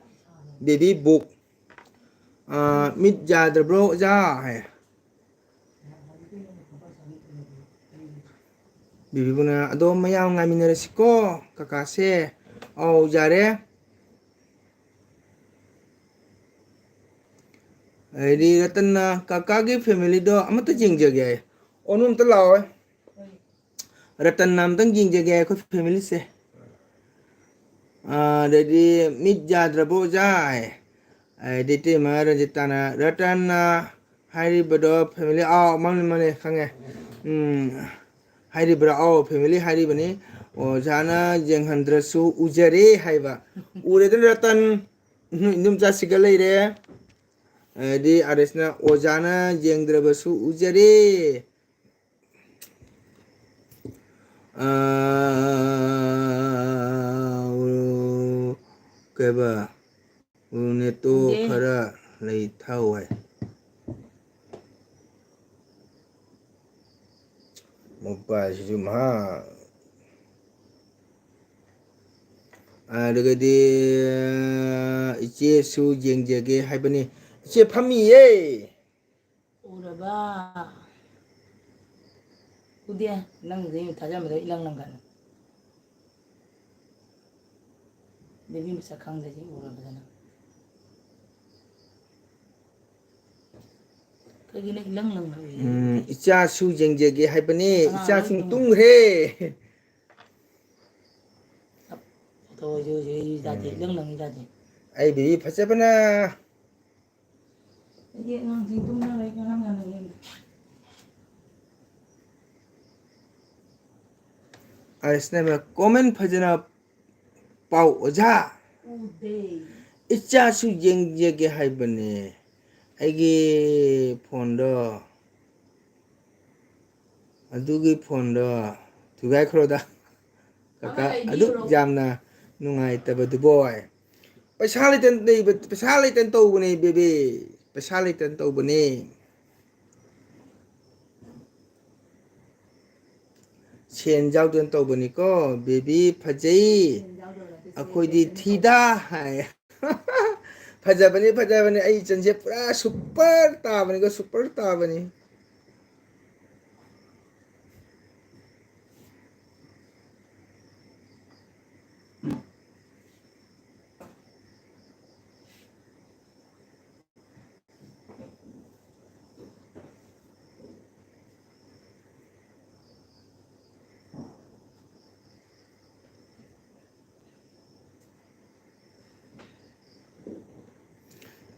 ꯕꯦꯕꯤ ꯕꯨꯛ ꯃꯤꯠ ꯌꯥꯗ꯭ꯔꯕ꯭ꯔꯣ ꯑꯣꯖꯥ ꯍꯥꯏ ꯕꯤꯕꯤꯕꯨꯅ ꯑꯗꯣ ꯃꯌꯥꯝ ꯉꯥꯏꯃꯤꯟꯅꯔꯁꯤꯀꯣ ꯀꯀꯥꯁꯦ ꯑꯧ ꯌꯥꯔꯦ ꯑꯩꯗꯤ ꯔꯇꯟꯅ ꯀꯀꯥꯒꯤ ꯐꯦꯃꯤꯂꯤꯗꯣ ꯑꯃꯠꯇ ꯌꯦꯡꯖꯒꯦ ꯍꯥꯏ ꯑꯣꯅꯨ ꯑꯝꯇ ꯂꯥꯛꯑꯣ ꯔꯇꯟꯅ ꯑꯝꯇꯪ ꯌꯦꯡꯖꯒꯦ ꯑꯩꯈꯣꯏ ꯐꯦꯃꯤꯂꯤꯁꯦ ꯑꯗꯩꯗꯤ ꯃꯤꯠ ꯌꯥꯗ꯭ꯔꯕꯣ ꯑꯣꯖꯥꯏ ꯑꯗꯩ ꯏꯇꯩꯃ ꯔꯟꯖꯤꯇꯥꯅ ꯔꯇꯟꯅ ꯍꯥꯏꯔꯤꯕꯗꯣ ꯐꯦꯃꯤꯂꯤ ꯑꯥꯎ ꯃꯥꯅꯦ ꯃꯥꯅꯦ ꯈꯪꯉꯦ ꯍꯥꯏꯔꯤꯕ꯭ꯔꯥ ꯑꯥꯎ ꯐꯦꯃꯤꯂꯤ ꯍꯥꯏꯔꯤꯕꯅꯤ ꯑꯣꯖꯥꯅ ꯌꯦꯡꯍꯟꯗ꯭ꯔꯁꯨ ꯎꯖꯔꯦ ꯍꯥꯏꯕ ꯎꯔꯦꯗꯅ ꯔꯇꯟ ꯏꯗꯣꯝꯆꯥꯁꯤꯒ ꯂꯩꯔꯦ ꯑꯗꯩꯗꯤ ꯑꯥꯔꯦꯁꯅ ꯑꯣꯖꯥꯅ ꯌꯦꯡꯗ꯭ꯔꯕꯁꯨ ꯎꯖꯔꯦ ꯀꯩꯕ ꯅꯦꯇꯣ ꯈꯔ ꯂꯩ ꯊꯋꯥꯏ ꯃꯣꯕꯥꯏꯜꯁꯤꯁꯨ ꯃꯍꯥ ꯑꯗꯨꯒꯗꯤ ꯏꯆꯦꯁꯨ ꯌꯦꯡꯖꯒꯦ ꯍꯥꯏꯕꯅꯤ ꯏꯆꯦ ꯐꯝꯃꯤꯌꯦ ꯎꯔꯕ ꯎꯗꯦ ꯅꯪꯗꯤ ꯊꯥꯖꯕꯗ ꯏꯂꯪ ꯂꯪꯒꯅꯨ ꯕꯦꯕꯤ ꯃꯁꯛ ꯈꯪꯗ꯭ꯔꯗꯤ ꯎꯔꯕꯗꯅ ꯀꯩꯒꯤꯅꯣ ꯏꯂꯪ ꯂꯪꯅ ꯎꯏ ꯏꯆꯥꯁꯨ ꯌꯦꯡꯖꯒꯦ ꯍꯥꯏꯕꯅꯤ ꯑꯉꯥꯡ ꯂꯣꯏ ꯏꯆꯥꯁꯨ ꯇꯨꯝꯈ꯭ꯔꯦ ꯇꯨꯝꯈ꯭ꯔꯦ ꯏꯂꯪ ꯂꯪꯏ ꯌꯥꯗꯦ ꯑꯩ ꯕꯦꯕꯤ ꯐꯖꯕꯅ ꯑꯩꯗꯤ ꯑꯉꯥꯡꯁꯤꯡ ꯇꯨꯝꯅ ꯂꯩ ꯉꯔꯥꯡ ꯉꯟꯅ ꯌꯦꯡꯗꯦ ꯑꯥꯔꯦꯁꯅ ꯀꯣꯃꯦꯟ ꯐꯖꯅ ꯄꯥꯎ ꯑꯣꯖꯥ ꯎꯗꯦ ꯏꯆꯥꯁꯨ ꯌꯦꯡꯖꯒꯦ ꯍꯥꯏꯕꯅꯦ ꯑꯩꯒꯤ ꯐꯣꯟꯗꯣ ꯑꯗꯨꯒꯤ ꯐꯣꯟꯗꯣ ꯊꯨꯒꯥꯏꯈ꯭ꯔꯣꯗ ꯑꯃ ꯀꯀꯥ ꯑꯗꯨꯛ ꯂꯩꯕꯤꯌꯨꯔꯣ ꯌꯥꯝꯅ ꯅꯨꯡꯉꯥꯏꯇꯕꯗꯨꯕꯣ ꯄꯩꯁꯥ ꯂꯩꯇꯅ ꯂꯩꯕ ꯄꯩꯁꯥ ꯂꯩꯇꯅ ꯇꯧꯕꯅꯦ ꯕꯦꯕꯤ ꯄꯩꯁꯥ ꯂꯩꯇꯅ ꯇꯧꯕꯅꯦ ꯁꯦꯟ ꯌꯥꯎꯗꯅ ꯇꯧꯕꯅꯤꯀꯣ ꯕꯦꯕꯤ ꯐꯖꯩ ꯑꯩꯈꯣꯏꯗꯤ ꯊꯤꯗ ꯍꯥꯏ ꯐꯖꯕꯅꯤ ꯐꯖꯕꯅꯤ ꯑꯩ ꯏꯆꯟꯁꯦ ꯄꯨꯔꯥ ꯁꯨꯄꯔ ꯇꯥꯕꯅꯤꯀꯣ ꯁꯨꯄꯔ ꯇꯥꯕꯅꯤ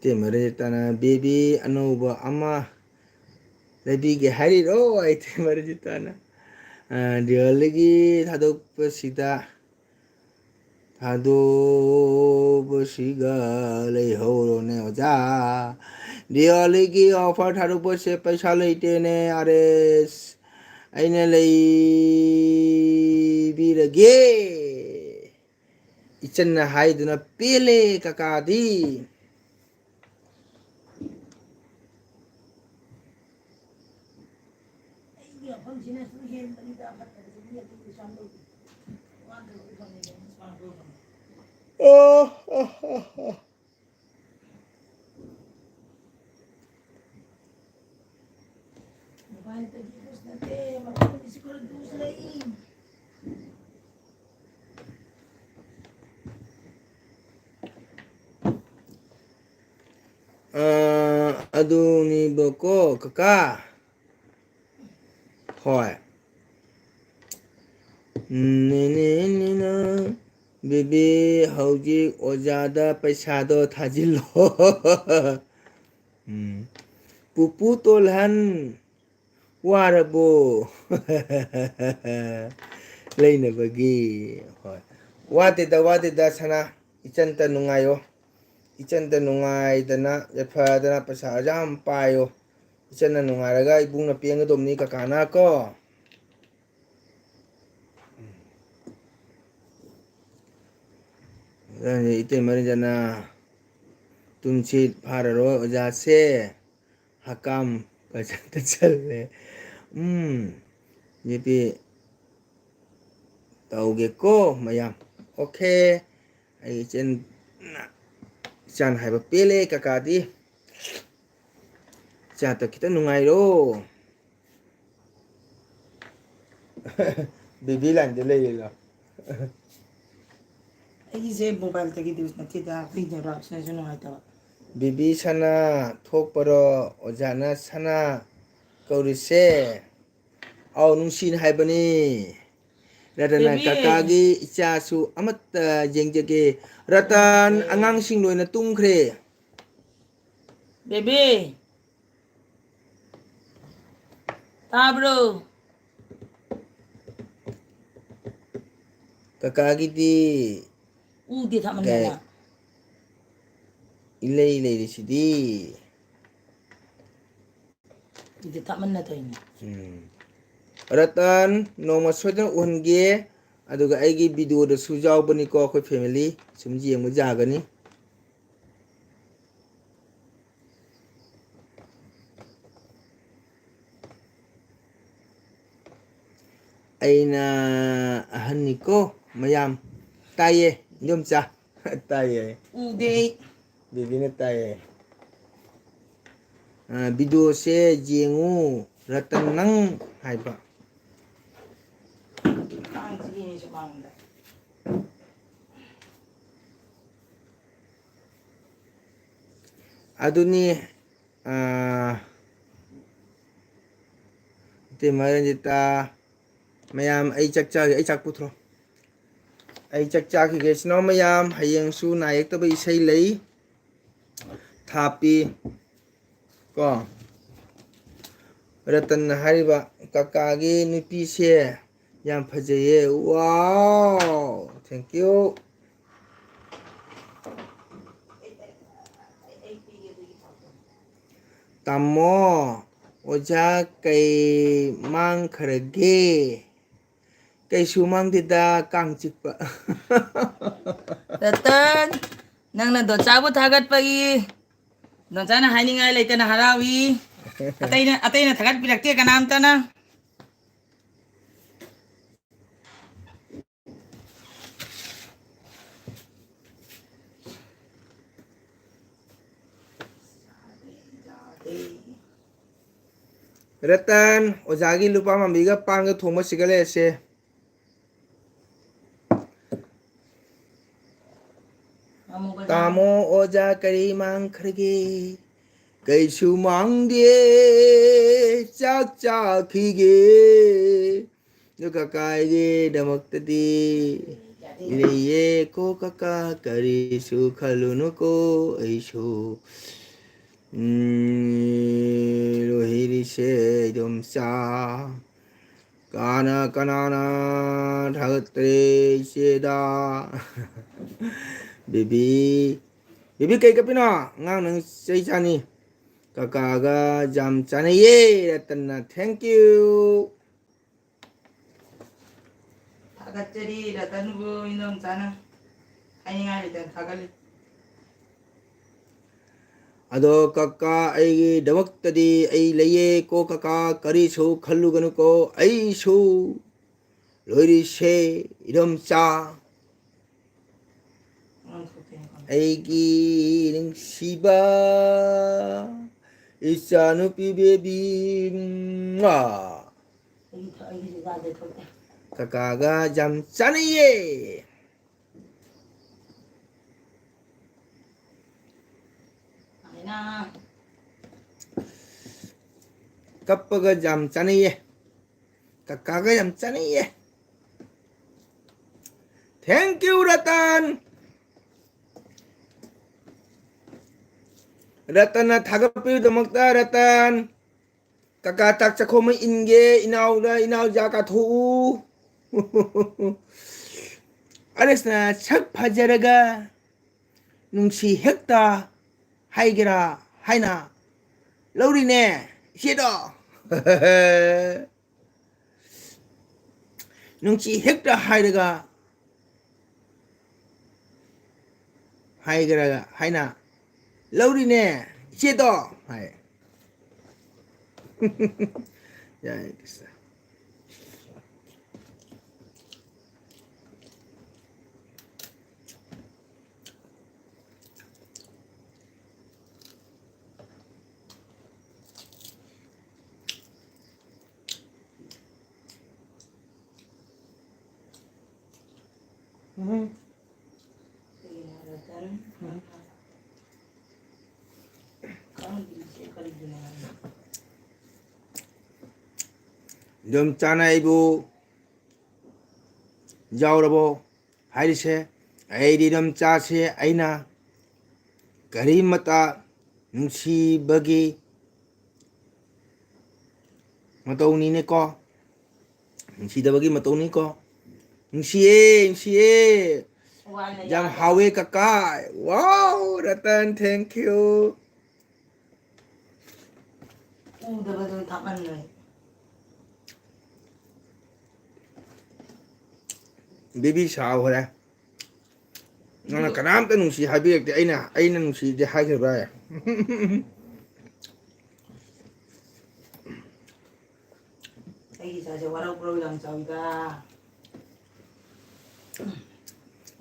ꯇꯦꯃꯔꯇꯅ ꯕꯦꯕꯤ ꯑꯅꯧꯕ ꯑꯃ ꯂꯩꯕꯤꯒꯦ ꯍꯥꯏꯔꯤꯔꯣ ꯑꯩ ꯇꯦꯃꯔꯖꯤꯇꯥꯅ ꯗꯤꯋꯥꯂꯤꯒꯤ ꯊꯥꯗꯣꯛꯄꯁꯤꯗ ꯊꯥꯗꯣꯛꯄꯁꯤꯒ ꯂꯩꯍꯧꯔꯣꯅꯦ ꯑꯣꯖꯥ ꯗꯤꯋꯥꯂꯤꯒꯤ ꯑꯣꯐꯔ ꯊꯥꯗꯣꯛꯄꯁꯦ ꯄꯩꯁꯥ ꯂꯩꯇꯦꯅꯦ ꯑꯥꯔꯦꯁ ꯑꯩꯅ ꯂꯩꯕꯤꯔꯒꯦ ꯏꯆꯟꯅ ꯍꯥꯏꯗꯨꯅ ꯄꯦꯜꯂꯦ ꯀꯀꯥꯗꯤ ꯑꯩꯒꯤ ꯃꯐꯝꯁꯤꯅ ꯁꯨꯝ ꯍꯦꯟꯕꯅꯤꯗ ꯐꯠꯇꯕꯁꯦ ꯃꯤ ꯑꯇꯩ ꯀꯩꯁꯨ ꯌꯥꯝ ꯇꯧꯗꯦ ꯋꯥꯗꯕꯗꯤ ꯐꯪꯉꯤꯅꯦ ꯁꯨꯃꯥꯏꯅ ꯇꯧꯗꯕꯅꯤ ꯃꯣꯕꯥꯏꯜꯗꯒꯤ ꯗꯣꯁ ꯅꯠꯇꯦ ꯃꯐꯝꯗꯁꯨ ꯈꯔ ꯗꯣꯁ ꯂꯩ ꯑꯗꯨꯅꯤꯕꯀꯣ ꯀꯀꯥ ꯍꯣꯏ ꯅꯦꯅꯦꯅꯤꯅ ꯕꯦꯕꯤ ꯍꯧꯖꯤꯛ ꯑꯣꯖꯥꯗ ꯄꯩꯁꯥꯗꯣ ꯊꯥꯖꯤꯜꯂꯣ ꯄꯨꯄꯨ ꯇꯣꯜꯍꯟ ꯋꯥꯔꯕꯣ ꯂꯩꯅꯕꯒꯤ ꯍꯣꯏ ꯋꯥꯗꯦꯗ ꯋꯥꯗꯦꯗ ꯁꯅꯥ ꯏꯆꯟꯇ ꯅꯨꯡꯉꯥꯏꯌꯣ ꯏꯆꯟꯇ ꯅꯨꯡꯉꯥꯏꯗꯅ ꯌꯥꯏꯐꯗꯅ ꯄꯩꯁꯥ ꯌꯥꯝ ꯄꯥꯏꯌꯣ ꯏꯆꯟꯅ ꯅꯨꯡꯉꯥꯏꯔꯒ ꯏꯕꯨꯡꯅ ꯄꯦꯟꯒꯗꯧꯕꯅꯤ ꯀꯀꯥꯅ ꯀꯣ ꯏꯇꯩꯃ ꯔꯟꯖꯅ ꯇꯨꯝꯁꯤꯠ ꯐꯥꯔꯔꯣꯏ ꯑꯣꯖꯥꯁꯦ ꯍꯀꯥꯝ ꯐꯖꯅ ꯆꯜꯂꯦ ꯖꯤꯄꯤ ꯇꯧꯒꯦꯀꯣ ꯃꯌꯥꯝ ꯑꯣꯀꯦ ꯑꯩ ꯏꯆꯥꯅ ꯍꯥꯏꯕ ꯄꯦꯜꯂꯦ ꯀꯀꯥꯗꯤ ꯏꯆꯥꯇ ꯈꯤꯇꯪ ꯅꯨꯡꯉꯥꯏꯔꯣ ꯕꯤꯕꯤ ꯂꯥꯏꯟꯗ ꯂꯩꯔꯤꯔꯣ ꯑꯩꯒꯤꯁꯦ ꯃꯣꯕꯥꯏꯜꯗꯒꯤ ꯗ꯭ꯌꯨꯁ ꯅꯠꯇꯦꯗ ꯑꯩꯈꯣꯏ ꯅꯦꯠꯋꯥꯛꯁꯤꯅꯁꯨ ꯅꯨꯡꯉꯥꯏꯇꯕ 비비 사나 톡버러 오자나 사나 거리세 아우 눈신 하이버니 라다나 Baby, 까까기 이짜수 아마따 쟁저게 라탄 앙앙싱 로이나 뚱크레 baby, tabro. 까까기디 Udi thaman 게 na. 일레일레이시디 Udi thaman na tayo. Ratan noma sodan uhunge aduga aigi video da su bani ko akhoi family sumji yang jagani aina ahani ko mayam taye nyomcha taye Udi. bibine taye video se jengu ratan nang haiba Ang sige ni siya bang. aduni te maran jita mayam ai chakcha ai chak putro ai chakcha ki ge sno mayam hayeng su nayak ta bai sai lei thapi ko ratan hariba kakagi nupi se yam phajaye wow thank you tamo oja kai mang kharage kai su mang dida kang chikpa Ratan, nang na do chabu thagat pagi. Do chana haini ngai leita na harawi. Atay na thagat pilakti ka naam ta na. ratan ojagi lupa mambiga pangga thoma sigale se tamo oja kari mang kharage kai su mang die chak chak khige yo kakai ge damak tadi ile ko kaka kari su khalunu ko aisho 로히리 세점사 까나 까나나 다그트레 세다 비비 비비 kay kapina ngang nang say chani kakaga jam chani ye ratan na thank you Thagat chari ratan bu inom chana. Haini ngai leita thagali. ado kaka ai damak tadi ai leye ko kaka kari so khallu ganu ko ai so loiri se idom cha aigi ning siba isanu pi baby kakaga jam chaniye Na. kappaga jam chaniye kakaga jam chaniye thank you ratan ratan na thagapi damakta ratan kaka tak chakhoma inge inau jaka thu aresna chak phajaraga nungsi hekta 하이게라 하이나 러리네 시도 능치 핵다 하이르가 하이게라 하이나 러리네 시도 하이 야 알겠어 Dom chana ibu jaurabo harise ai di dom cha se aina kari mata nungsi bagi matau ni ne ko nungsi da bagi matau ni ko nungsi e jam hawe kakak wow Ratan thank you baby sao rồi nó là cả đám tới nung xì hai biết thì ấy nè nung xì thì hai cái bài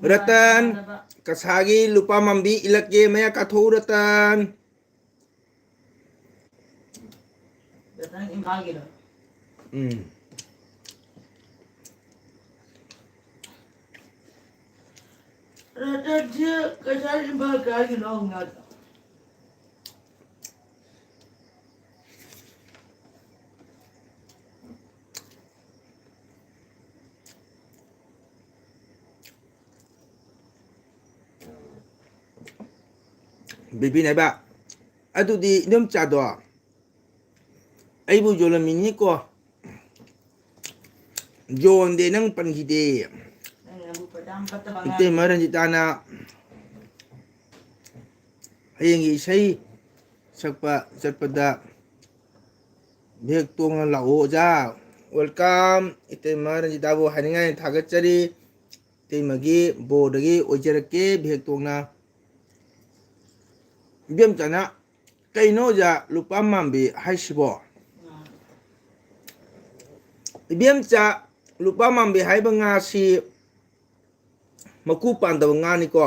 Ratan kasagi lupa mambi ilak ye maya katho Ratan Rata dia kasih bagai gitu nggak. baby này ba adu di nom cha do ai bu jola mini ko jon de nang pan gi de ite maran jitana hayeng isai sakpa satpada bhek tong la o ja welcome ite maran jitabo haningai thagat chari te magi bo dagi ojerake bhek tong na biam chana kaino ja lupa mambi haisibo biam cha lupa mambi haiba nga si maku pandaba nga ni ko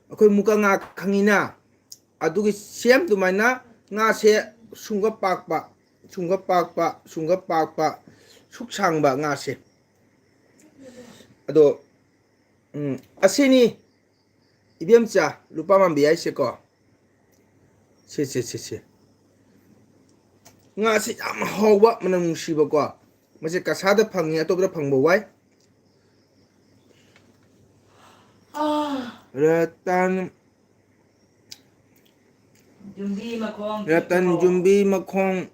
akhoi muka nga khangina adugi sem tumaina nga se sunga pakpa suksangba nga se ado asini ibiam cha lupa mambi haise ko se nga si am hawa manang musiba ko mase kasada phangi atopra phangbo wai Ratan jumbi makhong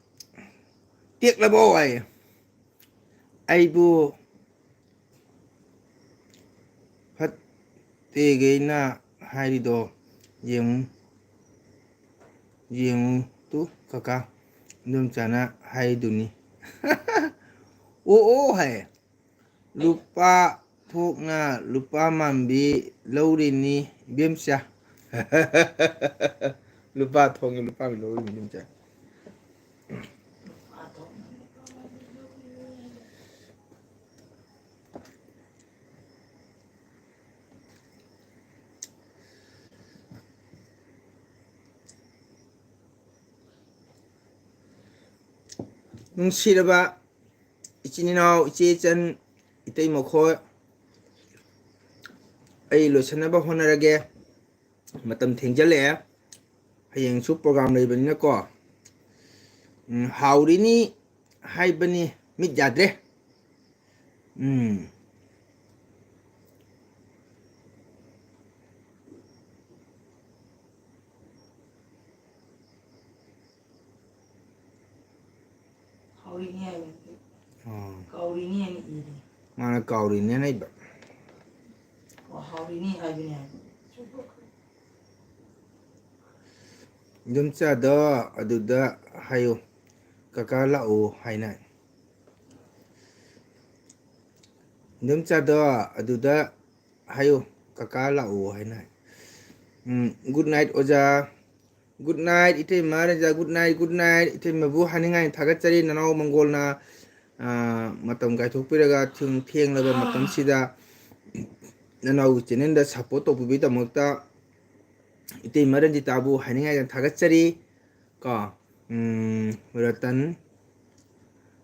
tiek la boy ai bu phat te ge na hai do yeng tu kaka num chana hai duni o hai lupa thok na lupa mambi laurini biemcha lupa thong lupa laurini biemcha nungsiraba ichininau ichechan itay mokho ai loisanaba honarage matam thengjale hayeng su program leibani ko haurini haibani mit jadre mana kaurini nai ba dum cha da aduda hayo kaka la o haina dum cha da aduda hayo kaka la o haina good night oja good night ite maraja good night ite mabu haningai thagat chari nanau mongol na matam gai thokpiraga theng laba matam sida nanau channel da support topi da makta ite maranji tabu haningai gan thagat chari ko Ratan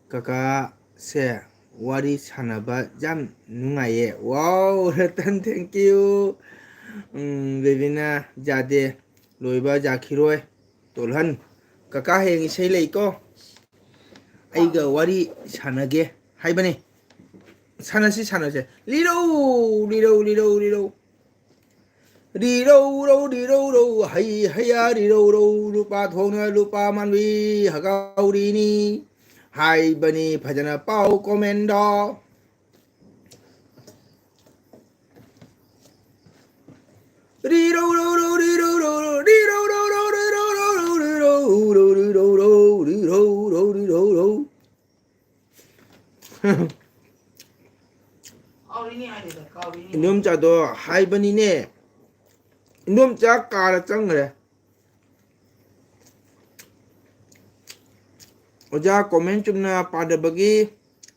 kaka se wari sanaba jam nungaye wow Ratan thank you bebina jade loiba jakhiroi to tolhan kaka heng isai lei ko aiga wari sanage haibani sanasi sanase liro liro liro liro liro ro liro ro hai haya liro ro lupa thona lupa manwi hagauri ni haibani phajana pau komendo liro ro ro liro ro liro ro ro liro ro liro ro liro ro liro ro liro ro 이놈자도 하이번이네 이놈자 까라 짱그래 어자 코멘 좀나 빠다버기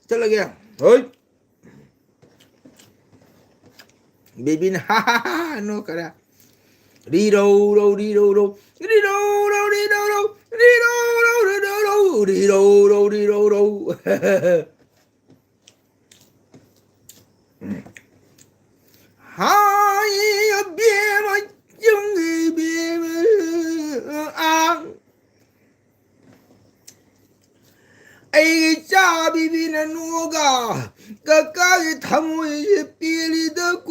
쩔라게 어이 베비는 하하하 노 까라 리로로 리로로 리로로 리로로 리로로 리로로 리로로 하이 비에마 영이 비에마 앙 에이 짜비비는 누가 가까이 타모이 빌리더구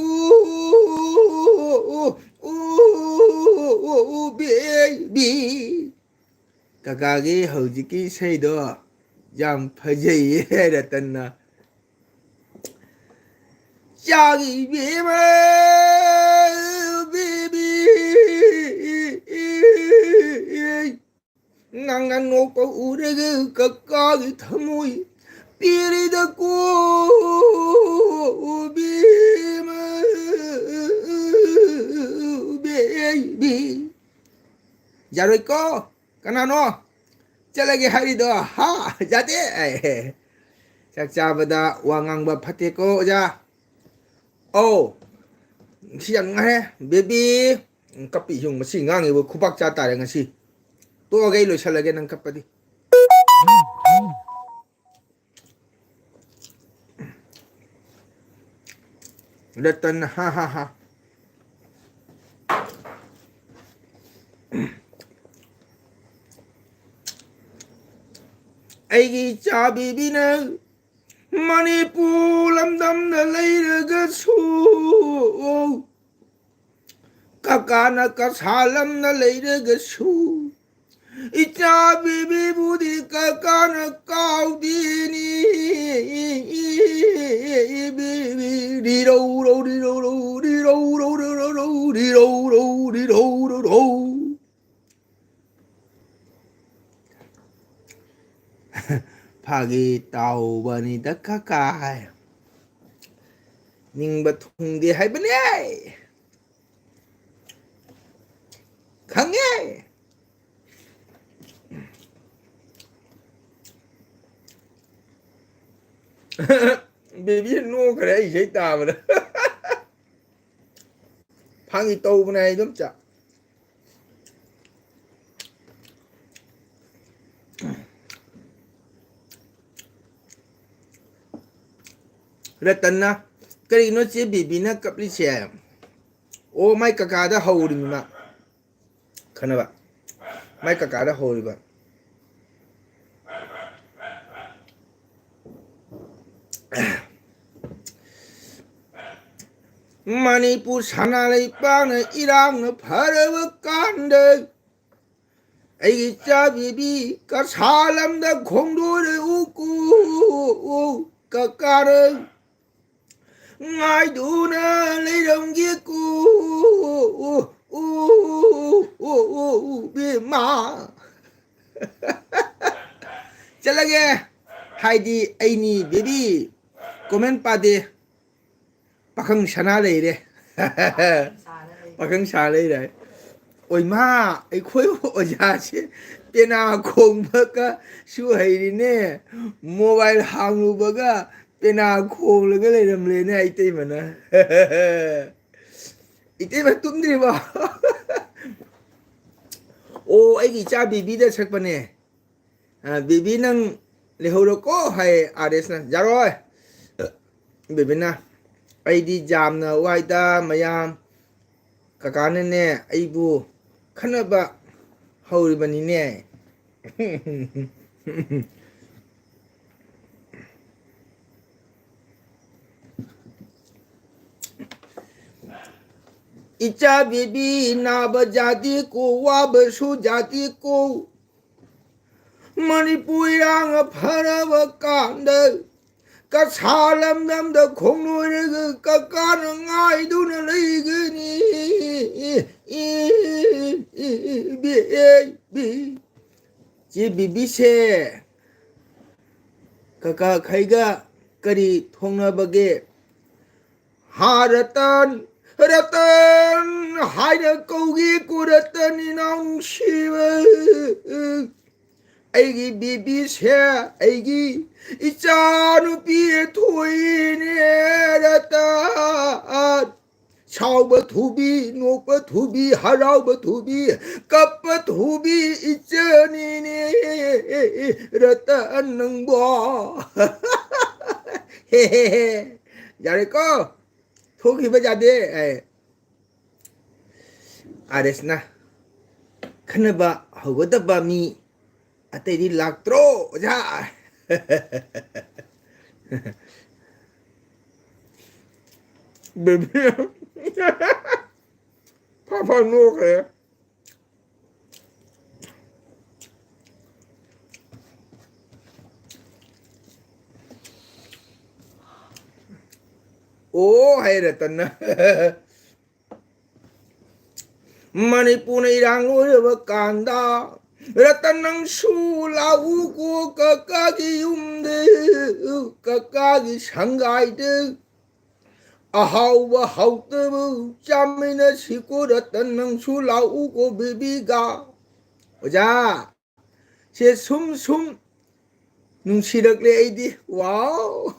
우 베이비 가까이 허지기 세도 ям 퍼제이 해랬단나 자기 비마 비비 낭난 놓고 우리가 가까이 타모이 비리다고 비마 베이비 자르고 까나노 짤라게 하리도 하 자대 작자보다 왕왕바 파티고 자 오, 시장 ngay baby cấp bị dùng mà xì ngang người khu bắc cha tài là xì tôi gây lối xả lại cái năng cấp đi đất tân ha ha ha ai ghi cha baby nè Manipur lâm đâm đã lấy được cái su Kaka na kasa lâm đã lấy được cái su Icha bibi budi kaka na cao đi ni Bibi đi đâu đâu đi đâu đâu đi đâu đâu đi đâu đâu đi đâu đâu đi đâu đâu đâu 파기 따오바니 다카카이 닝바 통디 하이바니 강해 베비 노 그래 이제 따보다 방이 따오바니 좀 짜 Ratan na kari no che bibi na kapli che o mai kaka da hori ma khana ba mai kaka da hori ba Manipur sana lai pa na irang na pharav kande ai cha bibi ka salam da khongdo re uku kaka re ngay đủ na lấy đồng giết cu bị mà chả lẽ hai đi ai ni baby comment pa đi pakhang sana lấy đấy pakhang sana lấy đấy ôi ma ai khôi ôi giá chứ bên nào không bớt á suy hay đi nè mobile hàng lu bớt á bên nào khô là cái này làm lên này tê mà nè tê mà tung đi vào ô ấy cái cha baby đã chắc bên này baby năng lấy hồ đồ có hay address nè dạ rồi baby nè ấy đi jam nè ngoài ta mà yam cả cái này nè ấy bu khăn ba ꯍꯧꯔꯤꯕꯅꯤꯅꯦ इचा baby नाब जाती को वाबसु जाती को मणिपुरांग फरब कांद कसालम नम the खोंगोरग ककान ngaइदुन लैगनी B J बीबी से कका खैगा करी थोंना बगे हा रतन रतन हाय कौगी को रतन नाम शिव ऐगी बीबी से ऐगी इचानुपी थोइने रतन छाव थुबी नोप थुबी हराव थुबी कप थुबी इचनी ने रतन नंगबो हे यारे को थोकी बजादे आरेसना खनबा हगदबा मी अतैदी लाक्त्रो जा बेबी पापा नो के ओ है रतन मणिपुर इरांग कांदा रतन लाऊ को कका की युमदे कका की संगाइदे अहाव हाउतब चामिन सिको रतन लाऊ को बेबीगा ओजा से सुम सुम नुंसिरकले ऐदी वाव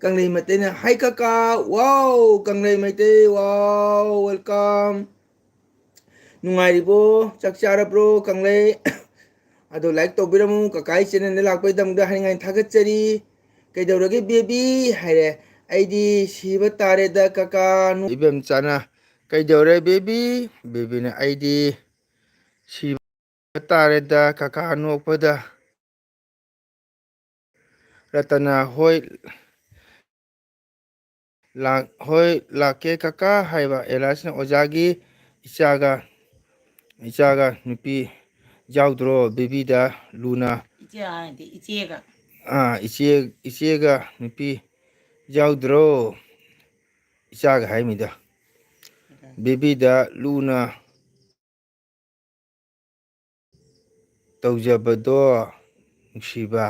कंगलई मते ने हाय काका वाव कंगलई मते वाव वेलकम नुंगाइरिबो चकचारब्रो कंगलई अदो लाइक तोबिरमु ककाई चैनल लाकपैदमदा हाइंगाइन थागतचरी कैदौरगे बेबी हायरे ऐदी सिब तारेदा काका नु इबेम चाना कैदौरे बेबी बेबी ने ऐदी सिब तारेदा काका नोपदा रतना होय लाके काका हाइबा एलासना ओजागी इचागा नुपी जाउद्रो बेबीदा लूना इचेगा इचेगा नुपी जाउद्रो इचागा हाइमिदा बेबीदा लूना तौजबदो नुसिबा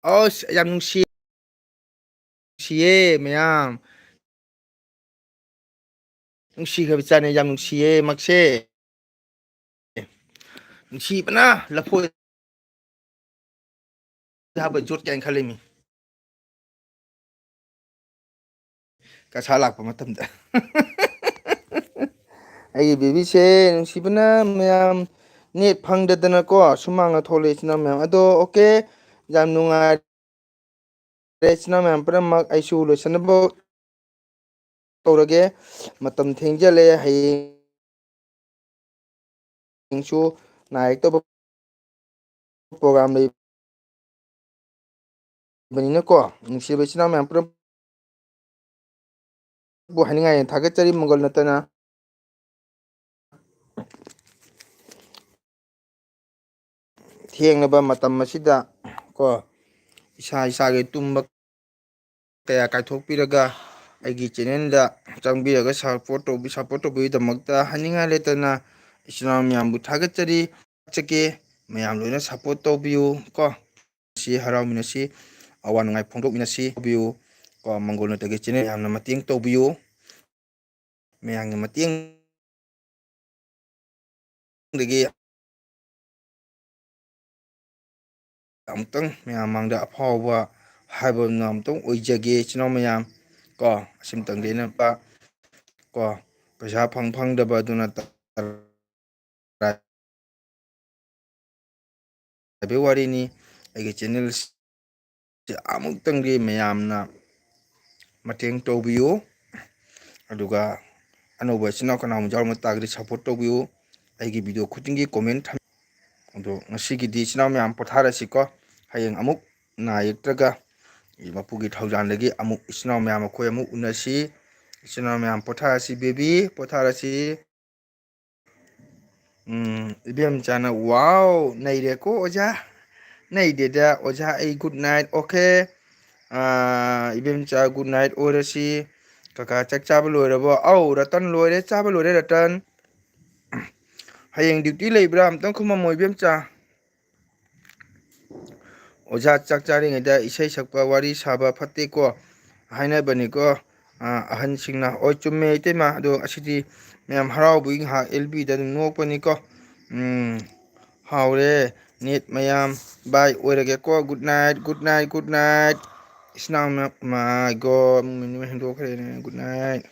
ओस याम नुसिये मैम नुसिखब चाने याम नुसिये मक्से नुसिबना लफो धाब जोट क्या खलेमी कसा लाकपा मतमदा आई बेबी से नुसिबना मैम नेट फंगदना को सुमांग थोलेसना मैम अदो ओके याम नुंगाइ रेसना मैम परमक आइसु लोसनबो तौरगे मतम थेंजले हयिंसु नायक तो प्रोग्राम ले बनिना को नुसिबसिना मैम परम बो हनिंगाय थागतचरी मंगल नतना थेंगनबा मतम मसिदा को इसागे तुम्बा कया कायथोकपिरगा अगी चैनल चंगबिरगा सपोर्ट तौबीदमक्ता हनिंगा लेतना इस्लाम मैम थागतचरी चके मैम लोइना सपोर्ट तौबियु को सी हराउमिनसी अवा नुंगाइ फोंदोकमिनसी तौबियु को मंगोल नतगे चैनल यामना मतेंग तौबियु मैयांग मतेंग दगे अमतंग मैम मांगदा अफावबा हाइबना अमतंग ओइजगे चिनो मैम को असिमतंग देना पा को पैसा फंगदबा दुना बे वारिनी अगे चैनल अमुक्तंगे मैमना मतेंग तौबियु अदुगा ꯑꯅꯧꯕ ꯏꯆꯤꯟ ꯏꯅꯥꯎ ꯀꯅꯥꯒꯨꯝꯕ ꯌꯥꯎꯔꯝꯕ ꯇꯥꯔꯒꯗꯤ ꯁꯞꯄꯣꯔꯠ ꯇꯧꯕꯤꯌꯨ ꯑꯩꯒꯤ ꯚꯤꯗꯤꯑꯣ ꯈꯨꯗꯤꯡꯒꯤ ꯀꯣꯃꯦꯟ ꯑꯗꯣ ꯉꯁꯤꯒꯤꯗꯤ ꯏꯆꯤꯟ ꯏꯅꯥꯎ ꯃꯌꯥꯝ ꯄꯣꯊꯥꯔꯁꯤꯀꯣ ꯍꯌꯦꯡ ꯑꯃꯨꯛ ꯅꯥ ꯌꯦꯛꯇ꯭ꯔꯒ ꯃꯄꯨꯒꯤ ꯊꯧꯖꯥꯜꯗꯒꯤ ꯑꯃꯨꯛ ꯏꯆꯤꯟ ꯏꯅꯥꯎ ꯃꯌꯥꯝ ꯑꯩꯈꯣꯏ ꯑꯃꯨꯛ ꯎꯅꯁꯤ ꯏꯆꯤꯟ ꯏꯅꯥꯎ ꯃꯌꯥꯝ ꯄꯣꯊꯥꯔꯁꯤ ꯕꯦꯕꯤ ꯄꯣꯊꯥꯔꯁꯤ ꯏꯕꯦꯝꯆꯥꯅ ꯋꯥꯎ ꯅꯩꯔꯦꯀꯣ ꯑꯣꯖꯥ ꯅꯩꯗꯦꯗ ꯑꯣꯖꯥ ꯑꯩ ꯒꯨꯗ ꯅꯥꯏꯠ ꯑꯣꯀꯦ ꯏꯕꯦꯝꯆꯥ ꯒꯨꯗ ꯅꯥꯏꯠ ꯑꯣꯏꯔꯁꯤ ꯀꯀꯥ ꯆꯥꯛ ꯆꯥꯕ ꯂꯣꯏꯔꯕꯣ ꯑꯧ ꯔꯇꯟ ꯂꯣꯏꯔꯦ ꯆꯥꯕ ꯂꯣꯏꯔꯦ ꯔꯇꯟ ꯍꯌꯦꯡ ꯗ꯭ꯌꯨꯇꯤ ꯂꯩꯕ꯭ꯔꯥ ꯑꯝꯇꯪ ꯈꯨꯃꯝꯃꯣ ꯏꯕꯦꯝꯆꯥ ꯑꯣꯖꯥ ꯆꯥꯛ ꯆꯥꯔꯤꯉꯩꯗ ꯏꯁꯩ ꯁꯛꯄ ꯋꯥꯔꯤ ꯁꯥꯕ ꯐꯠꯇꯦꯀꯣ ꯍꯥꯏꯅꯕꯅꯤꯀꯣ ꯑꯍꯟꯁꯤꯡꯅ ꯍꯣꯏ ꯆꯨꯝꯃꯦ ꯏꯇꯩꯃ ꯑꯗꯣ ꯑꯁꯤꯗꯤ ꯃꯌꯥꯝ ꯍꯔꯥꯎꯕꯒꯤ ꯉꯥꯏꯍꯥꯛ ꯑꯦꯜꯕꯤꯗ ꯑꯗꯨꯝ ꯅꯣꯛꯄꯅꯤꯀꯣ ꯍꯥꯎꯔꯦ ꯅꯦꯠ ꯃꯌꯥꯝ ꯕꯥꯏ ꯑꯣꯏꯔꯒꯦꯀꯣ good night good night good night ꯏꯁꯅꯥꯎꯅ ꯃꯥꯏꯒꯣ ꯃꯤꯅꯤꯃ ꯍꯦꯟꯗꯣꯛꯈ꯭ꯔꯦꯅꯦ ꯒꯨꯗ ꯅꯥꯏꯠ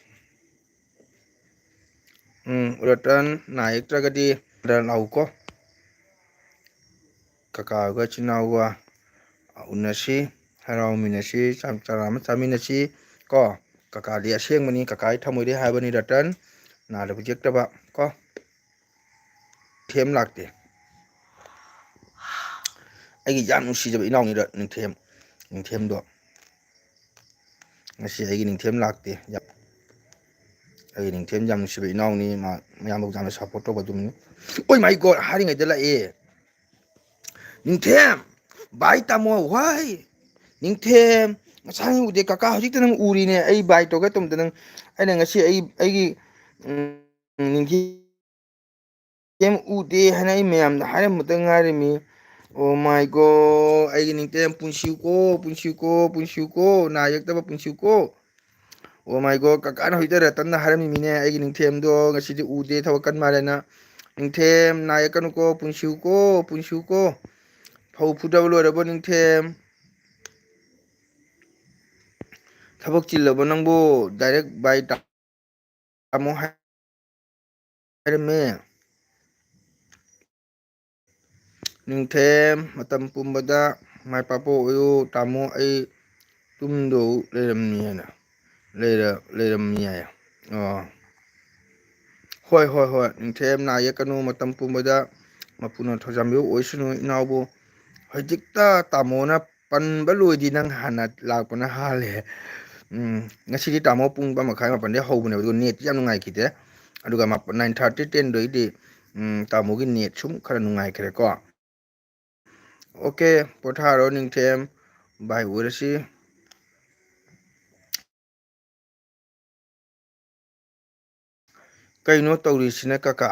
ꯔꯇꯟ ꯅꯥ ꯌꯦꯛꯇ꯭ꯔꯒꯗꯤ ꯂꯥꯛꯎꯀꯣ ꯀꯀꯥꯒ ꯏꯆꯤꯟ ꯏꯅꯥꯎꯒ ꯎꯅꯁꯤ ꯍꯔꯥꯎꯃꯤꯟꯅꯁꯤ ꯆꯔꯥ ꯑꯃ ꯆꯥꯃꯤꯟꯅꯁꯤ ꯀꯣ ꯀꯀꯥꯗꯤ ꯑꯁꯦꯡꯕꯅꯤ ꯀꯀꯥꯒꯤ ꯊꯃꯣꯏꯗꯩ ꯍꯥꯏꯕꯅꯤ ꯔꯇꯟ ꯅꯥꯗꯕ ꯌꯦꯛꯇꯕ ꯀꯣ ꯊꯦꯝ ꯂꯥꯛꯇꯦ ꯑꯩꯒꯤ ꯌꯥꯝ ꯅꯨꯡꯁꯤꯖꯕ ꯏꯅꯥꯎꯅꯤ ꯅꯤꯡꯊꯦꯝꯗꯣ ꯉꯁꯤ ꯑꯩꯒꯤ ꯅꯤꯡꯊꯦꯝ ꯂꯥꯛꯇꯦ ꯑꯩꯒꯤ ꯅꯤꯡꯊꯦꯝ ꯌꯥꯝ ꯅꯨꯡꯁꯤꯕ ꯏꯅꯥꯎꯅꯤ ꯃꯌꯥꯝꯕꯨ ꯌꯥꯝꯅ ꯁꯞꯄꯣꯔꯠ ꯇꯧꯕꯗꯨꯅꯤ ꯑꯣꯏ ꯃꯥꯏ ꯒꯣꯠ ꯍꯥꯏꯔꯤꯉꯩꯗ ꯂꯥꯛꯑꯦ ꯅꯤꯡꯊꯦꯝ ꯕꯥꯏ ꯇꯥꯃꯣ ꯋꯥꯏ ꯅꯤꯡꯊꯦꯝ ꯉꯁꯥꯏ ꯎꯗꯦ ꯀꯀꯥ ꯍꯧꯖꯤꯛꯇ ꯅꯪ ꯎꯔꯤꯅꯦ ꯑꯩ ꯕꯥꯏ ꯇꯧꯒꯦ ꯇꯧꯕꯗ ꯅꯪ ꯑꯩꯅ ꯉꯁꯤ ꯑꯩꯒꯤ ꯀꯩꯝ ꯎꯗꯦ ꯍꯥꯏꯅ ꯑꯩ ꯃꯌꯥꯝꯗ ꯍꯥꯏꯔꯝꯕꯇ ꯉꯥꯏꯔꯤꯃꯤ ꯑꯣ ꯃꯥꯏꯒꯣ ꯑꯩꯒꯤ ꯅꯤꯡꯊꯦꯝ ꯄꯨꯟꯁꯤꯀꯣ ꯄꯨꯟꯁꯤꯀꯣ ꯄꯨꯟꯁꯤꯀꯣ ꯅꯥ ꯌꯦꯛꯇꯕ ꯄꯨꯟꯁꯤꯀꯣ ꯑꯣ ꯃꯥꯏꯒꯣ ꯀꯀꯥꯅ ꯍꯧꯖꯤꯛꯇ ꯔꯇꯟꯅ ꯍꯥꯏꯔꯝꯃꯤꯅꯦ ꯑꯩꯒꯤ ꯅꯤꯡꯊꯦꯝꯗꯣ ꯉꯁꯤꯗꯤ ꯎꯗꯦ ꯊꯕꯛ ꯀꯟ ꯃꯥꯜꯂꯦꯅ ꯅꯤꯡꯊꯦꯝ ꯅꯥ ꯌꯦꯛꯀꯅꯨꯀꯣ ꯄꯨꯟꯁꯤꯎꯀꯣ ꯄꯨꯟꯁꯤꯎꯀꯣ ꯐꯧ ꯐꯨꯗꯕ ꯂꯣꯏꯔꯕꯣ ꯅꯤꯡꯊꯦꯝ ꯊꯕꯛ ꯆꯤꯜꯂꯕ ꯅꯪꯕꯨ ꯗꯥꯏꯔꯦꯛ ꯕꯥꯏ ꯇꯥꯃꯣ ꯍꯥꯏꯔꯝꯃꯦ ꯅꯤꯡꯊꯦꯝ ꯃꯇꯝ ꯄꯨꯝꯕꯗ ꯃꯥꯏ ꯄꯥꯛꯄ ꯑꯣꯏꯌꯨ ꯇꯥꯃꯣ ꯑꯩ ꯇꯨꯝꯗꯧ ꯂꯩꯔꯝꯃꯤ ꯂꯩꯔꯝꯃꯤ ꯍꯥꯏ ꯑꯣ ꯍꯣꯏ ꯍꯣꯏ ꯍꯣꯏ ꯅꯤꯡꯊꯦꯝ ꯅꯥ ꯌꯦꯛꯀꯅꯨ ꯃꯇꯝ ꯄꯨꯝꯕꯗ ꯃꯄꯨꯅ ꯊꯧꯖꯥꯟꯕꯤꯕ ꯑꯣꯏꯁꯅꯨ ꯏꯅꯥꯎꯕꯨ ꯍꯧꯖꯤꯛꯇ ꯇꯥꯃꯣꯅ ꯄꯟꯕ ꯂꯣꯏꯗꯤ ꯅꯪ ꯍꯥꯟꯅ ꯂꯥꯛꯄꯅ ꯍꯥꯜꯂꯦ ꯉꯁꯤꯗꯤ ꯇꯥꯃꯣ ꯄꯨꯡ 1:30 ꯍꯧꯕꯅꯦꯕ ꯑꯗꯨꯒ ꯅꯦꯠꯇꯤ ꯌꯥꯝ ꯅꯨꯡꯉꯥꯏꯈꯤꯗꯦ ꯑꯗꯨꯒ 9:30 10ꯗꯒꯤꯗꯤ ꯇꯥꯃꯣꯒꯤ ꯅꯦꯠ ꯁꯨꯝ ꯈꯔ ꯅꯨꯡꯉꯥꯏꯈ꯭ꯔꯦꯀꯣ ꯑꯣꯀꯦ ꯄꯣꯊꯥꯔꯣ ꯅꯤꯡꯊꯦꯝ ꯕꯥꯏ ꯑꯣꯏꯔꯁꯤ ꯀꯩꯅꯣ ꯇꯧꯔꯤꯁꯤꯅ ꯀꯀꯥ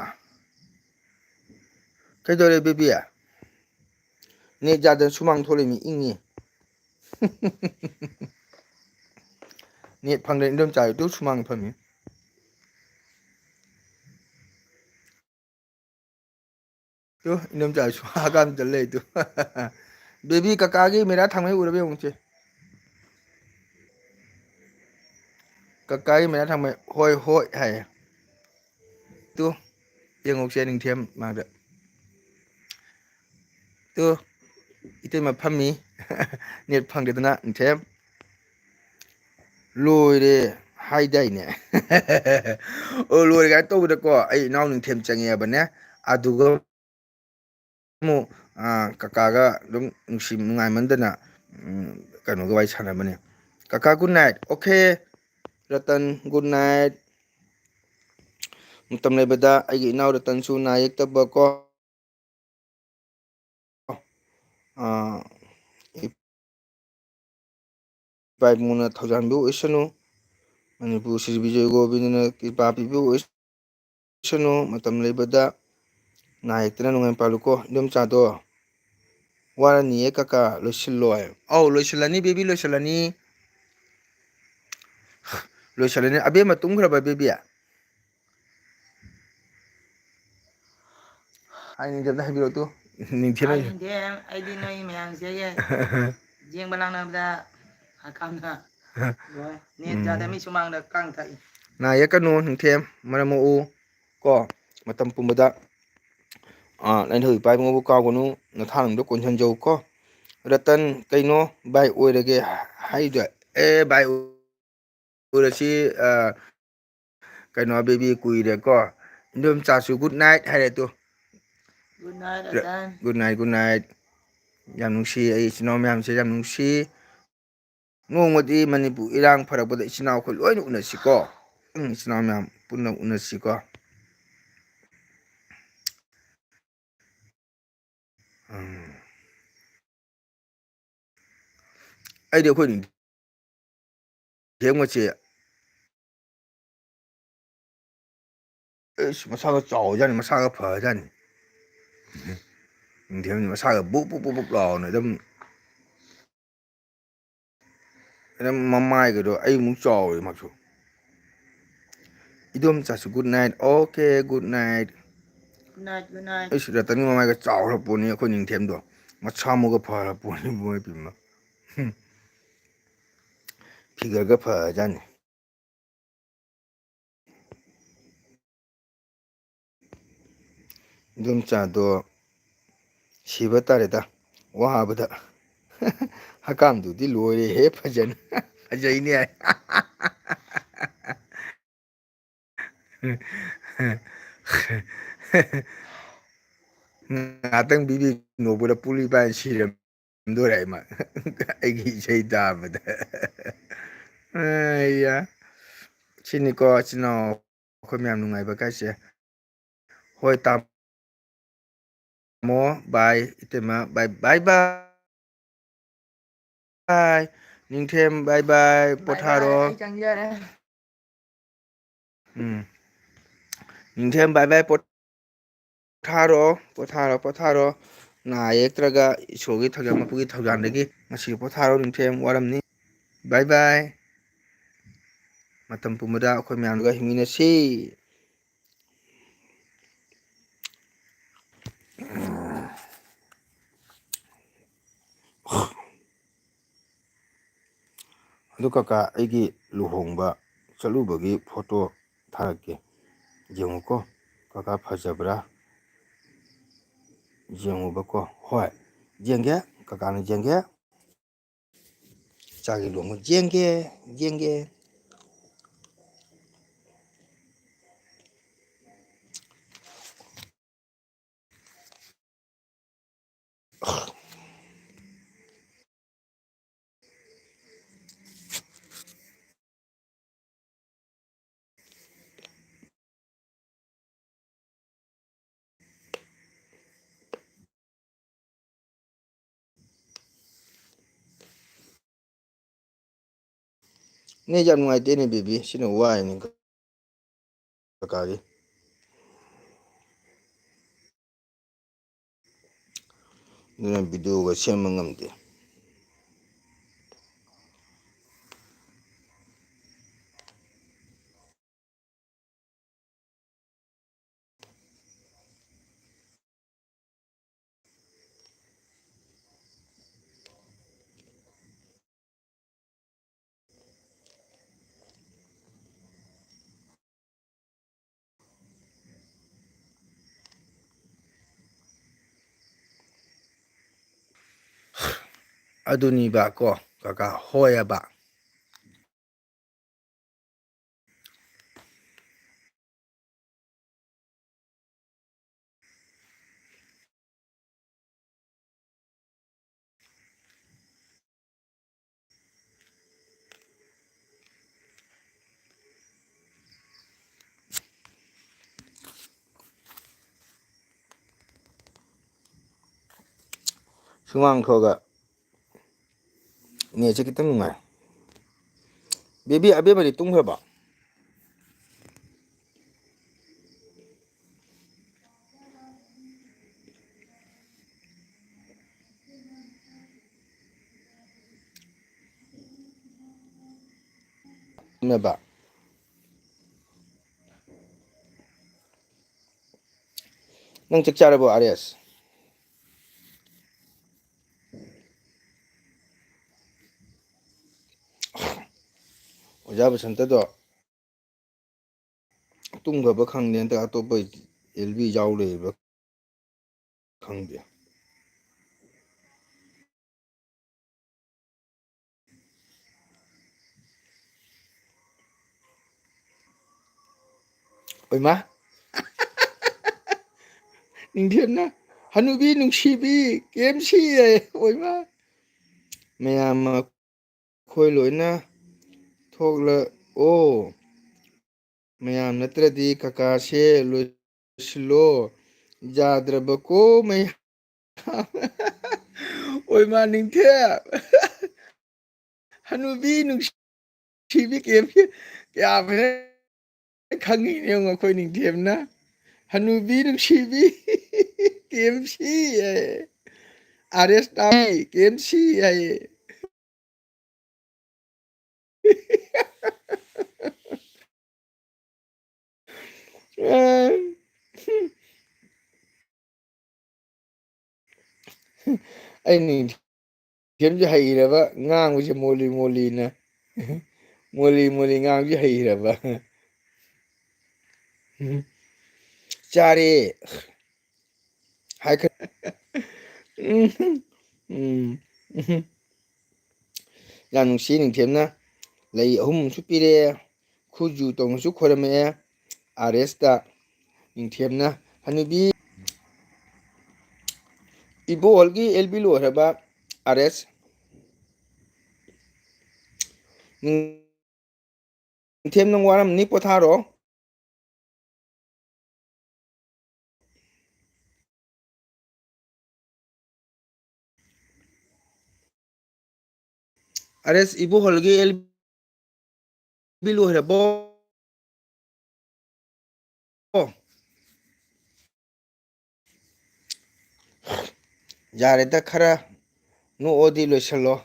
ꯀꯩꯗꯧꯔꯦ ꯕꯦꯕꯤ ꯅꯦꯠ ꯌꯥꯗꯅ ꯁꯨꯃꯥꯡ ꯊꯣꯛꯂꯛꯏꯃꯤ ꯏꯪꯉꯤ ꯅꯦꯠ ꯐꯪꯗ꯭ꯔꯦ ꯏꯟꯗꯣꯝꯆꯥ ꯑꯗꯨ ꯁꯨꯃꯥꯡ ꯐꯝꯃꯤ ꯇꯨ ꯏꯟꯗꯣꯝꯆꯥ ꯍꯀꯥꯝ ꯆꯜ ꯂꯩ ꯇꯨ ꯕꯦꯕꯤ ꯀꯀꯥꯒꯤ ꯃꯦꯔꯥ ꯊꯥꯡꯃꯩ ꯎꯔꯕ ꯌꯦꯡꯉꯨꯁꯦ ꯀꯀꯥꯒꯤ ꯃꯌꯥ ꯊꯪꯕ ꯍꯣꯏ ꯍꯣꯏ ꯍꯥꯏꯌꯦ ꯇꯨ ꯌꯦꯡꯉꯨꯁꯦ ꯅꯤꯡꯊꯦꯝ ꯃꯥꯗ ꯇꯨ ꯏꯇꯩꯃ ꯐꯝꯃꯤ ꯅꯦꯠ ꯐꯪꯗꯦꯗꯅ ꯅꯤꯡꯊꯦꯝ ꯂꯣꯏꯔꯦ ꯍꯥꯏꯗꯥꯏꯅꯦ ꯑꯣ ꯂꯣꯏꯔꯦ ꯀꯥꯏꯅ ꯇꯧꯕꯗꯀꯣ ꯑꯩ ꯏꯅꯥꯎ ꯅꯤꯡꯊꯦꯝ ꯆꯪꯉꯦꯕꯅꯦ ꯑꯗꯨꯒ ꯑꯃꯨꯛ ꯀꯀꯥꯒ ꯑꯗꯨꯝ ꯅꯨꯡꯉꯥꯏꯃꯟꯗꯅ ꯀꯩꯅꯣꯒ ꯋꯥꯔꯤ ꯁꯥꯟꯅꯕꯅꯦ ꯀꯀꯥ good night okay Ratan good night ꯃꯇꯝ ꯂꯩꯕꯗ ꯑꯩꯒꯤ ꯏꯅꯥꯎ ꯔꯇꯟꯁꯨ ꯅꯥ ꯌꯦꯛꯇꯕ ꯀꯣ ꯏꯄꯥ ꯏꯄꯨꯅ ꯊꯧꯖꯥꯟꯕꯤꯕ ꯑꯣꯏꯁꯅꯨ ꯃꯅꯤꯄꯨꯔ ꯁ꯭ꯔꯤ ꯕꯤꯖꯣꯏ ꯒꯣꯕꯤꯟꯗꯅ ꯀ꯭ꯔꯤꯄꯥ ꯄꯤꯕ ꯑꯣꯏꯁꯅꯨ ꯃꯇꯝ ꯂꯩꯕꯗ ꯅꯥ ꯌꯦꯛꯇꯅ ꯅꯨꯡꯉꯥꯏ ꯄꯥꯜꯂꯨꯀꯣ ꯏꯟꯗꯣꯝꯆꯥꯗꯣ ꯋꯥꯔꯅꯤꯌꯦ ꯀꯀꯥ ꯂꯣꯏꯁꯤꯜꯂꯣꯏ ꯑꯧ ꯂꯣꯏꯁꯤꯜꯂꯅꯤ ꯕꯦꯕꯤ ꯂꯣꯏꯁꯤꯜꯂꯅꯤ ꯂꯣꯏꯁꯤꯜꯂꯅꯤ ꯑꯕꯦꯝꯃ ꯇꯨꯝꯈ꯭ꯔꯕ ꯕꯦꯕꯤ ꯍꯥꯏ ꯅꯤꯡꯊꯦꯝꯗ ꯍꯥꯏꯕꯤꯔꯛꯑꯣ ꯇꯨ ꯍꯥꯏ ꯅꯤꯡꯊꯦꯝ ꯑꯩꯗꯤ ꯅꯣꯏ ꯃꯌꯥꯝꯁꯦ ꯌꯦꯡꯕ ꯂꯥꯛꯅꯕꯗ ꯍꯀꯥꯝꯅ ꯂꯣꯏ ꯅꯦꯠ ꯌꯥꯗꯕ ꯃꯤ ꯁꯨꯃꯥꯡꯗ ꯀꯥꯡ ꯊꯥꯛꯏ ꯅꯥ ꯌꯦꯛꯀꯅꯨ ꯅꯤꯡꯊꯦꯝ ꯃꯔꯝ ꯃꯣꯛꯎ ꯀꯣ ꯃꯇꯝ ꯄꯨꯝꯕꯗ ꯂꯥꯏꯟꯊꯧ ꯏꯄꯥ ꯏꯕꯨꯡꯉꯣꯕꯨ ꯀꯥꯎꯒꯅꯨ ꯅꯊꯥꯅꯨꯡꯗ ꯀꯣꯟꯁꯤꯟꯖꯧ ꯀꯣ ꯔꯇꯟ ꯀꯩꯅꯣ ꯕꯥꯏ ꯑꯣꯏꯔꯒꯦ ꯍꯥꯏꯗꯣ ꯕꯥꯏ ꯑꯣꯏꯔꯁꯤ ꯀꯩꯅꯣ ꯕꯦꯕꯤ ꯀꯨꯏꯔꯦꯀꯣ ꯏꯟꯗꯣꯝ ꯆꯥꯁꯨ ꯒꯨꯗ ꯅꯥꯏꯠ ꯍꯥꯏꯔꯦ ꯇꯨ ꯒꯨꯗ ꯅꯥꯏꯠ ꯑꯗꯥꯟ. ꯒꯨꯗ ꯅꯥꯏꯠ ꯒꯨꯗ ꯅꯥꯏꯠ ꯌꯥꯝ ꯅꯨꯡꯁꯤ ꯑꯩ ꯏꯆꯤꯟ ꯏꯅꯥꯎ ꯃꯌꯥꯝꯁꯦ ꯌꯥꯝ ꯅꯨꯡꯁꯤ ꯅꯣꯡꯃꯗꯤ ꯃꯅꯤꯄꯨꯔ ꯏꯔꯥꯡ ꯐꯔꯛꯄꯗ ꯏꯆꯤꯟ ꯏꯅꯥꯎ ꯑꯩꯈꯣꯏ ꯂꯣꯏꯅ ꯎꯅꯁꯤꯀꯣ ꯏꯆꯤꯟ ꯏꯅꯥꯎ ꯃꯌꯥꯝ ꯄꯨꯟꯅ ꯎꯅꯁꯤꯀꯣ ꯑꯩꯗꯤ ꯑꯩꯈꯣꯏ ꯊꯦꯡꯕꯁꯦ ꯑꯩꯁ ꯃꯁꯥꯒ ꯆꯥꯎꯖꯥꯠꯅꯤ ꯃꯁꯥꯒ ꯐꯔꯖꯥꯠꯅꯤ ꯅꯤꯡꯊꯦꯝꯗꯤ ꯃꯁꯥꯒ ꯕꯨꯛ ꯕꯨꯛ ꯕꯨꯛ ꯕꯨꯛ ꯂꯥꯎꯅ ꯑꯗꯨꯝ ꯃꯃꯥꯏꯒꯗꯣ ꯑꯩꯃꯨꯛ ꯆꯥꯎꯋꯦ ꯃꯥꯁꯨ ꯏꯗꯣꯝꯆꯥꯁꯨ good night okay good night good night good night. ꯑꯩꯁ ꯔꯇꯟꯒꯤ ꯃꯃꯥꯏꯒ ꯆꯥꯎꯈ꯭ꯔ ꯄꯣꯠꯅꯤ ꯑꯩꯈꯣꯏ ꯅꯤꯡꯊꯦꯝꯗꯣ ꯃꯁꯥ ꯃꯨꯒ ꯐꯔ ꯄꯣꯠꯅꯤ ꯃꯣꯏ ꯄꯤꯃ ꯐꯤꯒꯔꯒ ꯐꯔꯖꯥꯠꯅꯤ ꯏꯗꯣꯝꯆꯥꯗꯣ ꯁꯤꯕ ꯇꯥꯔꯦꯗ ꯋꯥꯕꯗ ꯍꯀꯥꯝꯗꯨꯗꯤ ꯂꯣꯏꯔꯦꯍꯦ ꯐꯖꯅ ꯐꯖꯩꯅꯦ ꯉꯍꯥꯛꯇꯪ ꯕꯤꯕꯤ ꯅꯣꯛꯄꯗ ꯄꯨꯛꯂꯤꯕꯥꯏ ꯁꯤꯔꯝꯗꯣꯔꯦ ꯃꯥ ꯑꯩꯒꯤ ꯏꯁꯩ ꯇꯥꯕꯗ ꯁꯤꯅꯤꯀꯣ ꯏꯆꯤꯟ ꯏꯅꯥꯎ ꯑꯩꯈꯣꯏ ꯃꯌꯥꯝ ꯅꯨꯡꯉꯥꯏꯕ ꯀꯥꯏꯁꯦ ꯍꯣꯏ ꯇꯥꯃꯣ ꯕꯥꯏ ꯏꯇꯩꯃ ꯕꯥꯏ ꯕꯥꯏ ꯕꯥꯏ ꯕꯥꯏ ꯅꯤꯡꯊꯦꯝ ꯕꯥꯏ ꯕꯥꯏ ꯕꯥꯏ ꯕꯥꯏ ꯄꯣꯊꯥꯔꯣ ꯑꯩ ꯆꯪꯖꯔꯦ. ꯅꯤꯡꯊꯦꯝ ꯕꯥꯏ ꯕꯥꯏ ꯄꯣꯊꯥꯔꯣ ꯄꯣꯊꯥꯔꯣ ꯄꯣꯊꯥꯔꯣ ꯅꯥ ꯌꯦꯛꯇ꯭ꯔꯒ ꯏꯁꯣꯔꯒꯤ ꯊꯧꯖꯥꯜ ꯃꯄꯨꯒꯤ ꯊꯧꯖꯥꯜꯗꯒꯤ ꯉꯁꯤ ꯄꯣꯊꯥꯔꯣ ꯅꯤꯡꯊꯦꯝ ꯋꯥꯔꯝꯅꯤ ꯕꯥꯏ ꯕꯥꯏ ꯃꯇꯝ ꯄꯨꯝꯕꯗ ꯑꯩꯈꯣꯏ ꯃꯌꯥꯝꯒ ꯍꯤꯡꯃꯤꯟꯅꯁꯤ ꯑꯗꯨ ꯀꯀꯥ ꯑꯩꯒꯤ ꯂꯨꯍꯣꯡꯕ ꯆꯠꯂꯨꯕꯒꯤ ꯐꯣꯇꯣ ꯊꯥꯔꯛꯀꯦ ꯌꯦꯡꯉꯨꯀꯣ ꯀꯀꯥ ꯐꯖꯕ꯭ꯔꯥ ꯌꯦꯡꯉꯨꯕꯀꯣ ꯍꯣꯏ ꯌꯦꯡꯒꯦ ꯀꯀꯥꯅ ꯌꯦꯡꯒꯦ ꯏꯆꯥꯒꯤ ꯂꯨꯍꯣꯡꯕ ꯌꯦꯡꯒꯦ ꯌꯦꯡꯒꯦ ꯅꯦꯠ ꯌꯥꯝ ꯅꯨꯡꯉꯥꯏꯇꯦꯅꯦ ꯕꯦꯕꯤ ꯁꯤꯅ ꯋꯥꯏꯅꯦ ꯀꯀꯥꯒꯤ ꯑꯗꯨꯅ ꯚꯤꯗꯤꯑꯣꯒ ꯁꯦꯝꯕ ꯉꯝꯗꯦ ꯑꯗꯨꯅꯤꯕ ꯀꯣ ꯀꯀꯥ ꯍꯣꯏꯑꯕ ꯁꯨꯃꯥꯡ ꯊꯣꯛꯑꯒ ꯅꯦꯠꯁꯦ ꯈꯤꯇꯪ ꯅꯨꯡꯉꯥꯏ ꯕꯦꯕꯤ ꯑꯕꯦꯝꯃꯗꯤ ꯇꯨꯝꯈ꯭ꯔꯕ ꯅꯕ ꯅꯪ ꯆꯥꯛ ꯆꯥꯔꯕꯣ ꯑꯥꯔꯦꯁ ꯑꯣꯖꯥ ꯕꯁꯟꯇꯗꯣ ꯇꯨꯝꯈ꯭ꯔꯕ ꯈꯪꯗꯦ ꯅꯠꯇ꯭ꯔꯒ ꯑꯇꯣꯞꯄ ꯑꯦꯜꯕꯤ ꯌꯥꯎ ꯂꯩꯕ꯭ꯔꯥ ꯈꯪꯗꯦ ꯑꯣꯏꯃ ꯅꯤꯡꯊꯦꯝꯅ ꯍꯅꯨꯕꯤ ꯅꯨꯡꯁꯤꯕꯤ KFC ꯑꯣꯏꯃ ꯃꯌꯥꯝ ꯑꯩꯈꯣꯏ ꯂꯣꯏꯅ ꯊꯣꯛꯂꯛꯑꯣ ꯃꯌꯥꯝ ꯅꯠꯇ꯭ꯔꯗꯤ ꯀꯀꯥꯁꯦ ꯂꯣꯏꯁꯤꯜꯂꯣ ꯌꯥꯗ꯭ꯔꯕꯀꯣ ꯃꯌꯥꯝ ꯑꯣꯏꯃꯥ ꯅꯤꯡꯊꯦꯝ ꯍꯅꯨꯕꯤ ꯅꯨꯡꯁꯤꯕꯤ KFC ꯀꯌꯥ ꯐꯖꯅ ꯈꯪꯉꯤꯅꯦ ꯌꯦꯡꯉꯣ ꯑꯩꯈꯣꯏ ꯅꯤꯡꯊꯦꯝꯅ ꯍꯅꯨꯕꯤ ꯅꯨꯡꯁꯤꯕꯤ KFC RS ꯇꯥꯏ KFC ꯍꯥꯏꯌꯦ ꯑꯩ ꯅꯤꯡꯊꯦꯝꯁꯦ ꯍꯩꯔꯕ ꯉꯥꯡꯕꯁꯦ ꯃꯣꯜꯂꯤ ꯃꯣꯜꯂꯤꯅ ꯃꯣꯜꯂꯤ ꯃꯣꯜꯂꯤ ꯉꯥꯡꯕꯁꯦ ꯍꯩꯔꯕ ꯆꯥꯔꯦ ꯍꯥꯏꯈ꯭ꯔꯦ ꯌꯥꯝ ꯅꯨꯡꯁꯤ ꯅꯤꯡꯊꯦꯝꯅ ꯂꯩ 3 ꯄꯤꯔꯛꯑꯦ ꯈꯨꯖꯨ ꯇꯧꯅꯁꯨ ꯈꯣꯏꯔꯝꯃꯛꯑꯦ RSꯇ ꯅꯤꯡꯊꯦꯝꯅ ꯍꯅꯨꯕꯤ ꯏꯕꯣꯍꯜꯒꯤ LB ꯂꯣꯏꯈ꯭ꯔꯕ RS ꯅꯤꯡꯊꯦꯝ ꯅꯪ ꯋꯥꯔꯝꯅꯤ ꯄꯣꯊꯥꯔꯣ RS 이보홀기 LB ꯂꯣꯏꯈ꯭ꯔꯕꯣ ꯌꯥꯔꯦꯗ ꯈꯔ ꯅꯣꯛꯑꯣꯗꯤ ꯂꯣꯏꯁꯤꯜꯂꯣ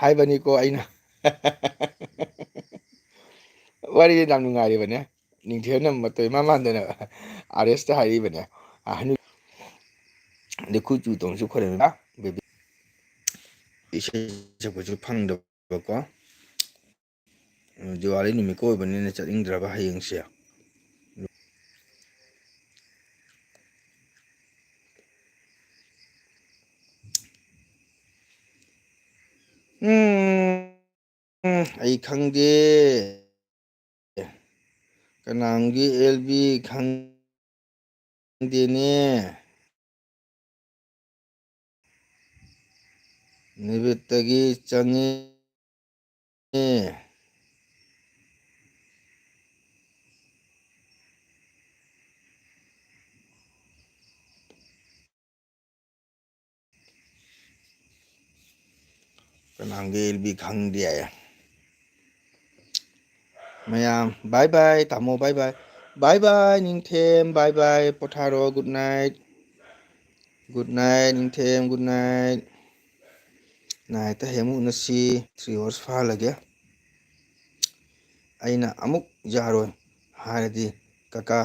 ꯍꯥꯏꯕꯅꯤꯀꯣ ꯑꯩꯅ ꯋꯥꯔꯤꯁꯦ ꯌꯥꯝ ꯅꯨꯡꯉꯥꯏꯔꯤꯕꯅꯦ ꯅꯤꯡꯊꯦꯝꯅ ꯃꯇꯧ ꯏꯃꯥꯟ ꯃꯥꯟꯗꯅ RSꯇ ꯍꯥꯏꯔꯤꯕꯅꯦ ꯈꯨ ꯆꯨ ꯇꯧꯅꯁꯨ ꯈꯣꯏꯔꯝꯃꯤꯕ ꯕꯦꯕꯤ ꯏꯁꯩ ꯁꯛꯄꯁꯨ ꯐꯪꯗꯕꯀꯣ ꯗꯤꯋꯥꯂꯤ ꯅꯨꯃꯤꯠꯀ ꯑꯣꯏꯕꯅꯤꯅ ꯆꯠꯅꯤꯡꯗ꯭ꯔꯕ ꯍꯌꯦꯡꯁꯦ ꯑꯩ ꯈꯪꯗꯦ ꯀꯅꯥꯝꯒꯤ LB ꯈꯪꯗꯦꯅꯦ ꯅꯨꯃꯤꯠꯇꯒꯤ ꯆꯪꯉꯤ ꯀꯅꯥꯝꯒꯤ LB ꯈꯪꯗꯦ ꯃꯌꯥꯝ ꯕꯥꯏ ꯕꯥꯏ ꯇꯥꯃꯣ ꯕꯥꯏ ꯕꯥꯏ ꯕꯥꯏ ꯕꯥꯏ ꯅꯤꯡꯊꯦꯝ ꯕꯥꯏ ꯕꯥꯏ ꯄꯣꯊꯥꯔꯣ ꯒꯨꯗ ꯅꯥꯏꯠ ꯅꯤꯡꯊꯦꯝ ꯒꯨꯗ ꯅꯥꯏꯠ ꯅꯥꯏꯠꯇ ꯍꯌꯦꯡ ꯑꯃꯨꯛ ꯎꯅꯁꯤ 3 hours ꯐꯥꯍꯜꯂꯒꯦ ꯑꯩꯅ ꯑꯃꯨꯛ ꯌꯥꯔꯣꯏ ꯍꯥꯏꯔꯗꯤ ꯀꯀꯥ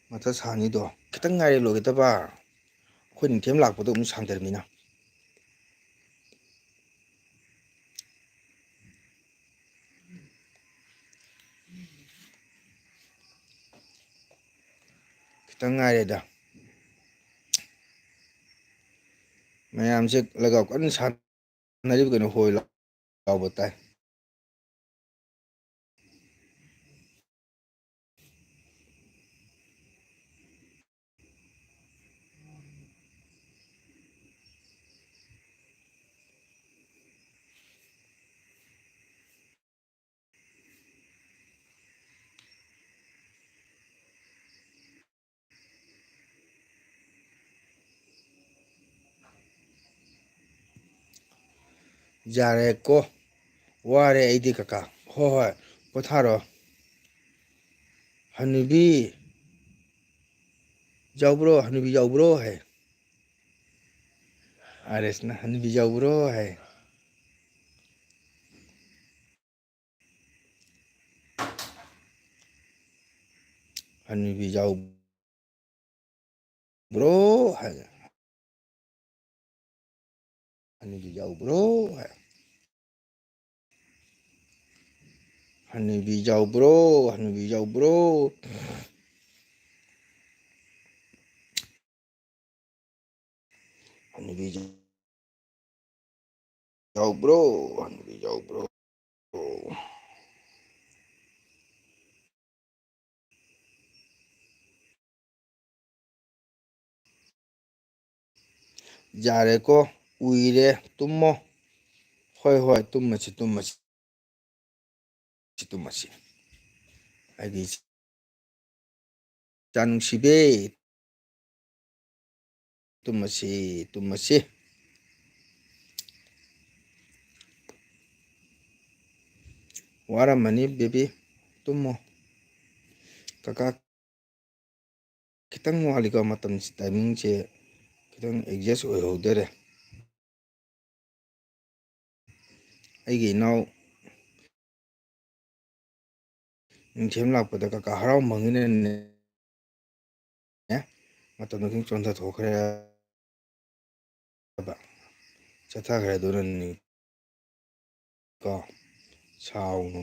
ꯃꯊꯥ ꯁꯥꯅꯤꯗꯣ ꯈꯤꯇꯪ ꯉꯥꯏꯔꯦ ꯂꯣꯏꯒꯗꯕ ꯑꯩꯈꯣꯏ ꯅꯤꯡꯊꯦꯝ ꯂꯥꯛꯄꯗꯣ ꯑꯃꯨꯛ ꯁꯥꯡꯗꯔꯕꯅꯤꯅ ꯈꯤꯇꯪ ꯉꯥꯏꯔꯦꯗ ꯃꯌꯥꯝꯁꯦ ꯂꯒꯥꯎ ꯀꯟꯅ ꯁꯥꯟꯅꯔꯤꯕ ꯀꯩꯅꯣ ꯍꯣꯏ ꯂꯥꯎꯕ ꯇꯥꯏ ꯌꯥꯔꯦꯀꯣ ꯋꯥꯔꯦ ꯑꯩꯗꯤ ꯀꯀꯥ ꯍꯣꯏ ꯍꯣꯏ ꯄꯣꯊꯥꯔꯣ ꯍꯅꯨꯕꯤ ꯌꯥꯎꯕ꯭ꯔꯣ ꯍꯅꯨꯕꯤ ꯌꯥꯎꯕ꯭ꯔꯣ ꯍꯥꯏ RSꯅ ꯍꯅꯨꯕꯤ ꯌꯥꯎꯕ꯭ꯔꯣ ꯍꯥꯏ ꯍꯅꯨꯕꯤ ꯌꯥꯎꯕ꯭ꯔꯣ ꯍꯥꯏ ꯍꯅꯨꯕꯤ ꯌꯥꯎꯕ꯭ꯔꯣ ꯍꯥꯏ ꯍꯅꯨꯕꯤ ꯌꯥꯎꯕ꯭ꯔꯣ ꯍꯅꯨꯕꯤ ꯌꯥꯎꯕ꯭ꯔꯣ ꯍꯅꯨꯕꯤ ꯌꯥꯎꯕ꯭ꯔꯣ ꯍꯅꯨꯕꯤ ꯌꯥꯎꯕ꯭ꯔꯣ ꯌꯥꯔꯦꯀꯣ ꯎꯏꯔꯦ ꯇꯨꯝꯃꯣ ꯍꯣꯏ ꯍꯣꯏ ꯇꯨꯝꯃꯁꯤ ꯇꯨꯝꯃꯁꯤ ꯇꯨꯝꯃꯁꯤ ꯑꯩꯒꯤ ꯏꯆꯥ ꯅꯨꯡꯁꯤꯕꯤ ꯇꯨꯝꯃꯁꯤ ꯇꯨꯝꯃꯁꯤ ꯋꯥꯔꯝꯃꯅꯤ ꯕꯦꯕꯤ ꯇꯨꯝꯃꯣ ꯀꯀꯥ ꯈꯤꯇꯪ ꯋꯥꯠꯂꯤꯀꯣ ꯃꯇꯝꯁꯤ ꯇꯥꯏꯃꯤꯡꯁꯦ ꯈꯤꯇꯪ ꯑꯦꯗꯖꯁ ꯑꯣꯏꯍꯧꯗꯔꯦ ꯑꯩꯒꯤ ꯏꯅꯥꯎ ꯅꯤꯡꯊꯦꯝ ꯂꯥꯛꯄꯗ ꯀꯀꯥ ꯍꯔꯥꯎꯃꯟꯒꯤꯗꯅꯅꯦ ꯃꯇꯝꯗꯣ ꯈꯤꯇꯪ ꯆꯣꯟꯊꯊꯣꯛꯈ꯭ꯔꯦ ꯆꯠꯊꯈ꯭ꯔꯦ ꯑꯗꯨꯅꯅꯤ ꯀꯣ ꯁꯥꯎꯅꯨ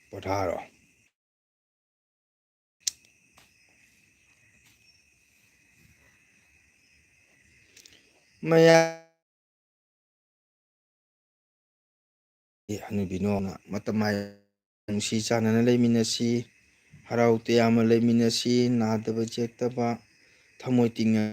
ꯄꯣꯊꯥꯔꯣ ꯃꯌꯥ ꯍꯅꯨꯕꯤꯅꯣꯅ ꯃꯇꯝ ꯍꯥꯏ ꯅꯨꯡꯁꯤ ꯆꯥꯟꯅꯅ ꯂꯩꯃꯤꯟꯅꯁꯤ ꯍꯔꯥꯎ ꯇꯌꯥꯝꯅ ꯂꯩꯃꯤꯟꯅꯁꯤ ꯅꯥꯗꯕ ꯌꯦꯛꯇꯕ ꯊꯃꯣꯏ ꯇꯤꯡꯅ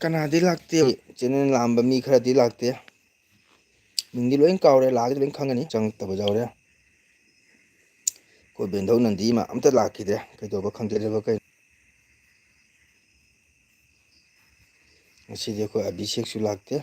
ꯀꯅꯥꯗꯤ ꯂꯥꯛꯇꯦ ꯆꯦꯟꯅꯦꯜ ꯂꯥꯛꯑꯝꯕ ꯃꯤ ꯈꯔꯗꯤ ꯂꯥꯛꯇꯦ ꯃꯤꯡꯗꯤ ꯂꯣꯏ ꯀꯥꯎꯔꯦ ꯂꯥꯛꯑꯒꯗꯤ ꯂꯣꯏ ꯈꯪꯒꯅꯤ ꯆꯪꯉꯛꯇꯕ ꯌꯥꯎꯔꯦ ꯑꯩꯈꯣꯏ ꯕꯦꯟꯙꯧ ꯅꯟꯗꯤ ꯑꯃ ꯑꯝꯇ ꯂꯥꯛꯈꯤꯗꯦ ꯀꯩꯗꯧꯕ ꯈꯪꯗꯦꯕ ꯀꯩꯅꯣ ꯉꯁꯤꯗꯤ ꯑꯩꯈꯣꯏ ꯑꯕꯤꯁꯦꯛꯁꯨ ꯂꯥꯛꯇꯦ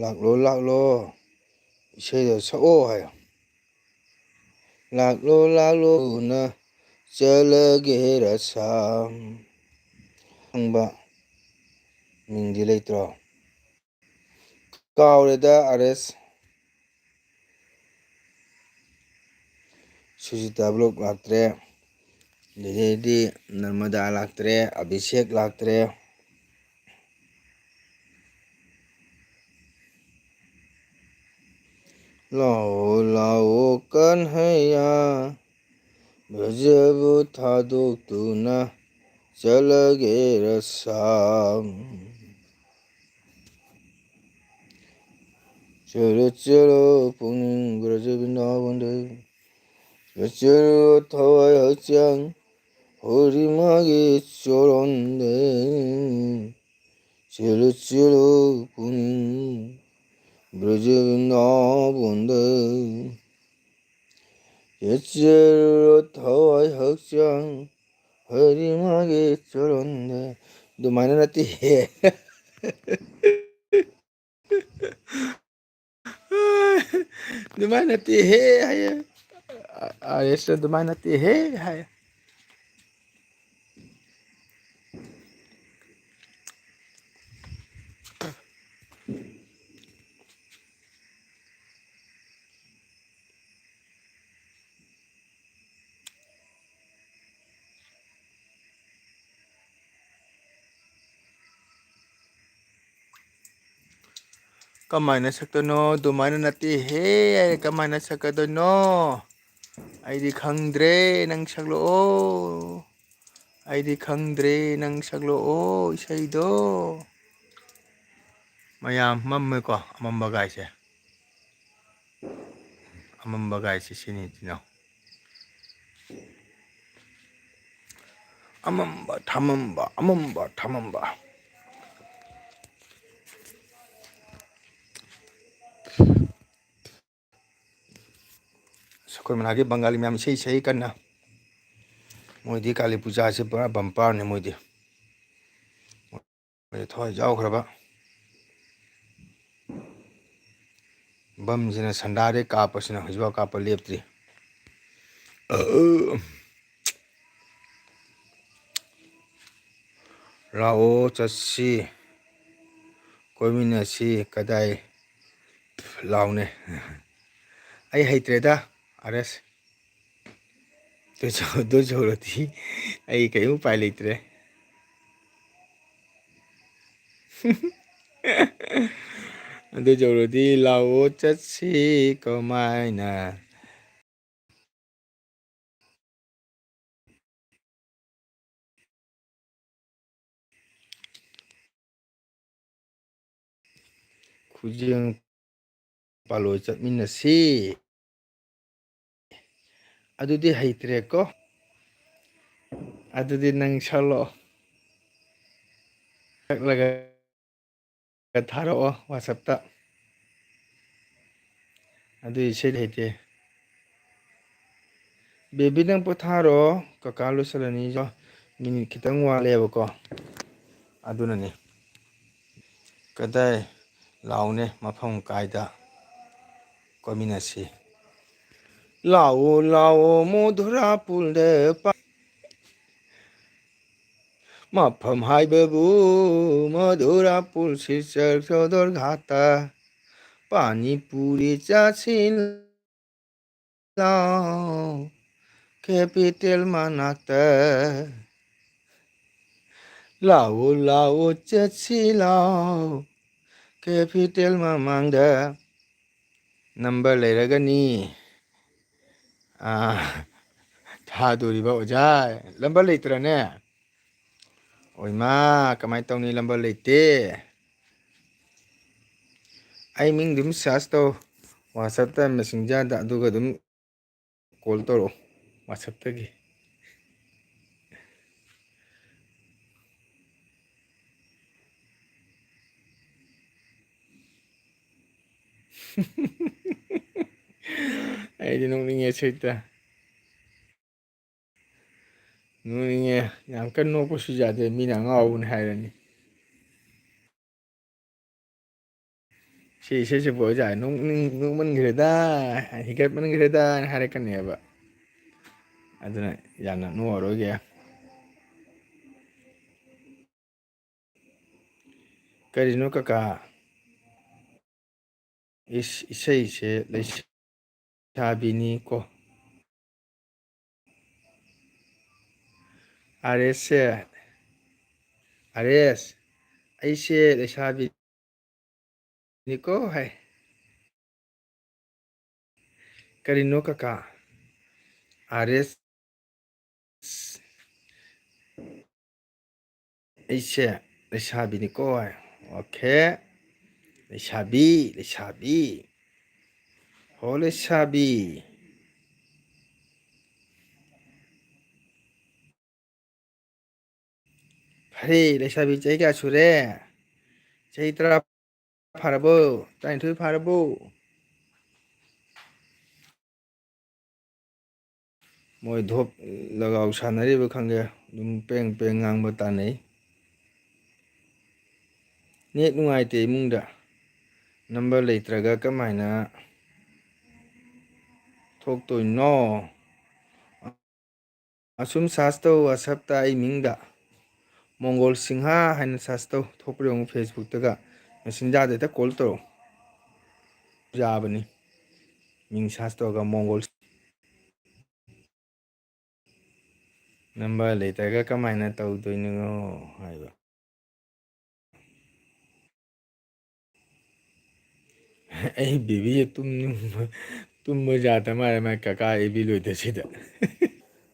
ꯂꯥꯛꯂꯣ ꯂꯥꯛꯂꯣ ꯏꯁꯩꯗꯣ ꯁꯛꯑꯣ ꯍꯥꯏꯌꯣ ꯂꯥꯛꯂꯣ ꯂꯥꯛꯂꯣꯅ ꯆꯠꯂꯒꯦ ꯔꯥꯁꯥꯝ ꯈꯪꯕ ꯃꯤꯡꯗꯤ ꯂꯩꯇ꯭ꯔꯣ ꯀꯥꯎꯔꯦꯗ ꯑꯥꯔꯦꯁ ꯁꯨꯖꯤꯇꯥ ꯕ꯭ꯂꯣꯛ ꯂꯥꯛꯇ꯭ꯔꯦ ꯑꯗꯨꯗꯩꯗꯤ ꯅꯔꯃꯗꯥ ꯂꯥꯛꯇ꯭ꯔꯦ ꯑꯕꯤꯁꯦꯛ ꯂꯥꯛꯇ꯭ꯔꯦ ꯂꯥꯛꯑꯣ ꯂꯥꯛꯑꯣ ꯀꯟꯍꯩꯌꯥ ꯕ꯭ꯔꯖꯕꯨ ꯊꯥꯗꯣꯛꯇꯨꯅ ꯆꯠꯂꯒꯦ ꯔꯥꯁꯥꯝ ꯆꯠꯂꯣ ꯆꯠꯂꯣ ꯄꯨꯛꯅꯤꯡ ꯕ꯭ꯔꯖꯕꯤꯟꯗꯥꯕꯟꯗ ꯆꯠꯆꯔꯣ ꯊꯋꯥꯏ ꯍꯛꯆꯥꯡ ꯍꯔꯤ ꯃꯥꯒꯤ ꯆꯔꯟꯗ ꯆꯠꯂꯣ ꯆꯠꯂꯣ ꯄꯨꯛꯅꯤꯡ ꯕ꯭ꯔꯖꯕꯤꯟꯗꯥꯕꯟꯗ ꯆꯠꯆꯔꯣ ꯊꯋꯥꯏ ꯍꯛꯆꯥꯡ ꯍꯔꯤ ꯃꯥꯒꯤ ꯆꯔꯟꯗ ꯑꯗꯨꯃꯥꯏꯅ ꯅꯠꯇꯦꯍꯦ ꯑꯗꯨꯃꯥꯏ ꯅꯠꯇꯦꯍꯦ ꯍꯥꯏꯌꯦ ꯑꯥꯔꯦꯁ ꯑꯗꯨꯃꯥꯏ ꯅꯠꯇꯦꯍꯦ ꯍꯥꯏ ꯀꯃꯥꯏꯅ ꯁꯛꯇꯣꯏꯅꯣ ꯑꯗꯨꯃꯥꯏꯅ ꯅꯠꯇꯦꯍꯦ ꯍꯥꯏꯔꯦ ꯀꯃꯥꯏꯅ ꯁꯛꯀꯗꯣꯏꯅꯣ ꯑꯩꯗꯤ ꯈꯪꯗ꯭ꯔꯦ ꯅꯪ ꯁꯛꯂꯛꯑꯣ ꯑꯩꯗꯤ ꯈꯪꯗ꯭ꯔꯦ ꯅꯪ ꯁꯛꯂꯛꯑꯣ ꯏꯁꯩꯗꯣ ꯃꯌꯥꯝ ꯃꯝꯃꯦꯀꯣ ꯑꯃꯝꯕ ꯒꯥꯏꯁꯦ ꯑꯃꯝꯕ ꯒꯥꯏꯁꯦ ꯁꯤꯅꯤ ꯇꯤꯅꯧ ꯑꯃꯝꯕ ꯊꯃꯝꯕ ꯑꯃꯝꯕ ꯊꯃꯝꯕ ꯑꯩꯈꯣꯏ ꯃꯅꯥꯛꯀꯤ ꯕꯪꯒꯥꯂꯤ ꯃꯌꯥꯝ ꯏꯁꯩ ꯁꯛꯏ ꯀꯟꯅ ꯃꯣꯏꯗꯤ ꯀꯥꯂꯤ ꯄꯨꯖꯥꯁꯦ ꯄꯨꯔꯥ ꯕꯝꯄꯥꯔꯅꯦ ꯃꯣꯏꯗꯤ ꯊꯋꯥꯏ ꯌꯥꯎꯈ꯭ꯔꯕ ꯕꯝꯁꯤꯅ ꯁꯟꯗꯥꯗꯩ ꯀꯥꯞꯄꯁꯤꯅ ꯍꯧꯖꯤꯛꯐꯥꯎ ꯀꯥꯞꯄ ꯂꯦꯞꯇ꯭ꯔꯤ ꯂꯥꯛꯑꯣ ꯆꯠꯁꯤ ꯀꯣꯏꯃꯤꯟꯅꯁꯤ ꯀꯗꯥꯏ ꯂꯥꯎꯅꯦ ꯑꯩ ꯍꯩꯇ꯭ꯔꯦꯗ ꯑꯥꯔꯦꯁ ꯑꯗꯨ ꯆꯧꯔꯗꯤ ꯑꯩ ꯀꯔꯤꯝ ꯎꯄꯥꯏ ꯂꯩꯇ꯭ꯔꯦ ꯑꯗꯨ ꯌꯧꯔꯗꯤ ꯂꯥꯛꯑꯣ ꯆꯠꯁꯤ ꯀꯃꯥꯏꯅ ꯈꯨꯖꯦꯡ ꯄꯥꯂꯣꯏ ꯆꯠꯃꯤꯟꯅꯁꯤ ꯑꯗꯨꯗꯤ ꯍꯩꯇ꯭ꯔꯦꯀꯣ ꯑꯗꯨꯗꯤ ꯅꯪ ꯁꯛꯂꯛꯑꯣ ꯁꯛꯂꯒ ꯊꯥꯔꯛꯑꯣ ꯋꯥꯆꯞꯇ ꯑꯗꯨ ꯏꯁꯩ ꯍꯩꯇꯦ ꯕꯦꯕꯤ ꯅꯪ ꯄꯣꯊꯥꯔꯣ ꯀꯀꯥ ꯂꯣꯏꯁꯤꯜꯂꯅꯤꯁꯨ ꯃꯤꯅꯤꯠ ꯈꯤꯇꯪ ꯋꯥꯠꯂꯦꯕꯀꯣ ꯑꯗꯨꯅꯅꯤ ꯀꯗꯥꯏ ꯂꯥꯛꯎꯅꯦ ꯃꯐꯝ ꯀꯥꯏꯗ ꯀꯣꯏꯃꯤꯟꯅꯁꯤ ꯂꯥꯛꯑꯣ ꯂꯥꯛꯑꯣ ꯃꯣꯙꯨꯔꯥꯄꯨꯔꯗ ꯃꯐꯝ ꯍꯥꯏꯕꯕꯨ ꯃꯙꯨꯔꯥꯄꯨꯔ ꯁꯤꯜꯆꯔ ꯁꯣꯗꯣꯔꯘꯥꯠꯇ ꯄꯥꯅꯤ ꯄꯨꯔꯤ ꯆꯥꯁꯤꯂꯥꯎ ꯀꯦꯄꯤꯇꯦꯜ ꯃꯅꯥꯛꯇ ꯂꯥꯛꯑꯣ ꯂꯥꯛꯑꯣ ꯆꯠꯁꯤ ꯂꯥꯎ ꯀꯦꯄꯤꯇꯦꯜ ꯃꯃꯥꯡꯗ ꯅꯝꯕꯔ ꯂꯩꯔꯒꯅꯤ ꯊꯥꯗꯣꯔꯤꯕ ꯑꯣꯖꯥ ꯅꯝꯕꯔ ꯂꯩꯇ꯭ꯔꯅꯦ ꯑꯣꯏꯃꯥ ꯀꯃꯥꯏꯅ ꯇꯧꯅꯤ ꯅꯝꯕꯔ ꯂꯩꯇꯦ ꯑꯩ ꯃꯤꯡ ꯑꯗꯨꯝ ꯁꯔꯁ ꯇꯧ ꯋꯥꯆꯞꯇ ꯃꯦꯁꯦꯟꯖꯔꯗ ꯑꯗꯨꯒ ꯑꯗꯨꯝ ꯀꯣꯜ ꯇꯧꯔꯛꯑꯣ ꯋꯥꯆꯞꯇꯒꯤ ꯑꯩꯗꯤ ꯅꯣꯛꯅꯤꯡꯉꯦ ꯁꯩꯇ ꯅꯣꯛꯅꯤꯡꯉꯦ ꯌꯥꯝ ꯀꯟꯅ ꯅꯣꯛꯄꯁꯨ ꯌꯥꯗꯦ ꯃꯤꯅ ꯑꯉꯥꯎꯕꯅꯤ ꯍꯥꯏꯔꯅꯤ ꯁꯤ ꯏꯁꯩꯁꯛꯄ ꯑꯣꯖꯥ ꯅꯣꯛꯃꯟꯈ꯭ꯔꯦꯗ ꯍꯤꯒꯠꯃꯟꯈ꯭ꯔꯦꯗꯅ ꯍꯥꯏꯔꯛꯀꯅꯦꯕ ꯑꯗꯨꯅ ꯌꯥꯝꯅ ꯅꯣꯛꯑꯔꯣꯏꯒꯦ ꯀꯔꯤꯅꯣ ꯀꯀꯥ ꯏꯁꯩꯁꯦ ꯂꯩꯁꯥꯕꯤꯅꯤꯀꯣ ꯑꯥꯔꯦꯁꯁꯦ ꯑꯥꯔꯦꯁ ꯑꯩꯁꯦ ꯂꯩꯁꯥꯕꯤꯅꯤꯀꯣ ꯍꯥꯏ ꯀꯔꯤꯅꯣ ꯀꯀꯥ ꯑꯥꯔꯦꯁ ꯑꯩꯁꯦ ꯂꯩꯁꯥꯕꯤꯅꯤꯀꯣ ꯑꯣꯀꯦ ꯂꯩꯁꯥꯕꯤ ꯂꯩꯁꯥꯕꯤ ꯍꯣ ꯂꯩꯁꯥꯕꯤ ꯐꯔꯦ ꯂꯩꯁꯥꯕꯤ ꯆꯍꯤ ꯀꯌꯥ ꯁꯨꯔꯦ ꯆꯍꯤ 10 ꯐꯥꯔꯕꯣ 12 ꯐꯥꯔꯕꯣ ꯃꯣꯏ ꯙꯣꯞ ꯂꯒꯥꯎ ꯁꯥꯟꯅꯔꯤꯕ ꯈꯪꯗꯦ ꯑꯗꯨꯝ ꯄꯦꯡ ꯄꯦꯡ ꯉꯥꯡꯕ ꯇꯥꯟꯅꯩ ꯅꯦꯠ ꯅꯨꯡꯉꯥꯏꯇꯦ ꯏꯃꯨꯡꯗ ꯅꯝꯕꯔ ꯂꯩꯇ꯭ꯔꯒ ꯀꯃꯥꯏꯅ ꯊꯣꯛꯇꯣꯏꯅꯣ ꯑꯁꯨꯝ ꯁꯥꯔꯁ ꯇꯧ ꯋꯥꯆꯞꯇ ꯑꯩ ꯃꯤꯡꯗ ꯃꯣꯡꯒꯣꯜ ꯁꯤꯡꯍꯥ ꯍꯥꯏꯅ ꯁꯥꯔꯁ ꯇꯧ ꯊꯣꯛꯄ꯭ꯔ ꯌꯦꯡꯉꯨ ꯐꯦꯁꯕꯨꯛꯇꯒ ꯃꯦꯁꯦꯟꯖꯔꯗ ꯍꯦꯛꯇ ꯀꯣꯜ ꯇꯧꯔꯛꯎ ꯌꯥꯕꯅꯤ ꯃꯤꯡ ꯁꯥꯔꯁ ꯇꯧꯔꯒ ꯃꯣꯡꯒꯣꯜ ꯅꯝꯕꯔ ꯂꯩꯇ꯭ꯔꯒ ꯀꯃꯥꯏꯅ ꯇꯧꯗꯣꯏꯅꯣ ꯍꯥꯏꯕ ꯑꯩ ꯕꯦꯕꯤꯁꯦ ꯇꯨꯝꯕ ꯌꯥꯗ ꯃꯥꯜꯂꯦ ꯃꯥꯏ ꯀꯀꯥ ꯑꯦꯕꯤ ꯂꯣꯏꯗꯁꯤꯗ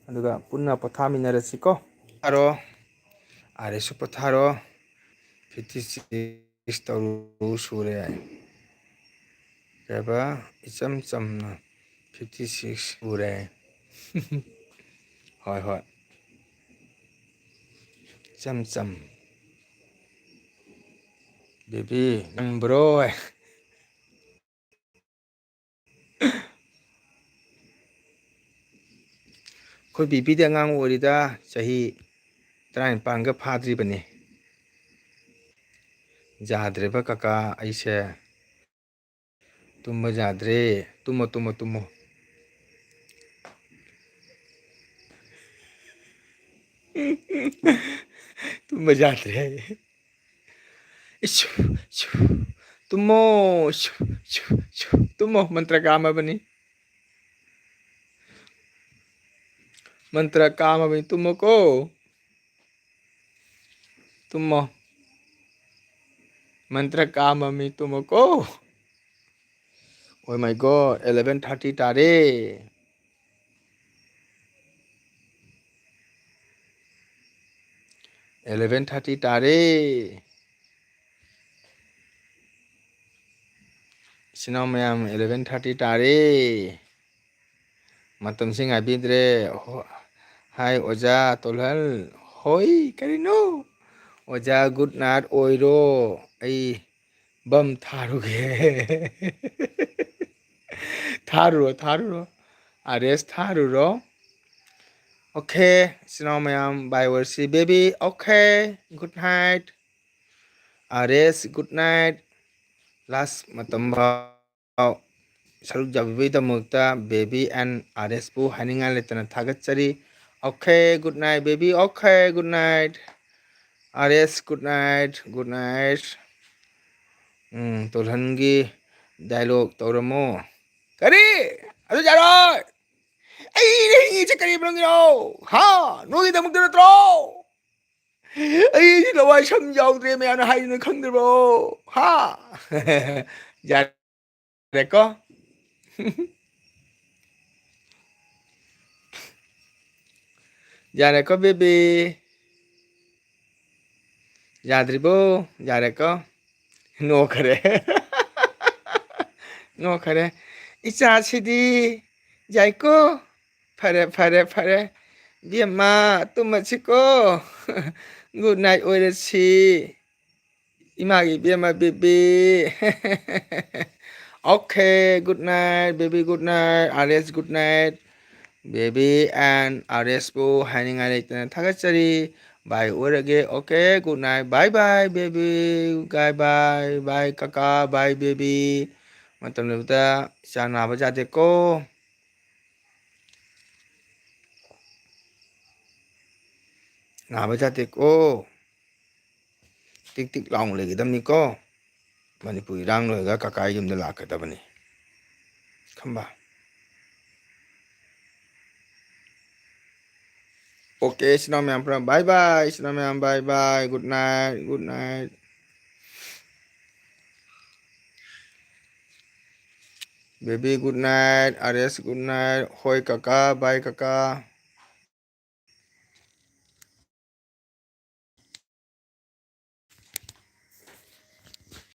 ꯑꯗꯨꯒ ꯄꯨꯟꯅ ꯄꯣꯊꯥꯃꯤꯟꯅꯔꯁꯤꯀꯣ ꯄꯣꯊꯥꯔꯣ ꯑꯥꯔꯦꯁꯁꯨ ꯄꯣꯊꯥꯔꯣ 56 ꯇꯧꯔꯨ ꯁꯨꯔꯦ ꯀꯩꯕ ꯏꯆꯝ ꯆꯝꯅ 56 ꯁꯨꯔꯦ ꯍꯣꯏ ꯍꯣꯏ ꯏꯆꯝ ꯆꯝ ꯕꯦꯕꯤ ꯅꯪꯕ꯭ꯔꯣ ꯑꯩꯈꯣꯏ ꯕꯤꯕꯤꯗꯤ ꯑꯉꯥꯡ ꯑꯣꯏꯔꯤꯗ ꯆꯍꯤ 19ꯒ ꯐꯥꯗ꯭ꯔꯤꯕꯅꯤ ꯌꯥꯗ꯭ꯔꯦꯕ ꯀꯀꯥ ꯑꯩꯁꯦ ꯇꯨꯝꯕ ꯌꯥꯗ꯭ꯔꯦ ꯇꯨꯝꯃꯣ ꯇꯨꯝꯃꯣ ꯇꯨꯝꯃꯣ ꯇꯨꯝꯕ ꯌꯥꯗ꯭ꯔꯦ ꯍꯥꯏꯌꯦ ꯇꯨꯝꯃꯣ ꯇꯨꯝꯃꯣ ꯃꯟꯇ꯭ꯔ ꯀꯥꯝꯃꯕꯅꯤ मंत्र काम अभी तुमको तुम मंत्र काम अभी तुमको Oh my god 11:30 तारे 11:30 तारे Sino मैम 11:30 तारे मतमसिंग आबिद्रे हाय ओजा तोलहल होय करिनो ओजा गुड नाइट ओइरो आई बम थारुगे थारुरो आरेस थारुरो ओके sino मैम बाय वर्सी baby okay good night R S good night last मतंबाव सरुक जाबिबैदमक्ता बेबी एंड आरेस बु हानिंगा लेतना थागतचरी okay good night baby okay good night R S good night तोलहनगी डायलॉग तौरमो करी अदु जारोय आई नहीं चे करी बंगिरो हां नोगी दमुक दरत्रो आई लवाई सम याउद्रे मैयाना हाइनो खंगदरो हा जारेको जारेको बेबी जाद्रिबो जारेको नो करे नो करे इचा सिदी जाइको फरे बियम्मा तुमचिको गुड नाइट ओइरसी इमागी बियम्मा baby okay good night baby good night RS good night baby and RS बो हाइनिंगा लेतना थागतचरी बाय ओरगे okay good night bye bye baby bye काका बाय बेबी मतम लेबता चानाबा जादेको नाबा जादेको टिक टिक लाउंग लेगिदमनिको मणिपुरी रांग लोयगा काका युमदा लाकदबनी खंबा okay sino ma'am bye bye sino ma'am bye bye good night baby good night RS good night होय काका बाय काका